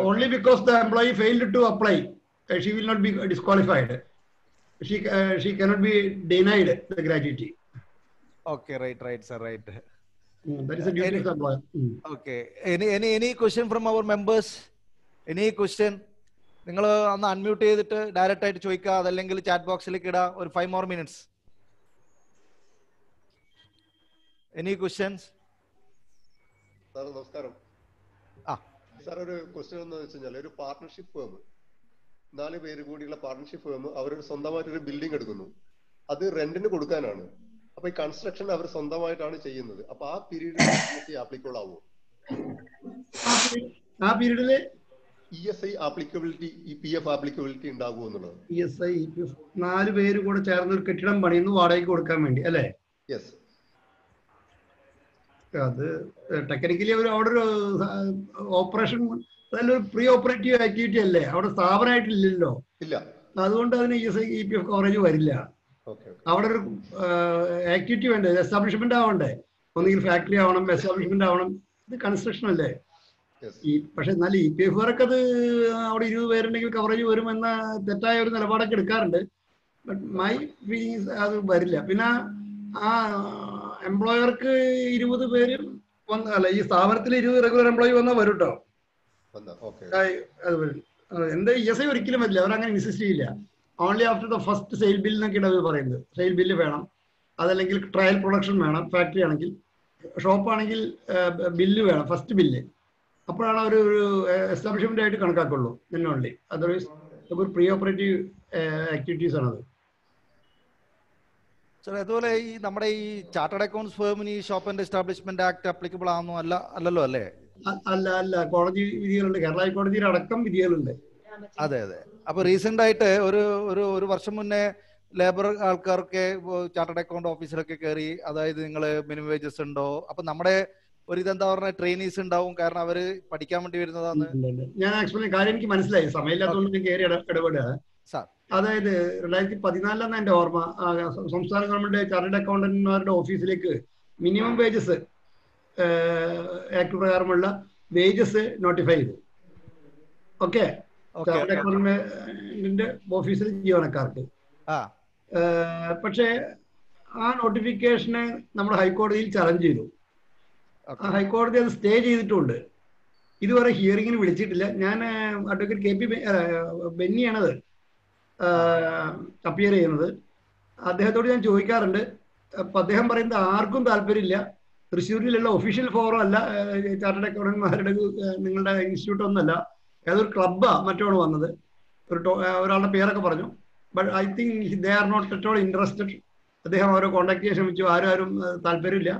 Only because the employee failed to apply, she will not be disqualified. She cannot be denied the gratuity. Okay, right, sir, right. That is the duty of the employer. Okay. Any question from our members? Any question? നിങ്ങൾ ഒന്ന് unmute ചെയ്തിട്ട് direct ആയിട്ട് ചോദിക്കുക, അതല്ലെങ്കിൽ chat ബോക്സിലേക്ക് ഇടാം. ഒരു 5 more minutes. Any questions? Sir, നമസ്കാരം. സാർ, ഒരു ക്വസ്റ്റ്യൻ എന്താ വെച്ച് കഴിഞ്ഞാൽ, ഒരു പാർട്ണർഷിപ്പ് ഫേം 4 പേര് കൂടിയുള്ള പാർട്ണർഷിപ്പ് ഫേം അവർ സ്വന്തമായിട്ടൊരു ബിൽഡിംഗ് എടുക്കുന്നു. അത് റെന്റിന് കൊടുക്കാനാണ്. അപ്പൊ ഈ കൺസ്ട്രക്ഷൻ അവർ സ്വന്തമായിട്ടാണ് ചെയ്യുന്നത്. അപ്പൊ ആ പീരീഡിൽ ആപ്ലിക്കബിൾ ആവുമോ? ആ പീരീഡില് ESI ആപ്ലിക്കബിലിറ്റി, EPF ആപ്ലിക്കബിലിറ്റി ഉണ്ടാകുമോ എന്നുള്ളത്? ESI, EPF 4 പേര് കൂടെ ചേർന്ന് ഒരു കെട്ടിടം പണിയുന്നു വാടകയ്ക്ക് കൊടുക്കാൻ വേണ്ടി അല്ലേ? യെസ്. അത് ടെക്നിക്കലി അവിടെ ഒരു ഓപ്പറേഷൻ ഒരു പ്രീ ഓപ്പറേറ്റീവ് ആക്ടിവിറ്റി അല്ലേ, അവിടെ സ്ഥാപനമായിട്ടില്ലല്ലോ. ഇല്ല. അതുകൊണ്ട് അതിന് ESI EPF കവറേജ് വരില്ല. അവിടെ ഒരു ആക്ടിവിറ്റി വേണ്ടേ, എസ്റ്റാബ്ലിഷ്മെന്റ് ആവണ്ടേ. ഒന്നുകിൽ ഫാക്ടറി ആവണം, എസ്റ്റാബ്ലിഷ്മെന്റ് ആവണം. ഇത് കൺസ്ട്രക്ഷൻ അല്ലേ. പക്ഷെ എന്നാലും EPF കാർക്ക് അത് അവിടെ 20 പേരുണ്ടെങ്കിൽ കവറേജ് വരുമെന്ന തെറ്റായ ഒരു നിലപാടൊക്കെ എടുക്കാറുണ്ട്. ബട്ട് മൈ ഫീലിംഗ്സ് അത് വരില്ല. പിന്നെ ആ എംപ്ലോയർക്ക് 20 പേര് അല്ല, ഈ സ്ഥാപനത്തിൽ 20 റെഗുലർ എംപ്ലോയി വന്നാൽ വരും കേട്ടോ. അത് വരും. എന്താ ESI ഒരിക്കലും വരില്ല, അവരങ്ങനെ ഇൻസിസ്റ്റ് ചെയ്യില്ല. Only after the first sale bill എന്നൊക്കെയാണ് അവർ പറയുന്നത്. സെയിൽ ബില്ല് വേണം, അതല്ലെങ്കിൽ ട്രയൽ പ്രൊഡക്ഷൻ വേണം, ഫാക്ടറി ആണെങ്കിൽ. ഷോപ്പാണെങ്കിൽ ബില്ല് വേണം, ഫസ്റ്റ് ബില്ല്. അപ്പോഴാണ് അവർ ഒരു എസ്റ്റാബ്ലിഷ്മെന്റ് ആയിട്ട് കണക്കാക്കുള്ളൂ, ഓൺലി. അതർവൈസ് ഒരു പ്രീ ഓപ്പറേറ്റീവ് ആക്ടിവിറ്റീസ് ആണത്. സാർ അതുപോലെ ഈ നമ്മുടെ ഈ ചാർട്ടേഡ് അക്കൗണ്ട്സ് ഫേമിന് ഈ shop and establishment act applicable ആണെന്നോ അല്ലല്ലോ അല്ലേ? അല്ല, കോടതി വിധികളുണ്ട്, കേരള ഹൈക്കോടതിയിൽ അടക്കം വിധികളുണ്ട്. അതെ. അപ്പൊ റീസെന്റ് ആയിട്ട് ഒരു വർഷം മുന്നേ ലേബർ ആൾക്കാർക്ക് ചാർട്ടേഡ് അക്കൗണ്ട് ഓഫീസിലൊക്കെ കയറി, അതായത് നിങ്ങൾ മിനിമം വേജസ് ഉണ്ടോ, അപ്പൊ നമ്മുടെ ഒരു ഇതെന്താ പറഞ്ഞ ട്രെയിനീസ് ഉണ്ടാവും, കാരണം അവര് പഠിക്കാൻ വേണ്ടി വരുന്നതാണ്. ഞാൻ ആക്ച്വലി കാര്യം എനിക്ക് മനസ്സിലായി, സമയമില്ലാത്തതുകൊണ്ട് ഞാൻ കയറി ഇടപെടുക. അതായത് 2014 എന്റെ ഓർമ്മ, സംസ്ഥാന ഗവൺമെന്റ് ചാർട്ടേഡ് അക്കൗണ്ടന്റുമാരുടെ ഓഫീസിലേക്ക് മിനിമം വേജസ് ആക്ട് പ്രകാരമുള്ള വേജസ് നോട്ടിഫൈ ചെയ്തു. ഓക്കെ, ചാർട്ടേഡ് അക്കൗണ്ടന്റിന്റെ ഓഫീസിൽ ജീവനക്കാർക്ക്. പക്ഷേ ആ നോട്ടിഫിക്കേഷനെ നമ്മുടെ ഹൈക്കോടതിയിൽ ചലഞ്ച് ചെയ്തു. ആ ഹൈക്കോടതി അത് സ്റ്റേ ചെയ്തിട്ടുണ്ട്. ഇതുവരെ ഹിയറിങ്ങിന് വിളിച്ചിട്ടില്ല. ഞാൻ അഡ്വക്കേറ്റ് KP ബെന്നിയാണത് അപ്പിയർ ചെയ്യുന്നത്. അദ്ദേഹത്തോട് ഞാൻ ചോദിക്കാറുണ്ട്. അപ്പൊ അദ്ദേഹം പറയുന്നത് ആർക്കും താല്പര്യമില്ല, തൃശ്ശൂരിലുള്ള ഒഫീഷ്യൽ ഫോറം അല്ല, ചാർട്ടേഡ് അക്കൗണ്ടന്റ്മാരുടെ നിങ്ങളുടെ ഇൻസ്റ്റിറ്റ്യൂട്ട് ഒന്നല്ല, ഏതൊരു ക്ലബ്ബാ മറ്റോണ് വന്നത്, ഒരാളുടെ പേരൊക്കെ പറഞ്ഞു. But I think they are not at all interested. അദ്ദേഹം അവരെ കോൺടാക്ട് ചെയ്യാൻ ശ്രമിച്ചു, ആരും താല്പര്യമില്ല.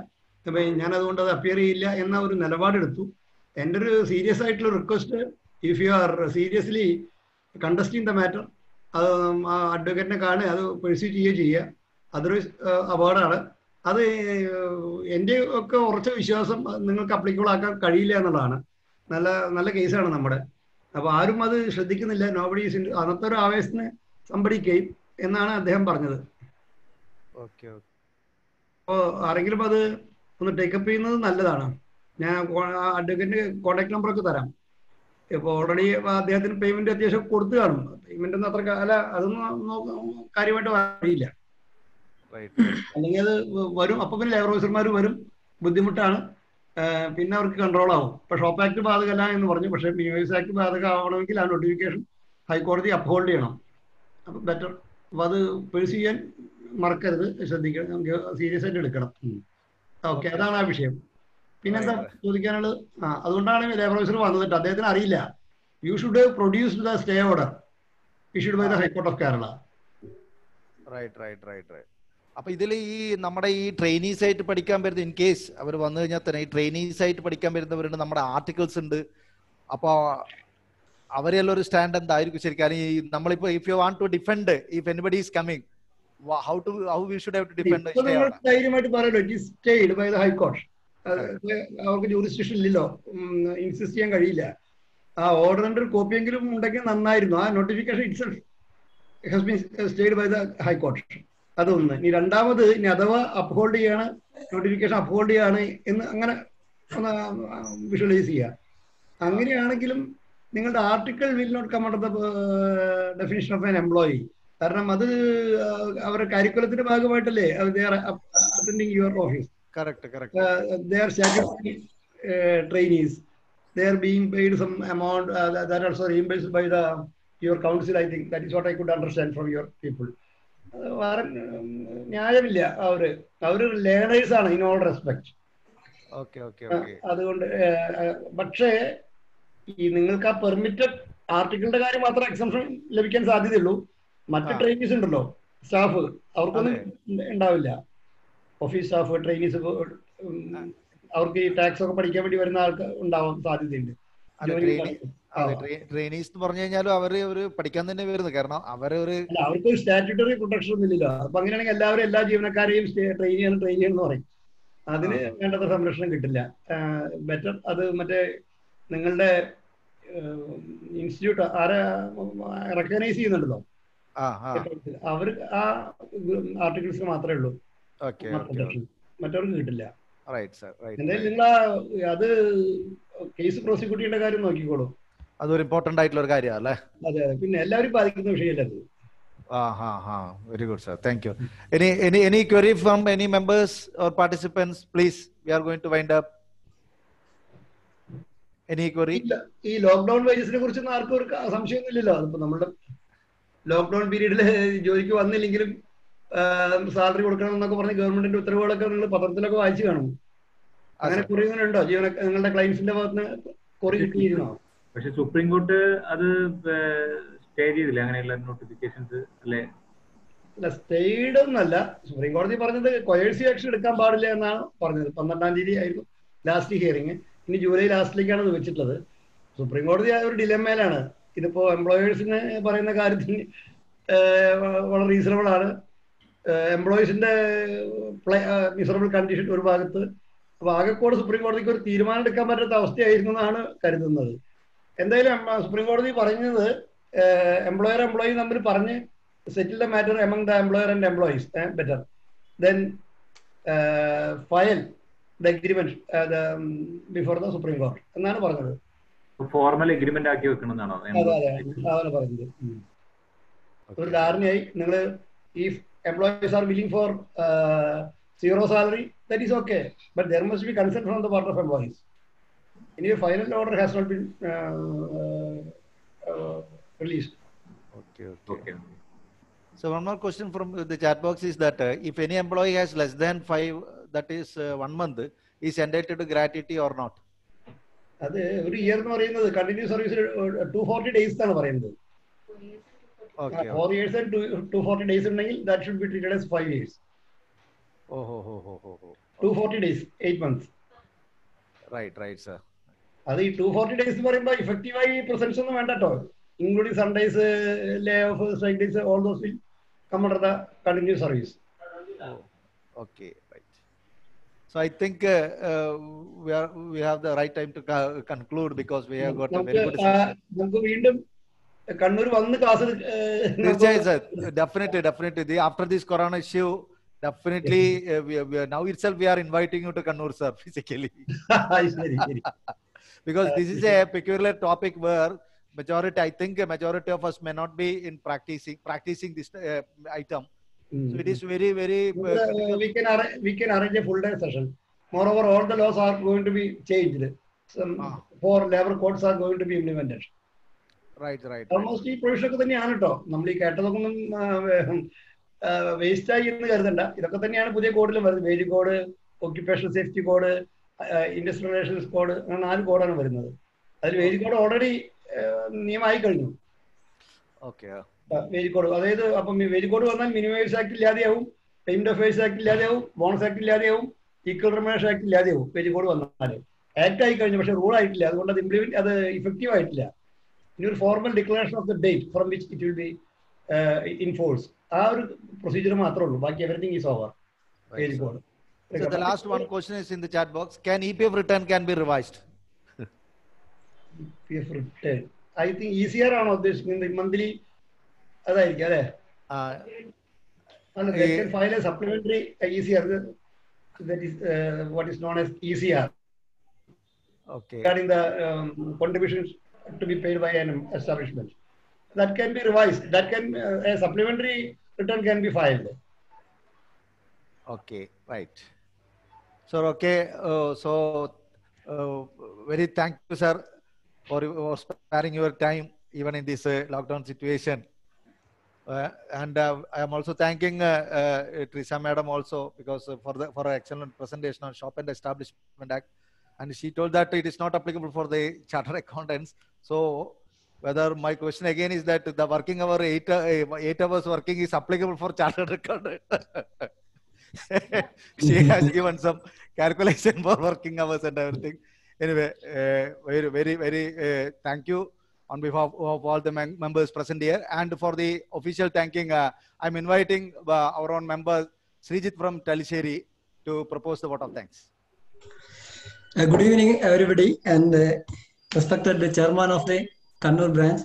അപ്പം ഞാൻ അതുകൊണ്ട് അത് അപ്പിയർ ചെയ്യില്ല എന്ന ഒരു നിലപാടെടുത്തു. എൻ്റെ ഒരു സീരിയസ് ആയിട്ടുള്ള request, if you are seriously contesting the matter, അത് ആ അഡ്വക്കേറ്റിനെ കാണുക, അത് പെർസ്യൂ ചെയ്യുക. അതർവൈസ് അപകടമാണ് അത്. എൻ്റെ ഒക്കെ ഉറച്ച വിശ്വാസം നിങ്ങൾക്ക് അപ്ലിക്കബിൾ ആക്കാൻ കഴിയില്ല എന്നുള്ളതാണ്. നല്ല കേസാണ് നമ്മുടെ. അപ്പൊ ആരും അത് ശ്രദ്ധിക്കുന്നില്ല. നോബഡി അന്നത്തെ ഒരു ആവേശത്തിന് സംഭരിക്കുകയും എന്നാണ് അദ്ദേഹം പറഞ്ഞത്. അപ്പോൾ ആരെങ്കിലും അത് ഒന്ന് ടേക്കപ്പ് ചെയ്യുന്നത് നല്ലതാണ്. ഞാൻ അഡ്വക്കേറ്റിന് കോൺടാക്ട് നമ്പറൊക്കെ തരാം. ഇപ്പോൾ ഓൾറെഡി അദ്ദേഹത്തിന് പേയ്മെന്റ് അത്യാവശ്യം കൊടുത്തു കാണും. പേയ്മെന്റ് ഒന്നും അത്ര അതൊന്നും കാര്യമായിട്ട് അറിയില്ല. അല്ലെങ്കിൽ അത് വരും, അപ്പൊ പിന്നെ ലേബർ ഓഫീസർമാർ വരും, ബുദ്ധിമുട്ടാണ്. പിന്നെ അവർക്ക് കൺട്രോൾ ആവും. ഇപ്പൊ ഷോപ്പ് ആക്ട് ബാധകമല്ല എന്ന് പറഞ്ഞു, പക്ഷേ മിനിമം ആക്ട് ബാധകമാവണമെങ്കിൽ ആ നോട്ടിഫിക്കേഷൻ ഹൈക്കോടതി അപ്ഹോൾഡ് ചെയ്യണം. അപ്പൊ ബെറ്റർ. അപ്പൊ അത് പേഴ്സ് ചെയ്യാൻ മറക്കരുത്, ശ്രദ്ധിക്കണം, നമുക്ക് സീരിയസ് ആയിട്ട് എടുക്കണം. ഓക്കെ, അതാണ് ആ വിഷയം. പിന്നെന്താ ചോദിക്കാനുള്ളത്? അതുകൊണ്ടാണ് ലേബർ ഓഫീസർ വന്നിട്ട് അദ്ദേഹത്തിന് അറിയില്ല. You should produce the stay order issued by the high court of Kerala. Right. അപ്പൊ ഇതിൽ ഈ നമ്മുടെ ഈ ട്രെയിനീസ് ആയിട്ട് പഠിക്കാൻ വരുന്ന, ഇൻ കേസ് അവർ വന്നു കഴിഞ്ഞാൽ തന്നെ ഈ ട്രെയിനീസ് ആയിട്ട് പഠിക്കാൻ വരുന്നവരുണ്ട്, നമ്മുടെ ആർട്ടിക്കിൾസ് ഉണ്ട്. അപ്പൊ അവരെല്ലാം ഒരു സ്റ്റാൻഡ് എന്തായിരിക്കും ശരിക്കും? ഈ നമ്മളിപ്പോ if you want to defend, if anybody is coming, how we should have to defend the stay order? ധൈര്യമായിട്ട് പറയല്ലോ, it is stayed by the high court. അവർക്ക് ജൂറിസ്ഡിക്ഷൻ ഇല്ലല്ലോ, ഇൻസിസ്റ്റ് ചെയ്യാൻ കഴിയില്ല. ആ ഓർഡറിന്റെ ഒരു കോപ്പിയെങ്കിലും ഉണ്ടെങ്കിൽ നന്നായിരുന്നു. ആ notification itself has been stayed by the high court. അതൊന്ന്. ഇനി രണ്ടാമത്, ഇനി അഥവാ അപ്ഹോൾഡ് ചെയ്യാണ്, നോട്ടിഫിക്കേഷൻ അപ്ഹോൾഡ് ചെയ്യാണ് എന്ന് അങ്ങനെ ഒന്ന് വിഷ്വലൈസ് ചെയ്യുക. അങ്ങനെയാണെങ്കിലും നിങ്ങളുടെ article will not come under the definition of an employee. കാരണം അത് അവരുടെ കരിക്കുലത്തിന്റെ ഭാഗമായിട്ടല്ലേ attending your office. They are statutory trainees. They are being paid some amount that also reimbursed by your council. I think that is what I could understand from your people. ന്യായമില്ല. അവര് learners ആണ് in all respect. അതുകൊണ്ട് പക്ഷേ ഈ നിങ്ങൾക്ക് ആ permitted ആർട്ടിക്കിളിന്റെ കാര്യം മാത്രം exemption ലഭിക്കാൻ സാധ്യതയുള്ളൂ. മറ്റ് ട്രെയിനീസ് ഉണ്ടല്ലോ, സ്റ്റാഫ്, അവർക്കൊന്നും ഉണ്ടാവില്ല. ഓഫീസ് സ്റ്റാഫ്, ട്രെയിനീസ്, അവർക്ക് ഈ ടാക്സ് ഒക്കെ പഠിക്കാൻ വേണ്ടി വരുന്ന ആൾക്ക് ഉണ്ടാവാൻ സാധ്യതയുണ്ട്. ട്രെയിനീസ് എന്ന് പറഞ്ഞു കഴിഞ്ഞാൽ അവര് പഠിക്കാൻ തന്നെ വരുന്നത്, കാരണം അവർക്ക് സ്റ്റാറ്റ്യൂട്ടറി പ്രൊട്ടക്ഷൻ ഒന്നും ഇല്ലല്ലോ. അപ്പൊ അങ്ങനെയാണെങ്കിൽ എല്ലാവരും എല്ലാ ജീവനക്കാരെയും ട്രെയിൻ എന്ന് പറയും. അതിന് വേണ്ടത്ര സംരക്ഷണം കിട്ടില്ല. ബെറ്റർ അത് മറ്റേ നിങ്ങളുടെ ഇൻസ്റ്റിറ്റ്യൂട്ട് ആരെ റെക്കഗ്നൈസ് ചെയ്യുന്നുണ്ടല്ലോ, അവർ ആ ആർട്ടിക്കിൾസിന് മാത്രമേ ഉള്ളൂ പ്രൊട്ടക്ഷൻ, മറ്റവർക്ക് കിട്ടില്ല. എന്തായാലും നിങ്ങൾ അത് കേസ് പ്രോസിക്യൂട്ട് ചെയ്യേണ്ട കാര്യം നോക്കിക്കോളൂ. അതൊരു ഇമ്പോർട്ടന്റ് ആയിട്ടുള്ള ഒരു കാര്യമാണ് അല്ലേ? അതെ, പിന്നെ എല്ലാവരും ബാധിക്കുന്ന വിഷയമല്ല അത്. Very good, sir. Thank you. Any query from any members or participants, please? We are going to wind up. Any query? ഈ ലോക്ക്ഡൌൺ വേജസിനെ കുറിച്ചൊന്നും ആർക്കും ഒരു സംശയമൊന്നുമില്ലല്ലോ. അതിപ്പോ നമ്മുടെ ലോക്ക്ഡൌൺ പീരീഡിൽ ജോലിക്ക് വന്നില്ലെങ്കിലും സാലറി കൊടുക്കണം എന്നൊക്കെ പറഞ്ഞ് ഗവൺമെന്റിന്റെ ഉത്തരവുകളൊക്കെ നിങ്ങൾ പത്രത്തിലൊക്കെ വായിച്ചു കാണും. അങ്ങനെ കുറി ഉണ്ടോ നിങ്ങളുടെ ക്ലയൻസിന്റെ ഭാഗത്ത് കുറി കിട്ടിയിരുന്നോ? പക്ഷെ സുപ്രീം കോർട്ട് അത് സ്റ്റേ ചെയ്തില്ല അങ്ങനെയുള്ള നോട്ടിഫിക്കേഷൻസ് അല്ലേ? അല്ല, സ്റ്റേഡ് ഒന്നല്ല. സുപ്രീം കോടതി പറഞ്ഞത് കൊയേഴ്സീവ് ആക്ഷൻ എടുക്കാൻ പാടില്ല എന്നാണ് പറഞ്ഞത്. 12-ാം തീയതി ആയിരുന്നു ലാസ്റ്റ് ഹിയറിംഗ്. ഇനി ജൂലൈ ലാസ്റ്റിലേക്കാണ് ഇത് വെച്ചിട്ടുള്ളത്. സുപ്രീം കോടതി ആ ഒരു ഡിലമ്മയിലാണ്. ഇതിപ്പോ എംപ്ലോയേഴ്സിന് പറയുന്ന കാര്യത്തിന് വളരെ റീസണബിൾ ആണ്. എംപ്ലോയീസിന്റെ മിസറബിൾ കണ്ടീഷൻ ഒരു ഭാഗത്ത്. അപ്പൊ ആകെക്കോട് സുപ്രീം കോടതിക്ക് ഒരു തീരുമാനം എടുക്കാൻ പറ്റാത്ത അവസ്ഥയായിരുന്നു എന്നാണ് കരുതുന്നത്. എന്തായാലും സുപ്രീം കോടതി പറഞ്ഞത് എംപ്ലോയി തമ്മിൽ പറഞ്ഞ് settle the matter among the employer and employees better then file the agreement before the Supreme Court എന്നാണ് പറഞ്ഞത്. ഫോർമൽ എഗ്രിമെന്റ് ആക്കി വെക്കണം എന്നാണോ? അതാണ് പറഞ്ഞത്. ഒരു ധാരണയായി നിങ്ങൾ if employees are willing for zero salary, that is okay, but there must be consent from the part of employees. Anyway, final order has not been released. Okay. So one more question from the chat box is that if any employee has less than 5, that is 1 month, is entitled to gratuity or not? അത് ഒരു year എന്ന് പറയുന്നത് continuous സർവീസിൽ 240 days ആണ് പറയുന്നത്. 4 years and 240 days ഉണ്ടെങ്കിൽ that should be treated as 5 years. 240 days, 8 months. Right, sir. അത് ഈ 240 days എന്ന് പറയുമ്പോൾ ഇഫക്റ്റീവായി പ്രസൻസ് ഒന്നും വേണ്ട കേട്ടോ. Including Sundays, Leh of, strike days, all those will come under the continuous service. Okay, right. So I think we have the right time to conclude because we have got a very good discussion. നമുക്ക് വീണ്ടും കണ്ണൂർ വന്ന് class definitely after this corona issue definitely now itself we are inviting you to Kannur, sir, physically. Because this is a peculiar topic where I think a majority of us may not be in practicing this item. So it is very we can arrange a full day session. Moreover, all the laws are going to be changed. Some 4 labor codes are going to be implemented. Right. Almost ഈ പ്രൊവിഷനൊക്കെ തന്നെയാണ് കേട്ടോ. നമ്മൾ ഈ കേട്ടതൊന്നും waste ആയി എന്ന് കരുതണ്ട. ഇതൊക്കെ തന്നെയാണ് പുതിയ കോഡിലും വരുന്നത്. Wage code, occupational safety code, industrial relations code, അങ്ങനെ 4 കോഡാണ് വരുന്നത്. അതിൽ വേജ് കോഡ് ഓൾറെഡി നിയമമായി കഴിഞ്ഞു. വേജ് കോഡ്, അതായത് അപ്പം വേജ് കോഡ് വന്നാൽ മിനിമം വേജ് ആക്ട് ഇല്ലാതെയാവും, പേയ്മെന്റ് ഓഫ് വേജ് ആക്ട് ഇല്ലാതെയാവും, ബോണസ് ആക്ട് ഇല്ലാതെയാവും, ഈക്വൽ റിമ്യൂണറേഷൻ ആക്ട് ഇല്ലാതെയാവും. വേജ് കോഡ് വന്നാൽ ആക്ട് ആയി കഴിഞ്ഞു, പക്ഷെ റൂൾ ആയിട്ടില്ല. അതുകൊണ്ട് അത് ഇഫക്റ്റീവ് ആയിട്ടില്ല. ഇനി ഒരു formal declaration of the date from which it will be in force, ആ ഒരു പ്രൊസീജിയർ മാത്രമേ ഉള്ളൂ. ബാക്കി everything is over. Wage code. So the last one question is in the chat box. Can EPF return can be revised? EPF return, I think easier ആണോ ഉദ്ദേശിക്കുന്നത്? Monthly അതായിരിക്കും അല്ലേ? They can file a supplementary ECR, that is what is known as ECR. Regarding the contributions to be paid by an establishment. That can be revised. That can a supplementary return can be filed. Right. So very thank you, sir, for sparing your time even in this lockdown situation. And I am also thanking Teresa Madam also because for her excellent presentation on Shop and Establishment Act. And she told that it is not applicable for the chartered accountants. So whether my question again is that the working hour 8 hours working is applicable for chartered accountant. She has given some calculation for working hours and everything. Anyway, very thank you on behalf of all the members present here. And for the official thanking, I'm inviting our own member Srijit from Taliseri to propose the vote of thanks. Good evening, everybody, and respected the chairman of the Kannur branch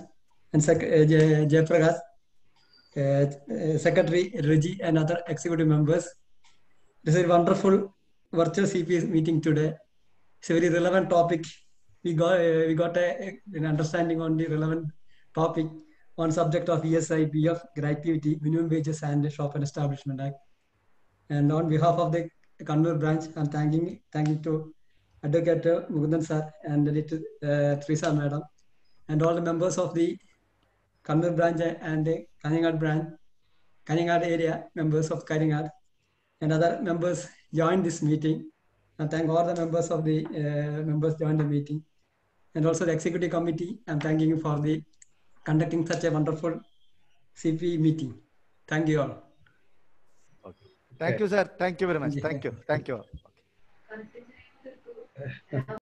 and Jayaprakash, Secretary Reggie, and other executive members. This is a wonderful virtual CPS meeting today. It's a very relevant topic. We got an understanding on the relevant topic on subject of ESI, PF, gratuity, minimum wages, and the Shop and Establishment Act. And on behalf of the Kannur branch, I'm thanking to Advocate Mukundan sir and Teresa Madam and all the members of the Kannur branch and Kanyanad branch, Kanyanad area members of Kanyanad and other members joined this meeting. And thank all the members of the members joined the meeting. And also the executive committee, I'm thanking you for the conducting such a wonderful CP meeting. Thank you all. Okay. Thank you, sir. Thank you very much. Thank you. Thank you all. Okay.